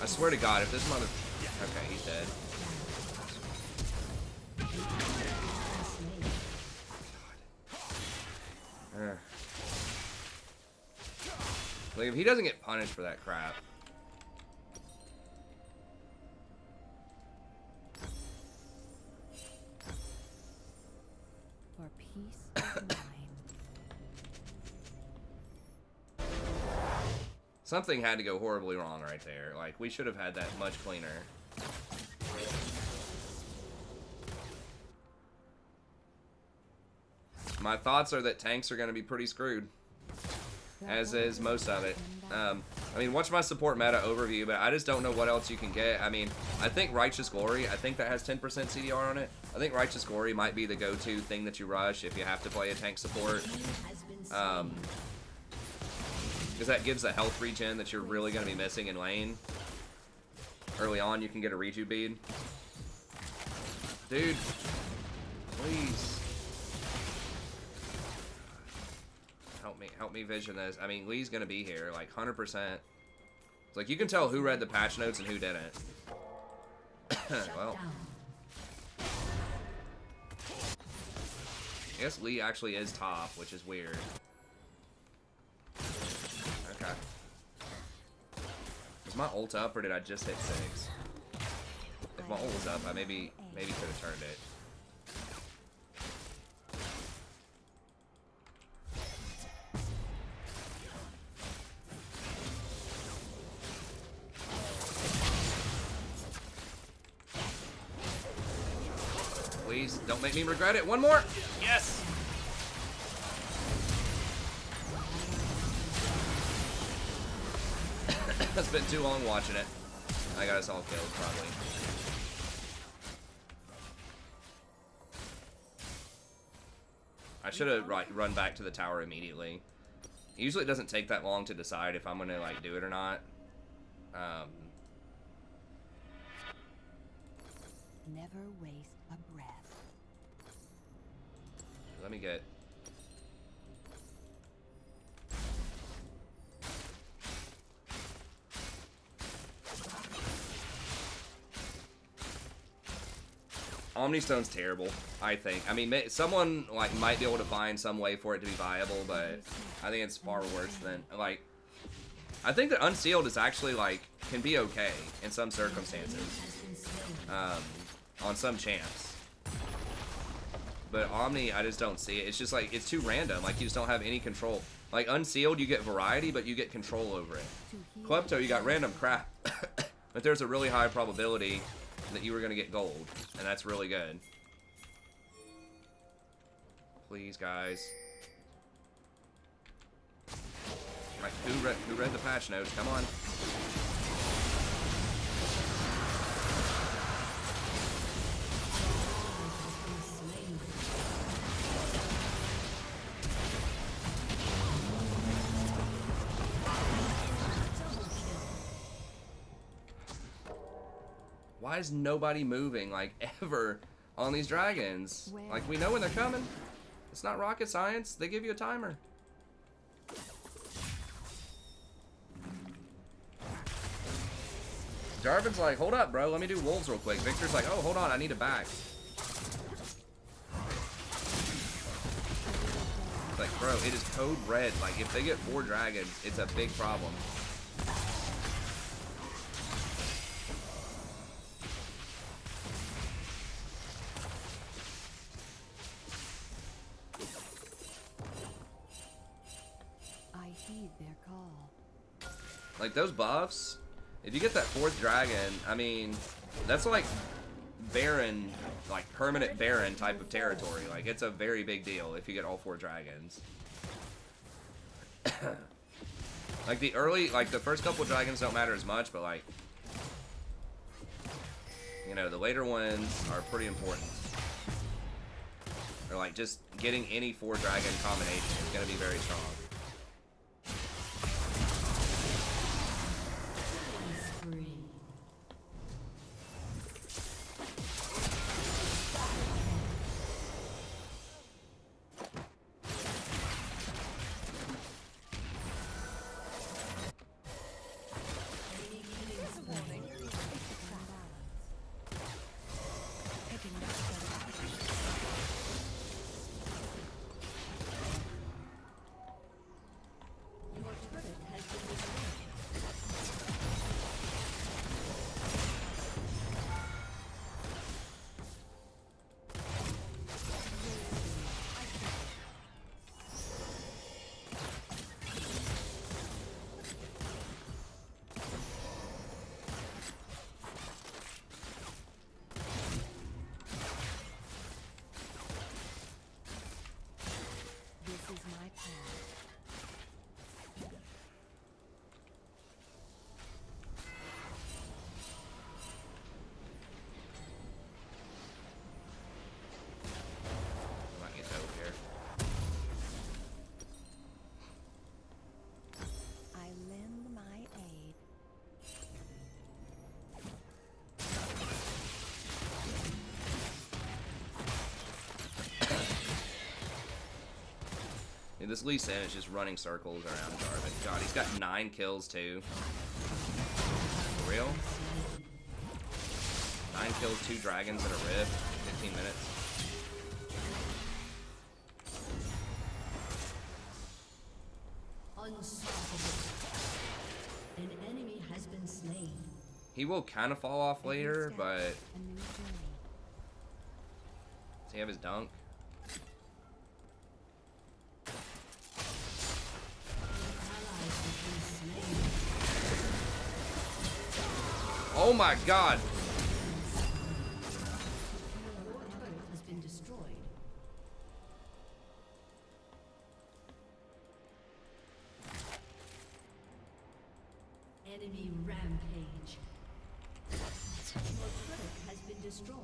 I swear to God, if this mother... Okay, he's dead. God. Like, if he doesn't get punished for that crap... For peace of mind. Something had to go horribly wrong right there. Like, we should have had that much cleaner. My thoughts are that tanks are going to be pretty screwed. As is most of it. I mean, watch my support meta overview, but I just don't know what else you can get. I mean, I think Righteous Glory, I think that has 10% CDR on it. I think Righteous Glory might be the go-to thing that you rush if you have to play a tank support. Because that gives the health regen that you're really going to be missing in lane. Early on, you can get a reju bead. Dude, please. Help me vision this. I mean, Lee's going to be here, like, 100%. It's like, you can tell who read the patch notes and who didn't. Well. I guess Lee actually is top, which is weird. Okay. Was my ult up, or did I just hit 6? If my ult was up, I maybe could have turned it. Please, don't make me regret it. One more! Yes! spent too long watching it. I got us all killed, probably. I should have run back to the tower immediately. Usually it doesn't take that long to decide if I'm gonna like do it or not. Never waste a breath. Let me get. Omni Stone's terrible, I think. I mean, someone like might be able to find some way for it to be viable, but I think it's far worse than like. I think that Unsealed is actually like can be okay in some circumstances, on some champs. But Omni, I just don't see it. It's just like it's too random. Like you just don't have any control. Like Unsealed, you get variety, but you get control over it. Klepto, you got random crap, but there's a really high probability that you were gonna get gold, and that's really good. Please, guys. Right, who read the patch notes? Come on. Why is nobody moving, like, ever on these dragons? Where? Like, we know when they're coming. It's not rocket science. They give you a timer. Jarvan's like, hold up, bro. Let me do wolves real quick. Victor's like, oh, hold on. I need a back. It's like, bro, it is code red. Like, if they get 4 dragons, it's a big problem. Their call. Like those buffs, if you get that 4th dragon, I mean, that's like Baron, like permanent Baron type of territory. Like it's a very big deal if you get all 4 dragons. Like the early, like the first couple dragons don't matter as much, but like, you know, the later ones are pretty important. Or like just getting any 4 dragon combination is gonna be very strong. This Lee Sin is just running circles around Jarvan. God, he's got 9 kills too. For real? 9 kills, 2 dragons in a rift, 15 minutes. Unstoppable. An enemy has been slain. He will kind of fall off later, but does he have his dunk? Oh my god! Has been destroyed. Enemy rampage. Your turret has been destroyed.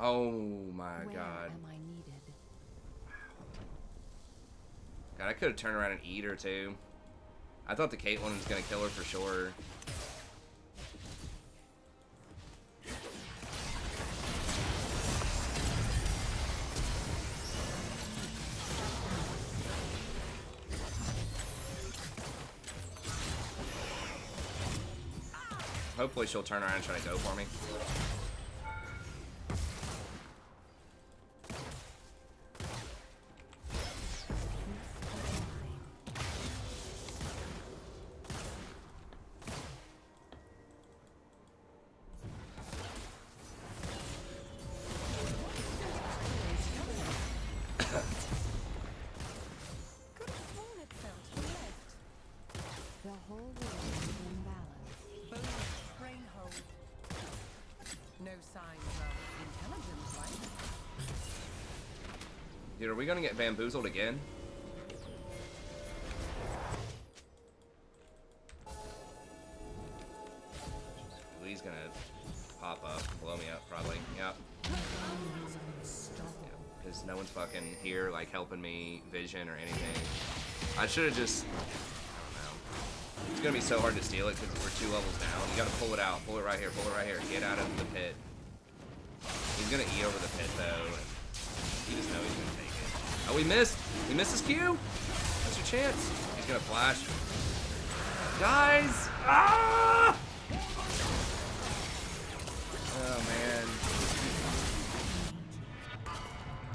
Oh my Where god. am I needed? God, I could have turned around and eat her too. I thought the Caitlyn was gonna kill her for sure. Hopefully she'll turn around and try to go for me. Could have sworn it felt left. The whole world is in balance. Boom. Brain hold. No signs of intelligence, right? Dude, are we gonna get bamboozled again? Lee's gonna pop up, blow me up, probably. Yep. Because no one's fucking here, like, helping me vision or anything. I should have just... I don't know. It's gonna be so hard to steal it because we're 2 levels down. You gotta pull it out. Pull it right here. Pull it right here. Get out of the pit. He's gonna eat over the pit, though. And you just know he's gonna take it. Oh, we missed! We missed his Q! That's your chance. He's gonna flash. Guys! Ah! Oh,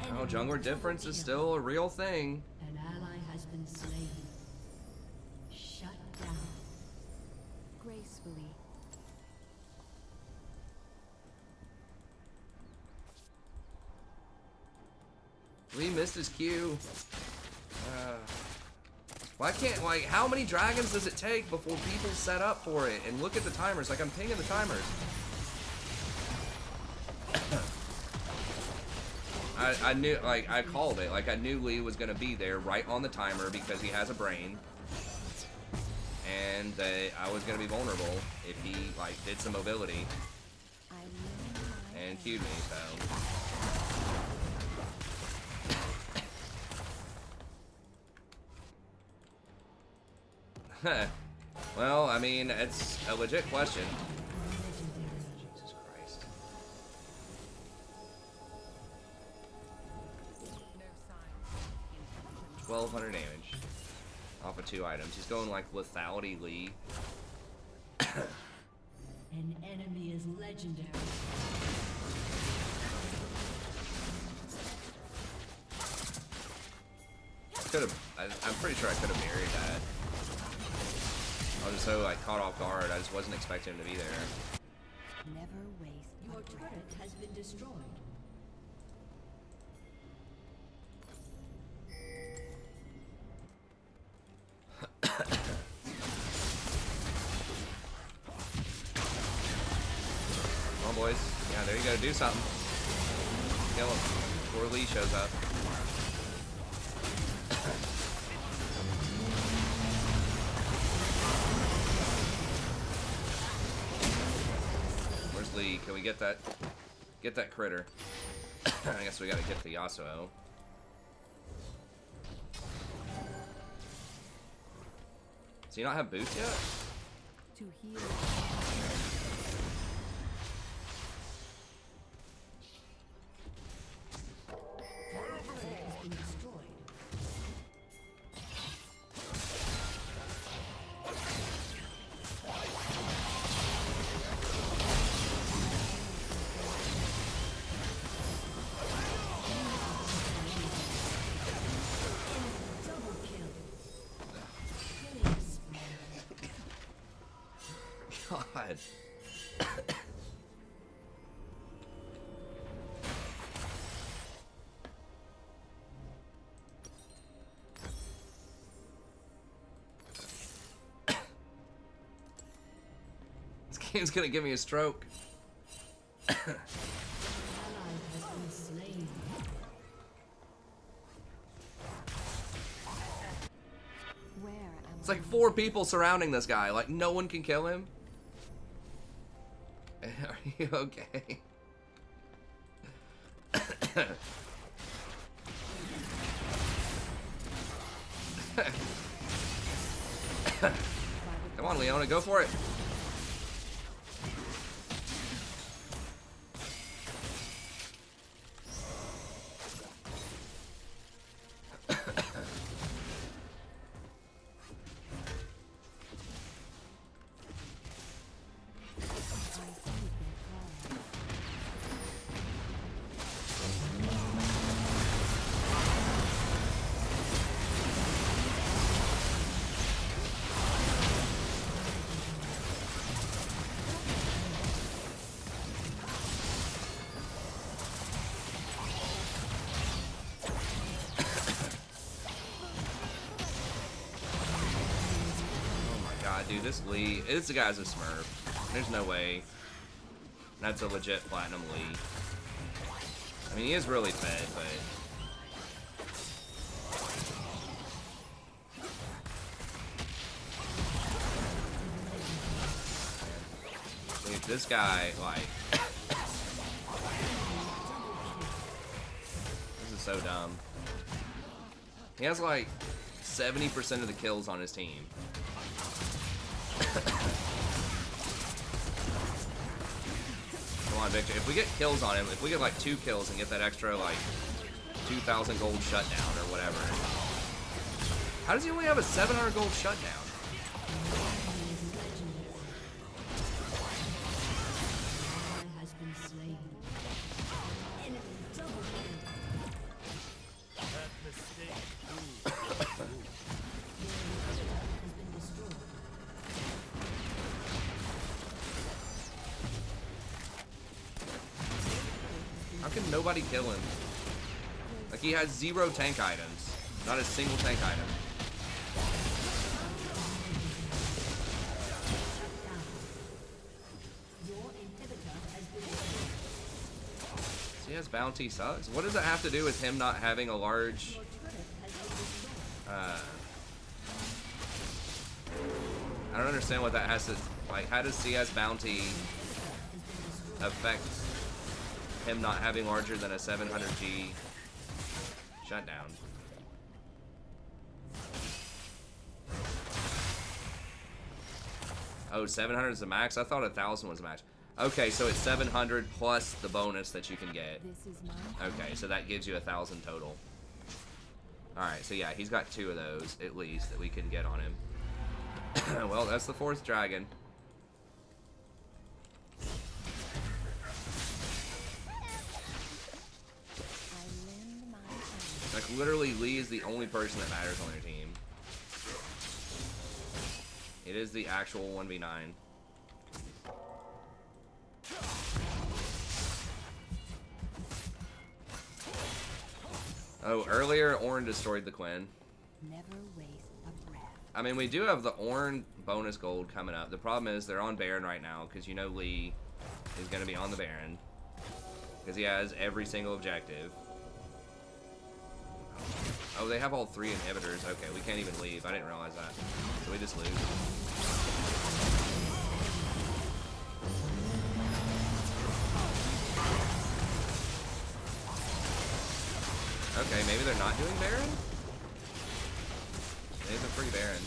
man. Oh, jungler difference is still a real thing. An ally has been slain. Shut down. Gracefully. Lee missed his Q. Why can't, like, how many dragons does it take before people set up for it? And look at the timers, like, I'm pinging the timers. I knew, like, I called it. Like, I knew Lee was gonna be there right on the timer because he has a brain. And I was gonna be vulnerable if he, like, did some mobility I lean and queued me, so. Well, I mean, it's a legit question. Jesus Christ. No signs. 1200 damage off of 2 items. He's going like lethality Lee. An enemy is legendary. Could have. I'm pretty sure I could have buried that. I was so like caught off guard. I just wasn't expecting him to be there. never waste Your a breath. turret has been destroyed. Come on, boys. Yeah, there you go. Do something. Kill him before Lee shows up. Where's Lee? Can we get that? Get that critter. I guess we gotta get the Yasuo. Does he not have boots yet? To heal. Has been destroyed. Double kill. Killing spree. God. This game's gonna give me a stroke. Ally has been slain. Where am It's like 4 people surrounding this guy. Like, no one can kill him. Are you okay? Come on, Leona, go for it. Dude, this guy's a smurf. There's no way. That's a legit platinum Lee. I mean, he is really fed, but... Dude, this guy, like... This is so dumb. He has, like, 70% of the kills on his team. Come on, Victor. If we get kills on him, if we get like 2 kills and get that extra like 2,000 gold shutdown or whatever. How does he only have a 700 gold shutdown? Nobody kill him. Like, he has 0 tank items. Not a single tank item. CS bounty sucks. What does it have to do with him not having a large... I don't understand what that has to... Like, how does CS bounty affect him not having larger than a 700G shutdown? Oh, 700 is the max? I thought 1,000 was the max. Okay, so it's 700 plus the bonus that you can get. Okay, so that gives you 1,000 total. Alright, so yeah, he's got 2 of those, at least, that we can get on him. Well, that's the 4th dragon. Like, literally, Lee is the only person that matters on their team. It is the actual 1v9. Oh, earlier, Ornn destroyed the Quinn. Never waste a breath. I mean, we do have the Ornn bonus gold coming up. The problem is they're on Baron right now, because you know Lee is going to be on the Baron. Because he has every single objective. Oh, they have all 3 inhibitors. Okay, we can't even leave. I didn't realize that. So we just lose. Okay, maybe they're not doing Baron? Maybe they're free Baron.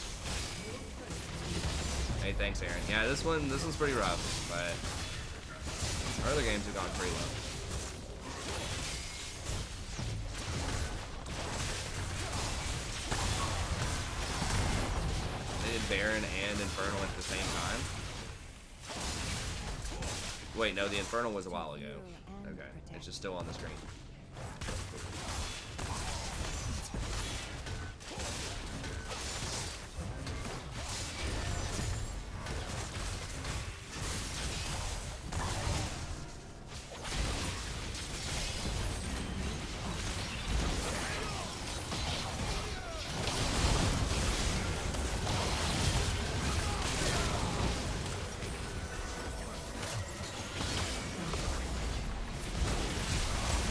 Hey, thanks, Aaron. Yeah, this one's pretty rough, but our other games have gone pretty low. Baron and Infernal at the same time? Wait, no, the Infernal was a while ago. Okay, it's just still on the screen.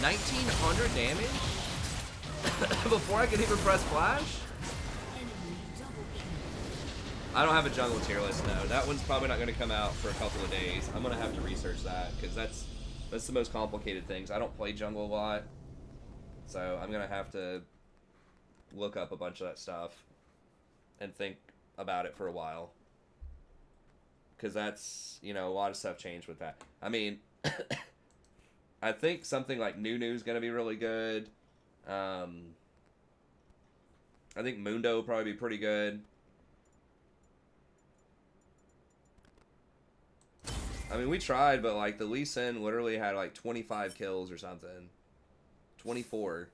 1,900 damage? Before I could even press flash? I don't have a jungle tier list, no. That one's probably not going to come out for a couple of days. I'm going to have to research that, because that's the most complicated things. I don't play jungle a lot, so I'm going to have to look up a bunch of that stuff and think about it for a while. Because that's, you know, a lot of stuff changed with that. I mean, I think something like Nunu's going to be really good. I think Mundo will probably be pretty good. I mean, we tried, but, like, the Lee Sin literally had, like, 25 kills or something. 24.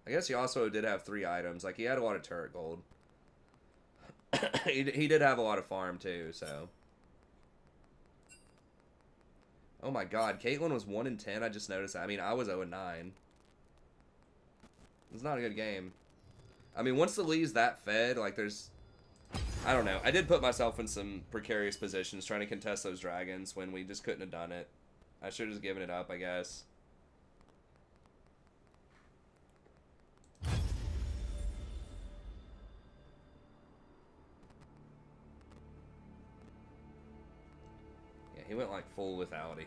I guess he also did have 3 items. Like, he had a lot of turret gold. he did have a lot of farm, too, so. Oh, my God. Caitlyn was 1-10. I just noticed that. I mean, I was 0-9. It's not a good game. I mean, once the Lee's that fed, like, there's... I don't know. I did put myself in some precarious positions trying to contest those dragons when we just couldn't have done it. I should have just given it up, I guess. Yeah, he went like full lethality.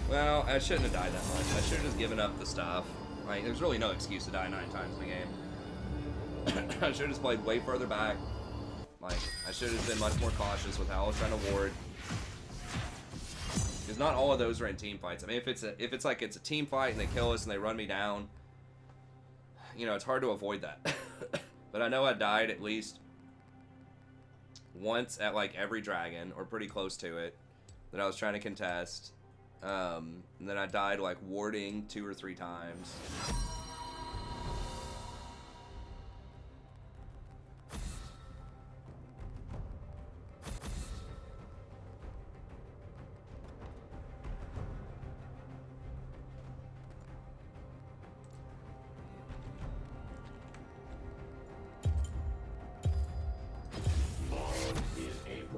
Well, I shouldn't have died that much. I should have just given up the stuff. Like, there's really no excuse to die 9 times in the game. I should have just played way further back. Like, I should have been much more cautious with how I was trying to ward. Because not all of those are in team fights. I mean, if it's a team fight and they kill us and they run me down, you know, it's hard to avoid that. But I know I died at least once at like every dragon, or pretty close to it, that I was trying to contest. And then I died like warding 2 or 3 times.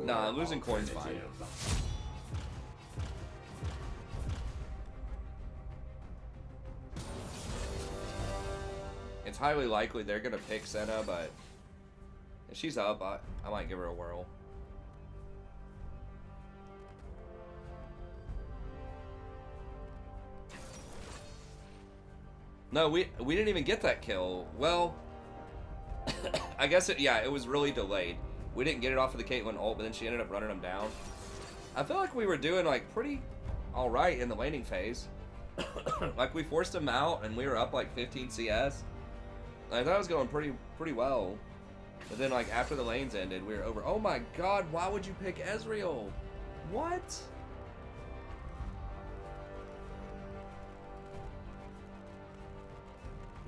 Nah, losing coin's fine. It's highly likely they're gonna pick Senna, but if she's up, I might give her a whirl. No, we didn't even get that kill. Well, I guess it was really delayed. We didn't get it off of the Caitlyn ult, but then she ended up running them down. I feel like we were doing like pretty all right in the laning phase. Like we forced them out, and we were up like 15 CS. I thought it was going pretty well. But then like after the lanes ended, we were over. Oh my God, why would you pick Ezreal? What?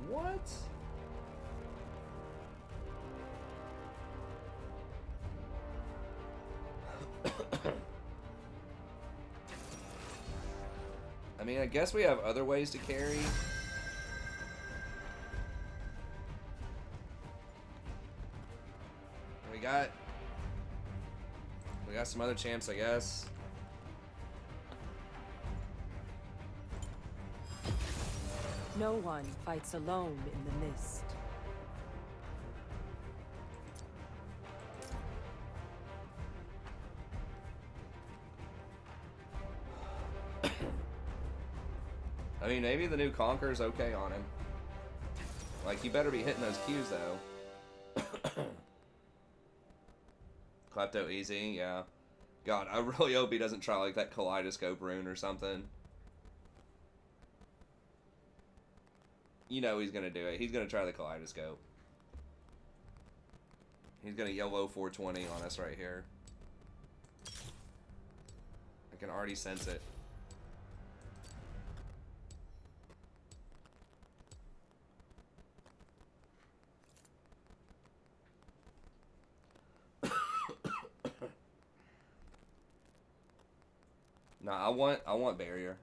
What? I mean, I guess we have other ways to carry. We got some other champs, I guess. No one fights alone in the mist. I mean, maybe the new Conqueror's okay on him. Like, you better be hitting those Qs, though. Klepto easy, yeah. God, I really hope he doesn't try, like, that Kaleidoscope rune or something. You know he's gonna do it. He's gonna try the Kaleidoscope. He's gonna YOLO 420 on us right here. I can already sense it. Nah, I want barrier.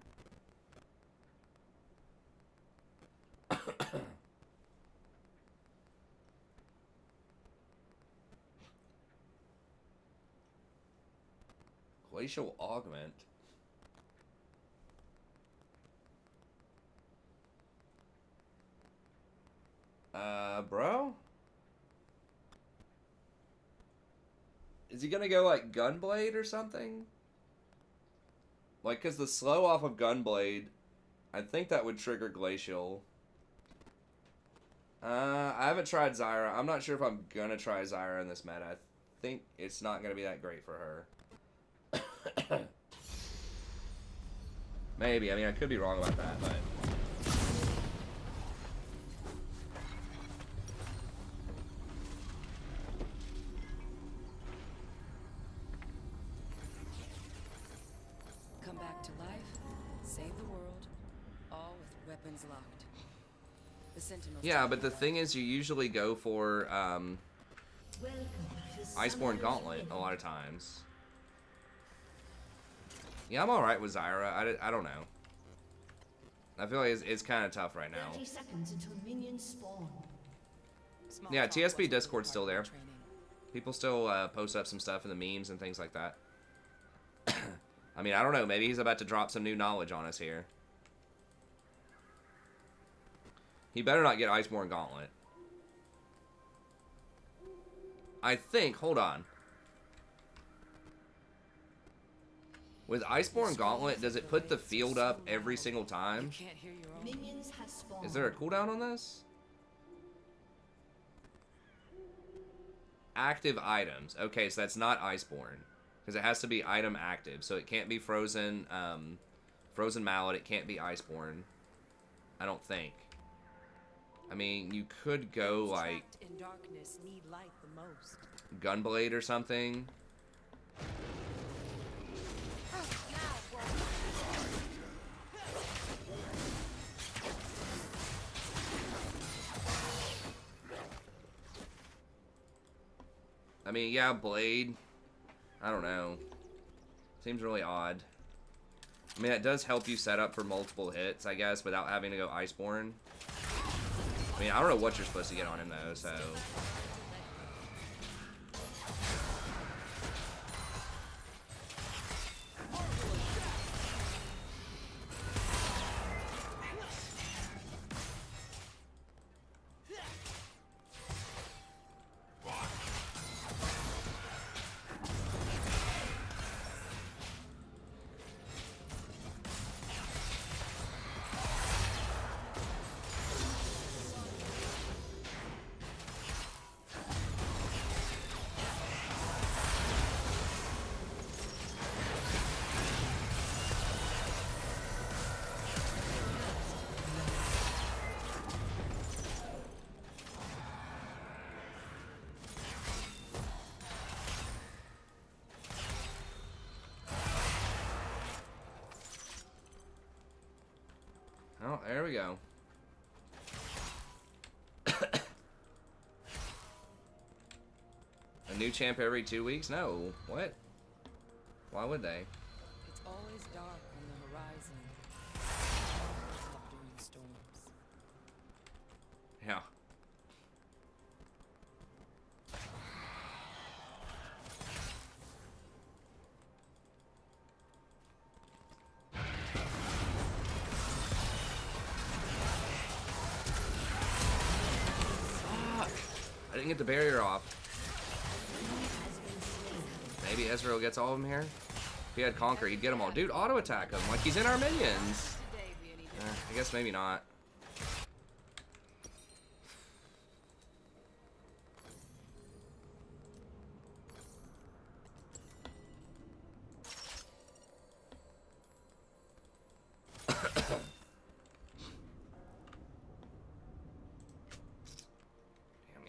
Glacial augment. Bro? Is he gonna go like Gunblade or something? Like, cause the slow off of Gunblade, I think that would trigger Glacial. I haven't tried Zyra. I'm not sure if I'm gonna try Zyra in this meta. I think it's not gonna be that great for her. Maybe. I mean, I could be wrong about that, but... Come back to life, save the world, all with weapons locked. The Sentinels. Yeah, but the thing is, you usually go for, Iceborne Gauntlet a lot of times. Yeah, I'm alright with Zyra. I don't know. I feel like it's kind of tough right now. 30 seconds until minions spawn. Small Yeah, talk TSP wasn't Discord's still part of there. my training. People still post up some stuff in the memes and things like that. I mean, I don't know. Maybe he's about to drop some new knowledge on us here. He better not get Iceborne Gauntlet. I think, hold on. With Iceborne Gauntlet, does it put the field up every single You time? can't hear your own. Minions have spawned. Is there a cooldown on this? Active items. Okay, so that's not Iceborne. Because it has to be item active. So it can't be Frozen, Frozen Mallet. It can't be Iceborne. I don't think. I mean, you could go, like, Trapped in darkness need light the most. Gunblade or something. I mean, yeah, Blade. I don't know. Seems really odd. I mean, it does help you set up for multiple hits, I guess, without having to go Iceborne. I mean, I don't know what you're supposed to get on him, though, so... Oh, there we go. A new champ every 2 weeks? No. What? Why would they? It's always dark on the horizon. Except during storms. Yeah. Fuck. I didn't get the barrier off. Maybe Ezreal gets all of them here? If he had Conquer, he'd get them all. Dude, auto attack him like he's in our minions. I guess maybe not.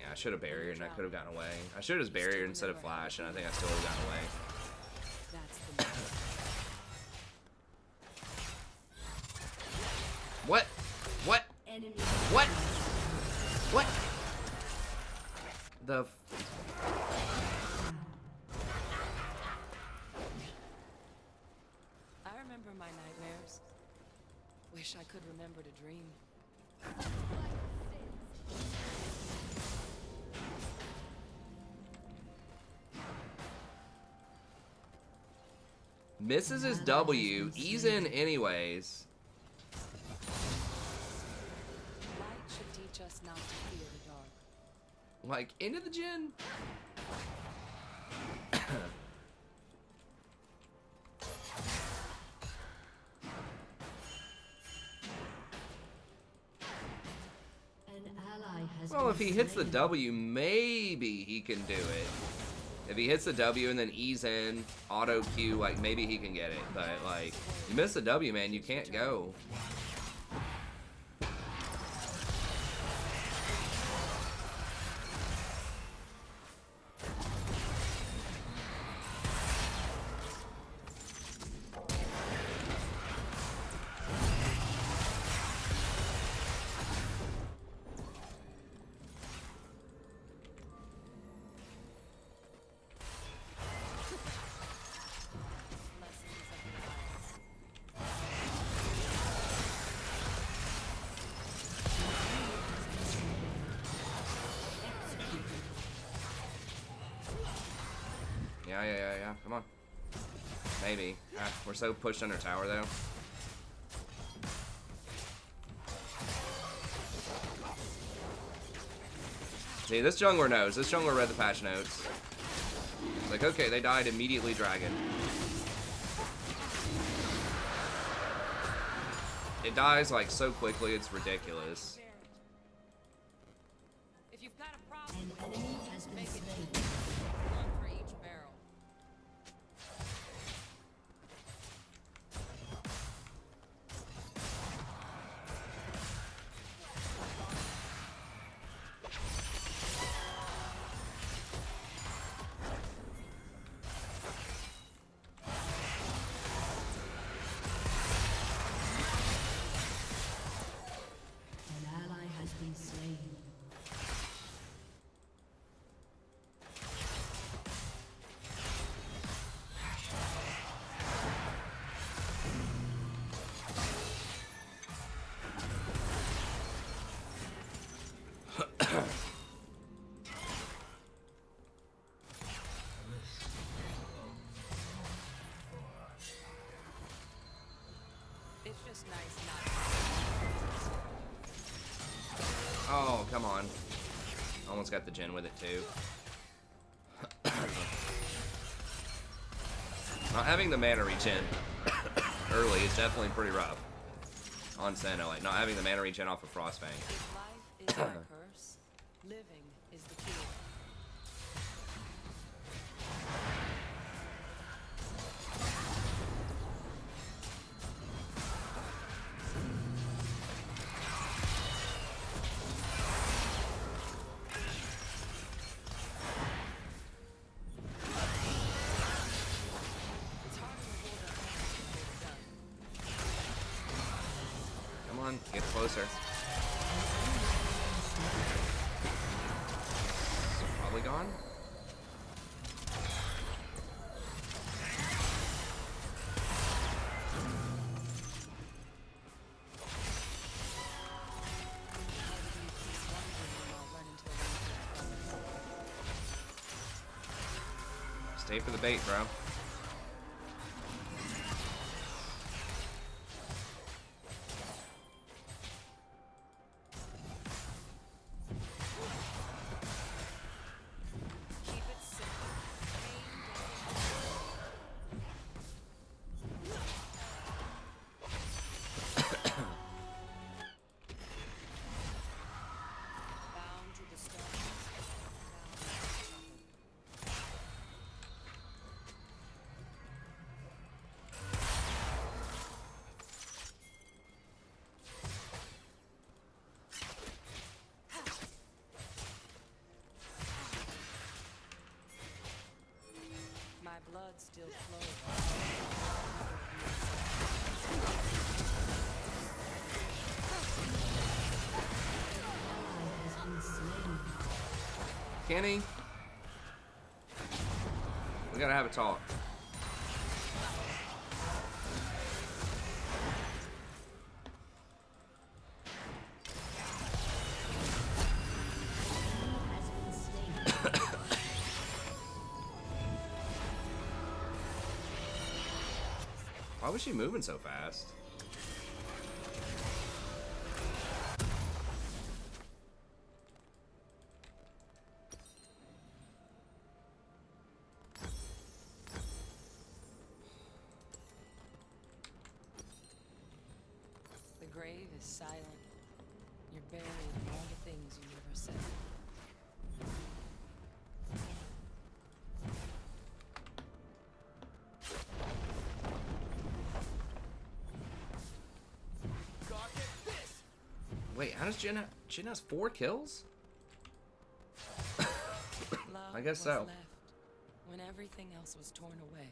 I should have barriered and I could have gotten away. I should have just barriered instead of flash, and I think I still would have gotten away. That's the move. What? What? What? What? The... I remember my nightmares. Wish I could remember to dream. Misses his W. Ease in anyways. Light should teach Teach us not to fear the dark. Like, into the gin? An ally has Well, if been he hits the slain. W, maybe he can do it. If he hits the W and then ease in, auto Q, like, maybe he can get it. But, like, you miss the W, man, you can't go. Yeah. Come on. Maybe. Ah, we're so pushed under tower, though. See, this jungler knows. This jungler read the patch notes. Like, okay, they died immediately, dragon. It dies, like, so quickly, it's ridiculous. If you've got a problem, An enemy has been slain. one for each barrel. An ally has been slain. It's just nice not. Oh, come on. Almost got the gen with it, too. Not having the mana regen early is definitely pretty rough. On Senna, like, not having the mana regen off of Frostfang. If life is a curse, living is the cure. It's harder to hold our hands when we're done. Come on, get closer. Probably gone? Stay for the bait, bro. Keep it simple. Bound to the stars. My blood still flows. Ally has been slain. Kenny? We gotta have a talk. Has been slain. Why was she moving so fast? grave is silent. You're buried in all the things you never said. Wait, how does Jin has 4 kills? Love I guess was so. left when everything else was torn away.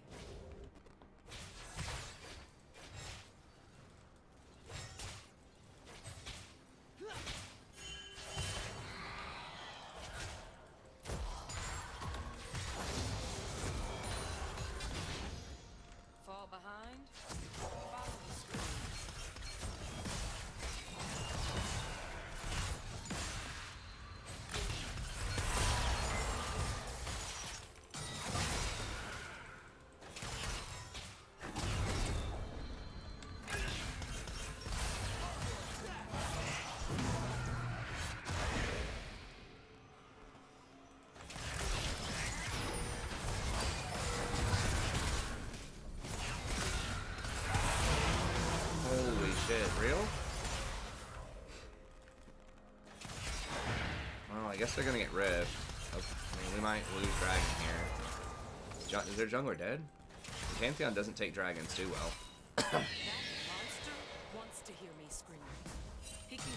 Fall behind? Follow the screams. Holy shit, real? Well, I guess they're gonna get ripped. I mean, we might lose dragon here. Is their jungler dead? The Pantheon doesn't take dragons too well. That monster wants to hear me scream. He can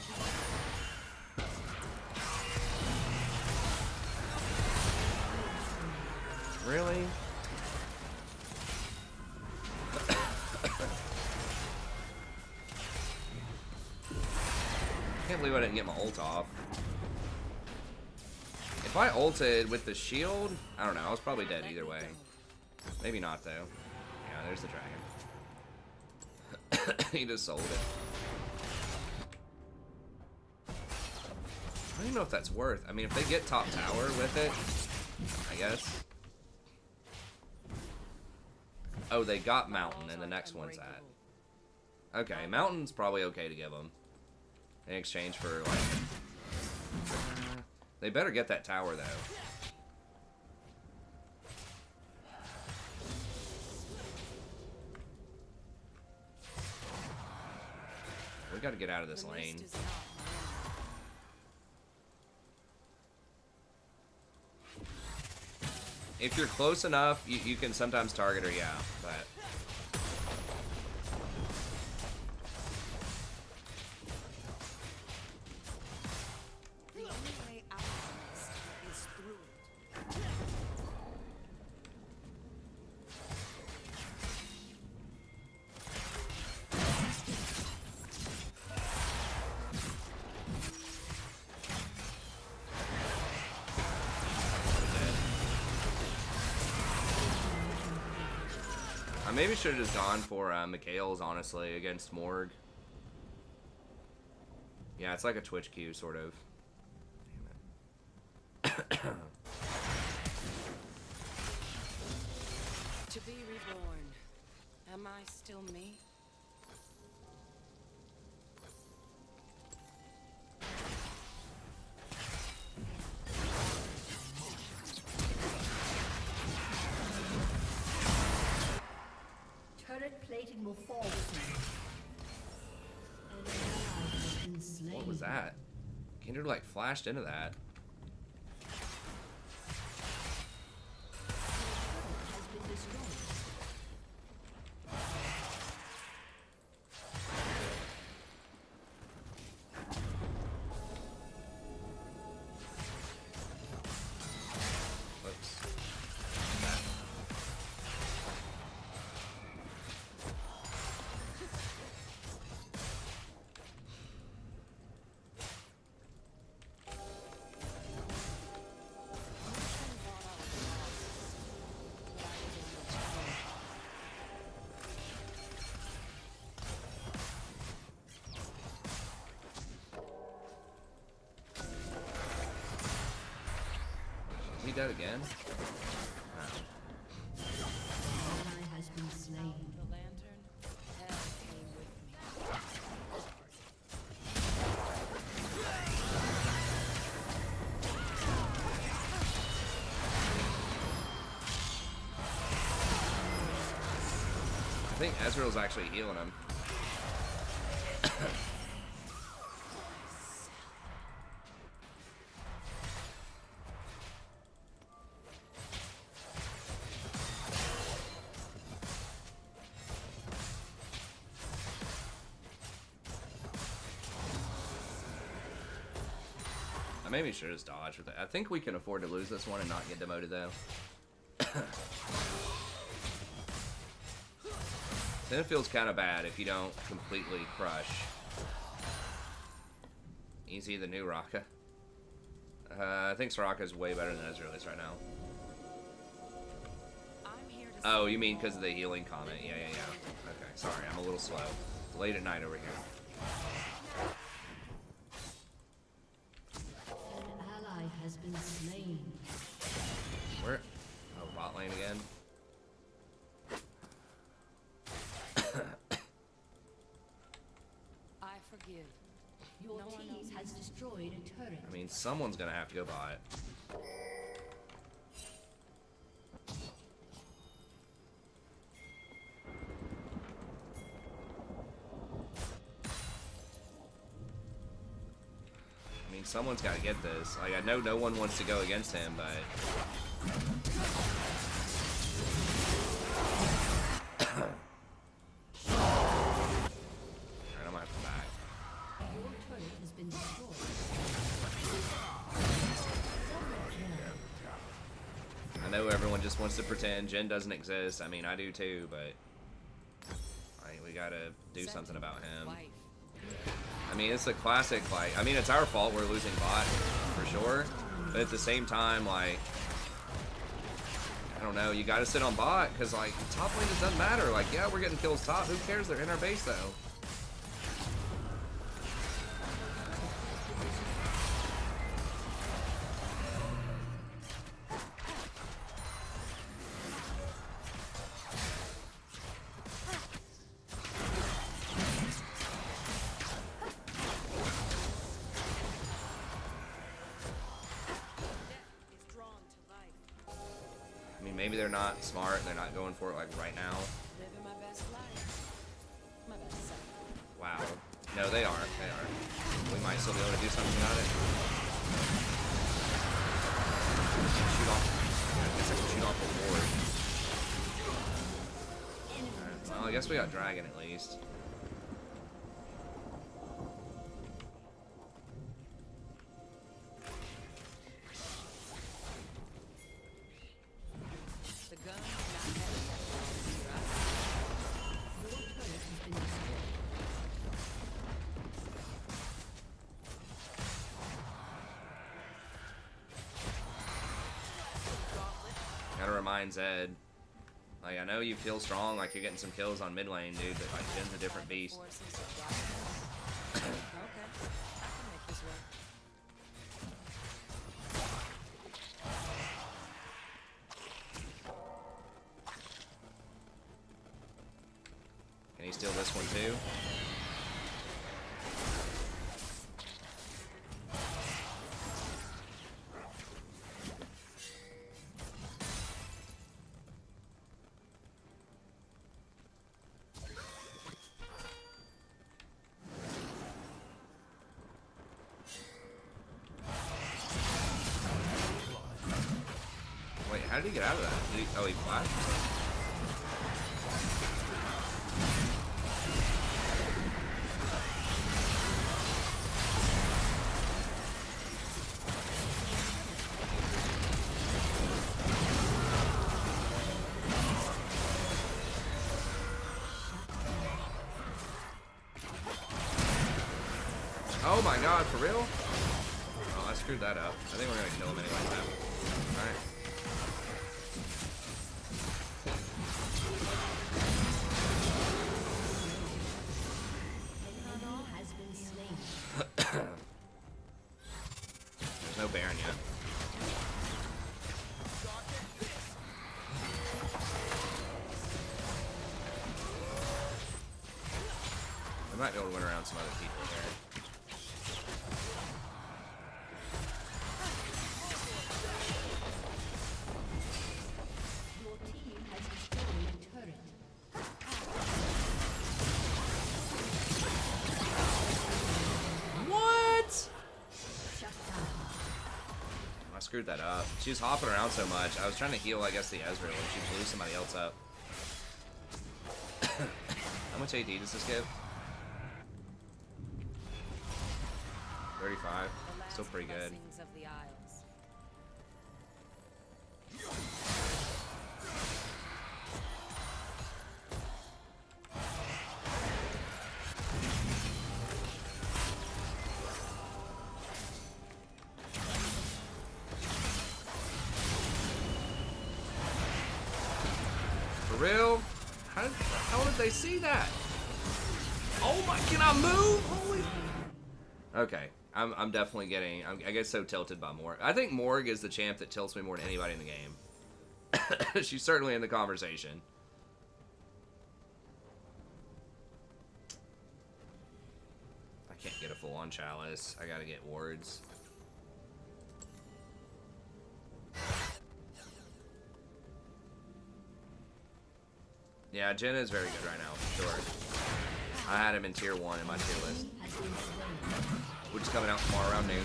Really? I can't believe I didn't get my ult off. If I ulted with the shield, I don't know, I was probably dead either way. Maybe not though. Yeah, there's the dragon. He just sold it. I don't even know if that's worth. I mean, if they get top tower with it, I guess. Oh, they got mountain, and the next one's at. Okay, mountain's probably okay to give them in exchange for like. They better get that tower though. We got to get out of this lane. If you're close enough, you can sometimes target her, yeah, but. The only way out of this is through it. I maybe should have just gone for Mikhail's, honestly, against Morg. Yeah, it's like a Twitch queue, sort of. To be reborn. Am I still me? Turret plating will fall soon. An ally has been slain. What was that? Kindred like flashed into that. Has been destroyed. Whoops. Is he dead again? An ally has been slain. The lantern, hell came with me. I think Ezreal's actually healing him. maybe should just dodge with it. I think we can afford to lose this one and not get demoted though. Then it feels kind of bad if you don't completely crush. Easy the new Raka. I think Soraka is way better than Ezreal is right now. I'm here to Oh, you mean because of the healing comment? Yeah. Okay, sorry, I'm a little slow. It's late at night over here. An ally has been slain. Where? Oh, bot lane again. I forgive. Your No one team else has destroyed a turret. I mean, someone's gonna have to go bot. I mean, someone's got to get this. Like, I know no one wants to go against him, but alright, I'm gonna have to back. Your turret has been destroyed. I know everyone just wants to pretend Jhin doesn't exist. I mean, I do too, but we gotta do something about him. Wife. I mean, it's a classic, like, I mean, it's our fault we're losing bot, for sure, but at the same time, like, I don't know, you gotta sit on bot, because, like, top lane, it doesn't matter. Like, yeah, we're getting kills top, who cares, they're in our base, though. Is drawn to life. I mean, maybe they're not smart, they're not going for it, like, right now. Living my best life. My best self. Wow. No, they are. We might still be able to do something about it. Shoot off. I guess I can shoot off the board. Alright, well, I guess we got Dragon at least. The gun is not heavy. Your turret has been destroyed. Gotta remind Zed. Like, I know you feel strong, like you're getting some kills on mid lane, dude, but like Jin's a different beast. Forces of darkness. Okay. I can make this work. Can he steal this one too? Wait, how did he get out of that? Did he, oh, he flashed? Oh my god, for real? Oh, I screwed that up. I think we're gonna kill him anyway now. Alright. An enemy has been slain. There's no Baron yet. I might be able to win around some other people here. Your team has destroyed a turret. What? Shut down. I screwed that up. She was hopping around so much. I was trying to heal, I guess, the Ezreal, and she blew somebody else up. How much AD does this give? 35. The last Still pretty good. blessings of the Isles. For real? How did they see that? Oh my, can I move? Holy. Okay, I'm definitely getting, I get so tilted by Morg. I think Morg is the champ that tilts me more than anybody in the game. She's certainly in the conversation. I can't get a full-on chalice. I gotta get wards. Yeah, Jenna is very good right now, for sure. I had him in tier 1 in my tier list. Which is coming out tomorrow around noon.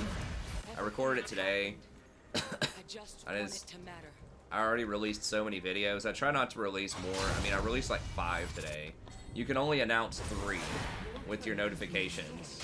I recorded it today. I just I want just- it to matter. I already released so many videos. I try not to release more. I mean, I released like 5 today. You can only announce 3 with your notifications.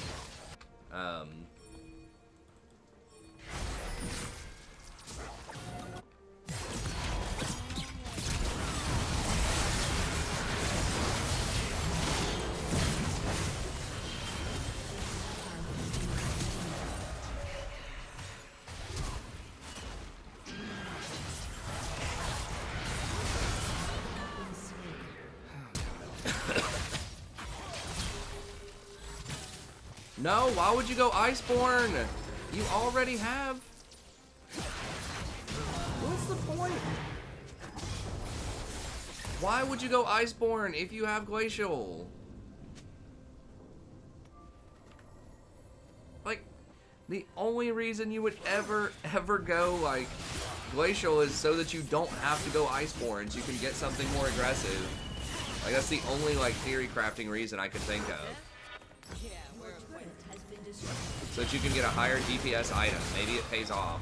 No, why would you go Iceborne? You already have. What's the point? Why would you go Iceborne if you have Glacial? Like, the only reason you would ever go, like, Glacial is so that you don't have to go Iceborne, so you can get something more aggressive. Like, that's the only, like, theory crafting reason I could think of. So that you can get a higher DPS item. Maybe it pays off.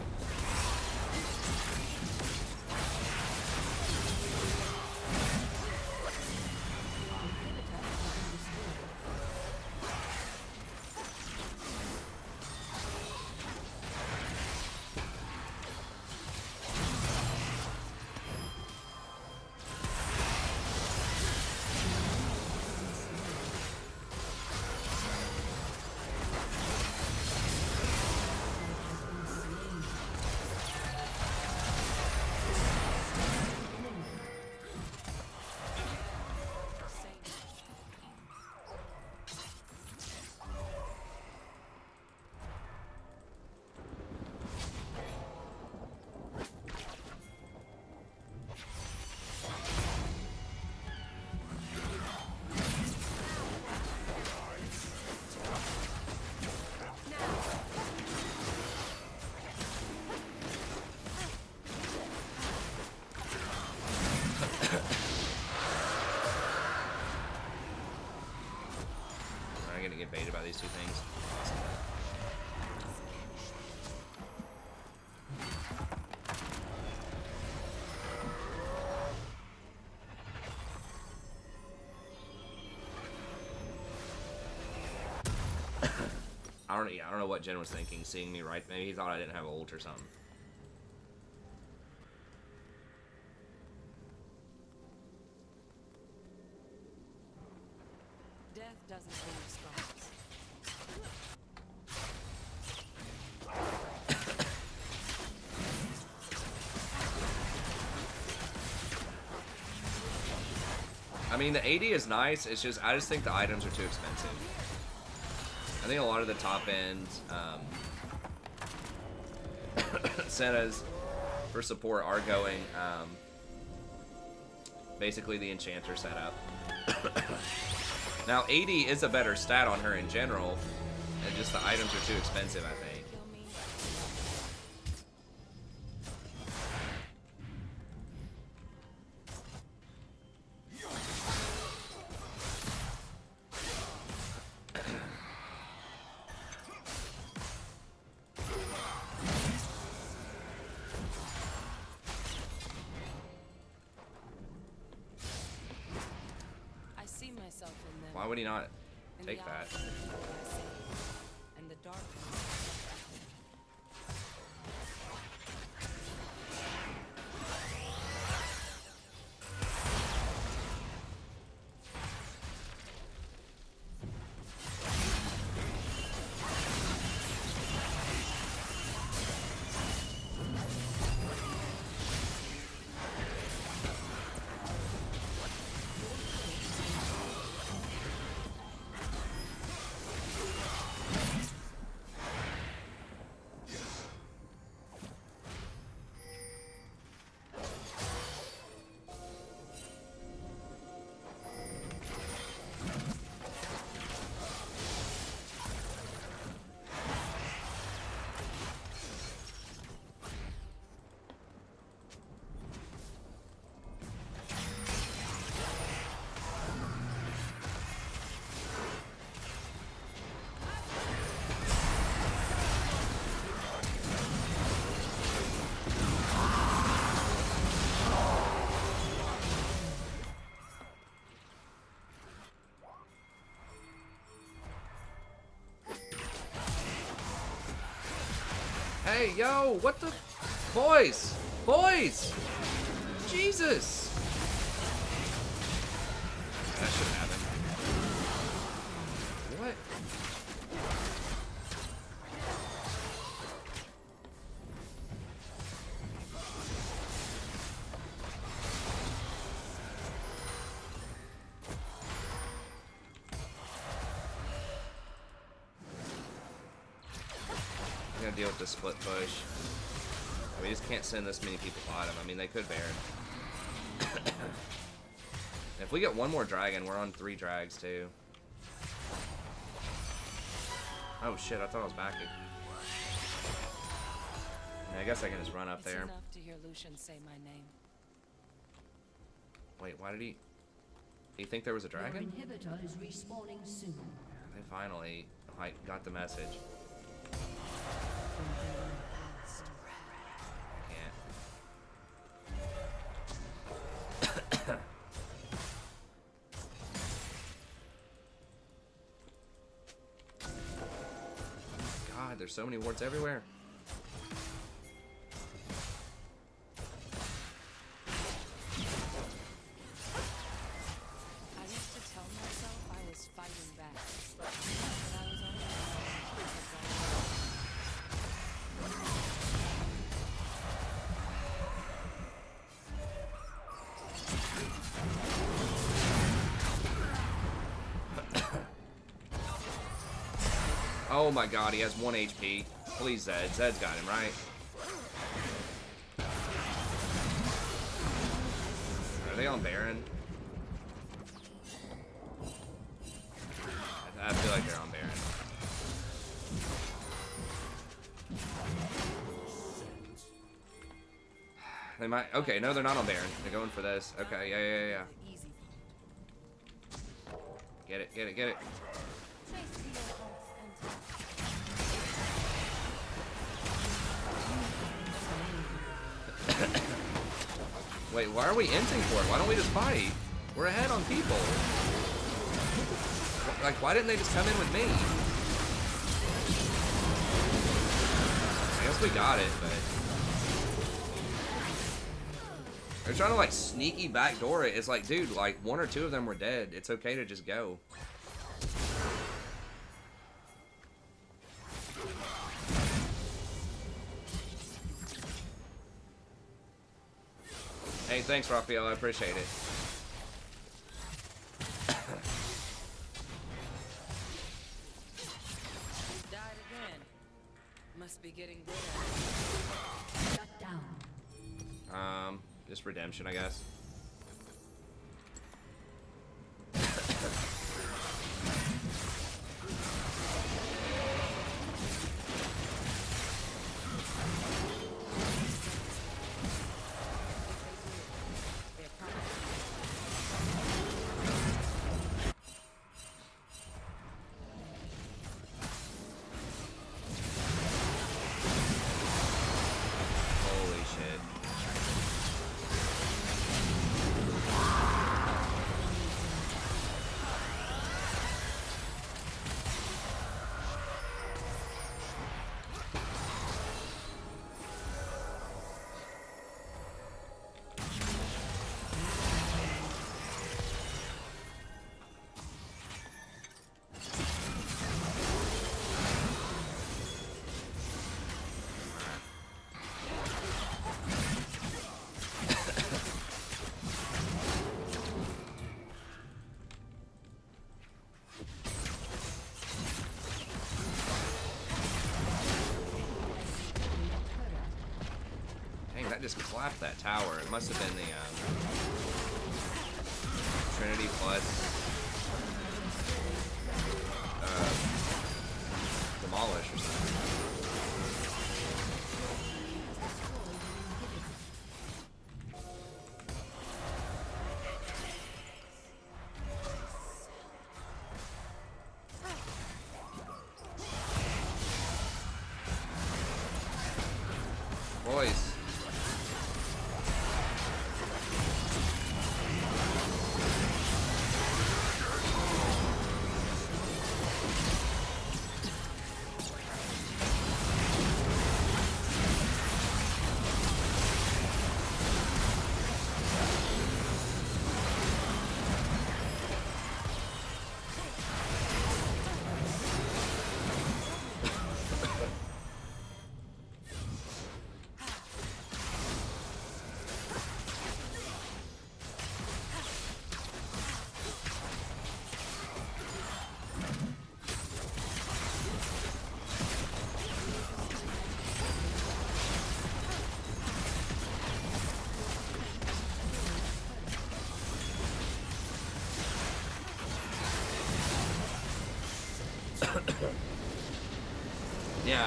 I'm gonna get baited by these two things. I don't know what Jen was thinking, seeing me right. Maybe he thought I didn't have ult or something. Death doesn't leave scars. I mean, the 80 is nice. It's just, I just think the items are too expensive. I think a lot of the top end Sennas for support are going basically the Enchanter setup. Now 80 is a better stat on her in general, and just the items are too expensive, I think. Kill me. I see myself in them. Why would he not in take the that? eyes of the people I see, and the darkness. Hey, yo, what the? Boys! Boys! Jesus! That shouldn't happen. What? I'm gonna deal with this split push. We just can't send this many people bottom. I mean, they could Baron. If we get one more dragon, we're on 3 drags too. Oh shit, I thought I was backing. Yeah, I guess I can just run up It's there. enough to hear Lucian say my name. Wait, why did he... Do you think there was a Your dragon? inhibitor is respawning soon. They finally, like, got the message. From their past. I can't. God, there's so many wards everywhere. I used to tell myself I was fighting back, but I was only Oh my god, he has 1 HP. Please, Zed. Zed's got him, right? Are they on Baron? I feel like they're on Baron. They might. Okay, no, they're not on Baron. They're going for this. Okay, yeah. easy. Get it, get it, get it. Trace to your heart's content. Wait, why are we inting for it? Why don't we just fight? We're ahead on people. Like, why didn't they just come in with me? I guess we got it, but... They're trying to, like, sneaky backdoor it. It's like, dude, like, 1 or 2 of them were dead. It's okay to just go. Hey, thanks, Raphael. I appreciate it. Died again. Must be getting good Shut down. Just redemption, I guess. Holy shit. Dang, that just clapped that tower. It must have been the Trinity plus Demolish or something. Boys.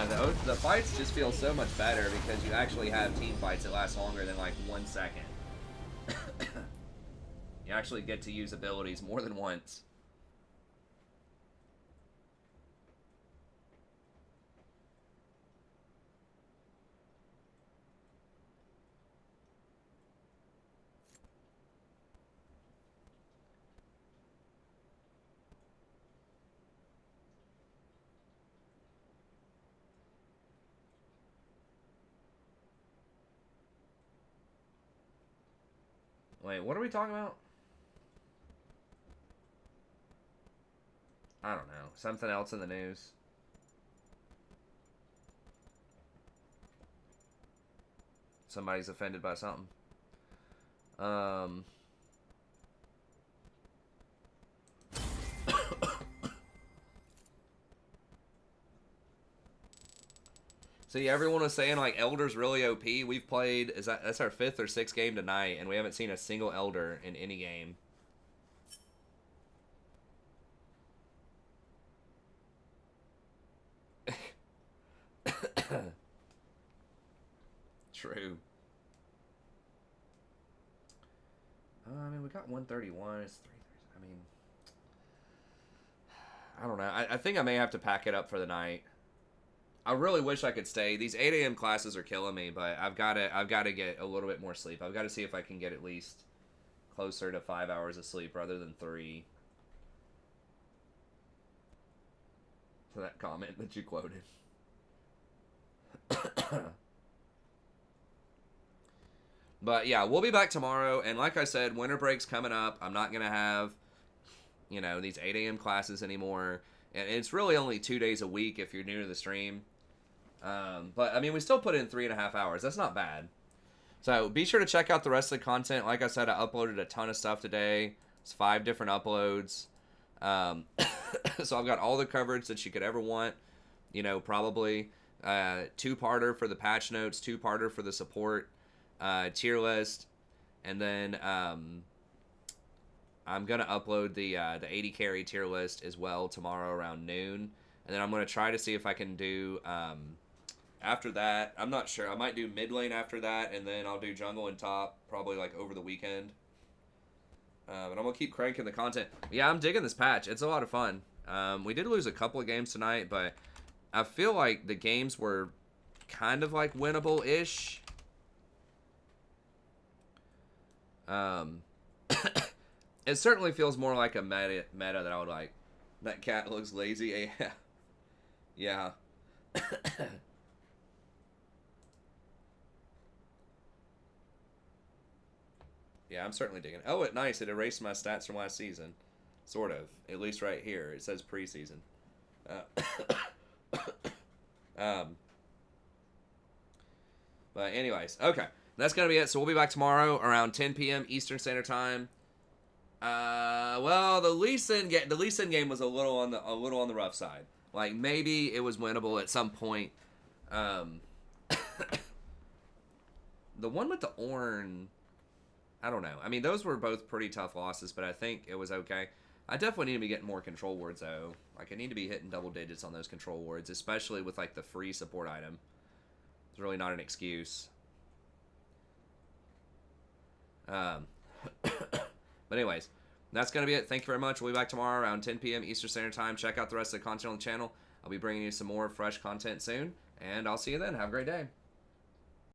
The fights just feel so much better because you actually have team fights that last longer than like 1 second. You actually get to use abilities more than once. Wait, what are we talking about? I don't know. Something else in the news. Somebody's offended by something. See, everyone was saying like Elder's really OP. We've played that's our 5th or 6th game tonight, and we haven't seen a single Elder in any game. True. I mean, we got 131. It's 3. I mean, I don't know. I think I may have to pack it up for the night. I really wish I could stay. These 8 a.m. classes are killing me, but I've got to get a little bit more sleep. I've got to see if I can get at least closer to 5 hours of sleep rather than 3. To that comment that you quoted. But yeah, we'll be back tomorrow, and like I said, winter break's coming up. I'm not gonna have, these 8 a.m. classes anymore, and it's really only 2 days a week if you're new to the stream. But I mean, we still put in 3.5 hours. That's not bad. So be sure to check out the rest of the content. Like I said, I uploaded a ton of stuff today. It's 5 different uploads. So I've got all the coverage that you could ever want. Probably 2-parter for the patch notes, 2-parter for the support tier list, and then I'm gonna upload the 80 carry tier list as well tomorrow around noon, and then I'm gonna try to see if I can do after that. I'm not sure. I might do mid lane after that, and then I'll do jungle and top probably like over the weekend. And I'm gonna keep cranking the content. Yeah, I'm digging this patch. It's a lot of fun. We did lose a couple of games tonight, but I feel like the games were kind of like winnable-ish. It certainly feels more like a meta that I would like. That cat looks lazy. Yeah. Yeah. Yeah, I'm certainly digging it. Oh, nice. It erased my stats from last season. Sort of. At least right here. It says preseason. But anyways, okay. That's going to be it. So we'll be back tomorrow around 10 p.m. Eastern Standard Time. Well, the Lee Sin game was a little on the rough side. Like, maybe it was winnable at some point. The one with the Ornn, I don't know. I mean, those were both pretty tough losses, but I think it was okay. I definitely need to be getting more control wards, though. Like, I need to be hitting double digits on those control wards, especially with, like, the free support item. It's really not an excuse. But anyways, that's going to be it. Thank you very much. We'll be back tomorrow around 10 p.m. Eastern Standard Time. Check out the rest of the content on the channel. I'll be bringing you some more fresh content soon, and I'll see you then. Have a great day.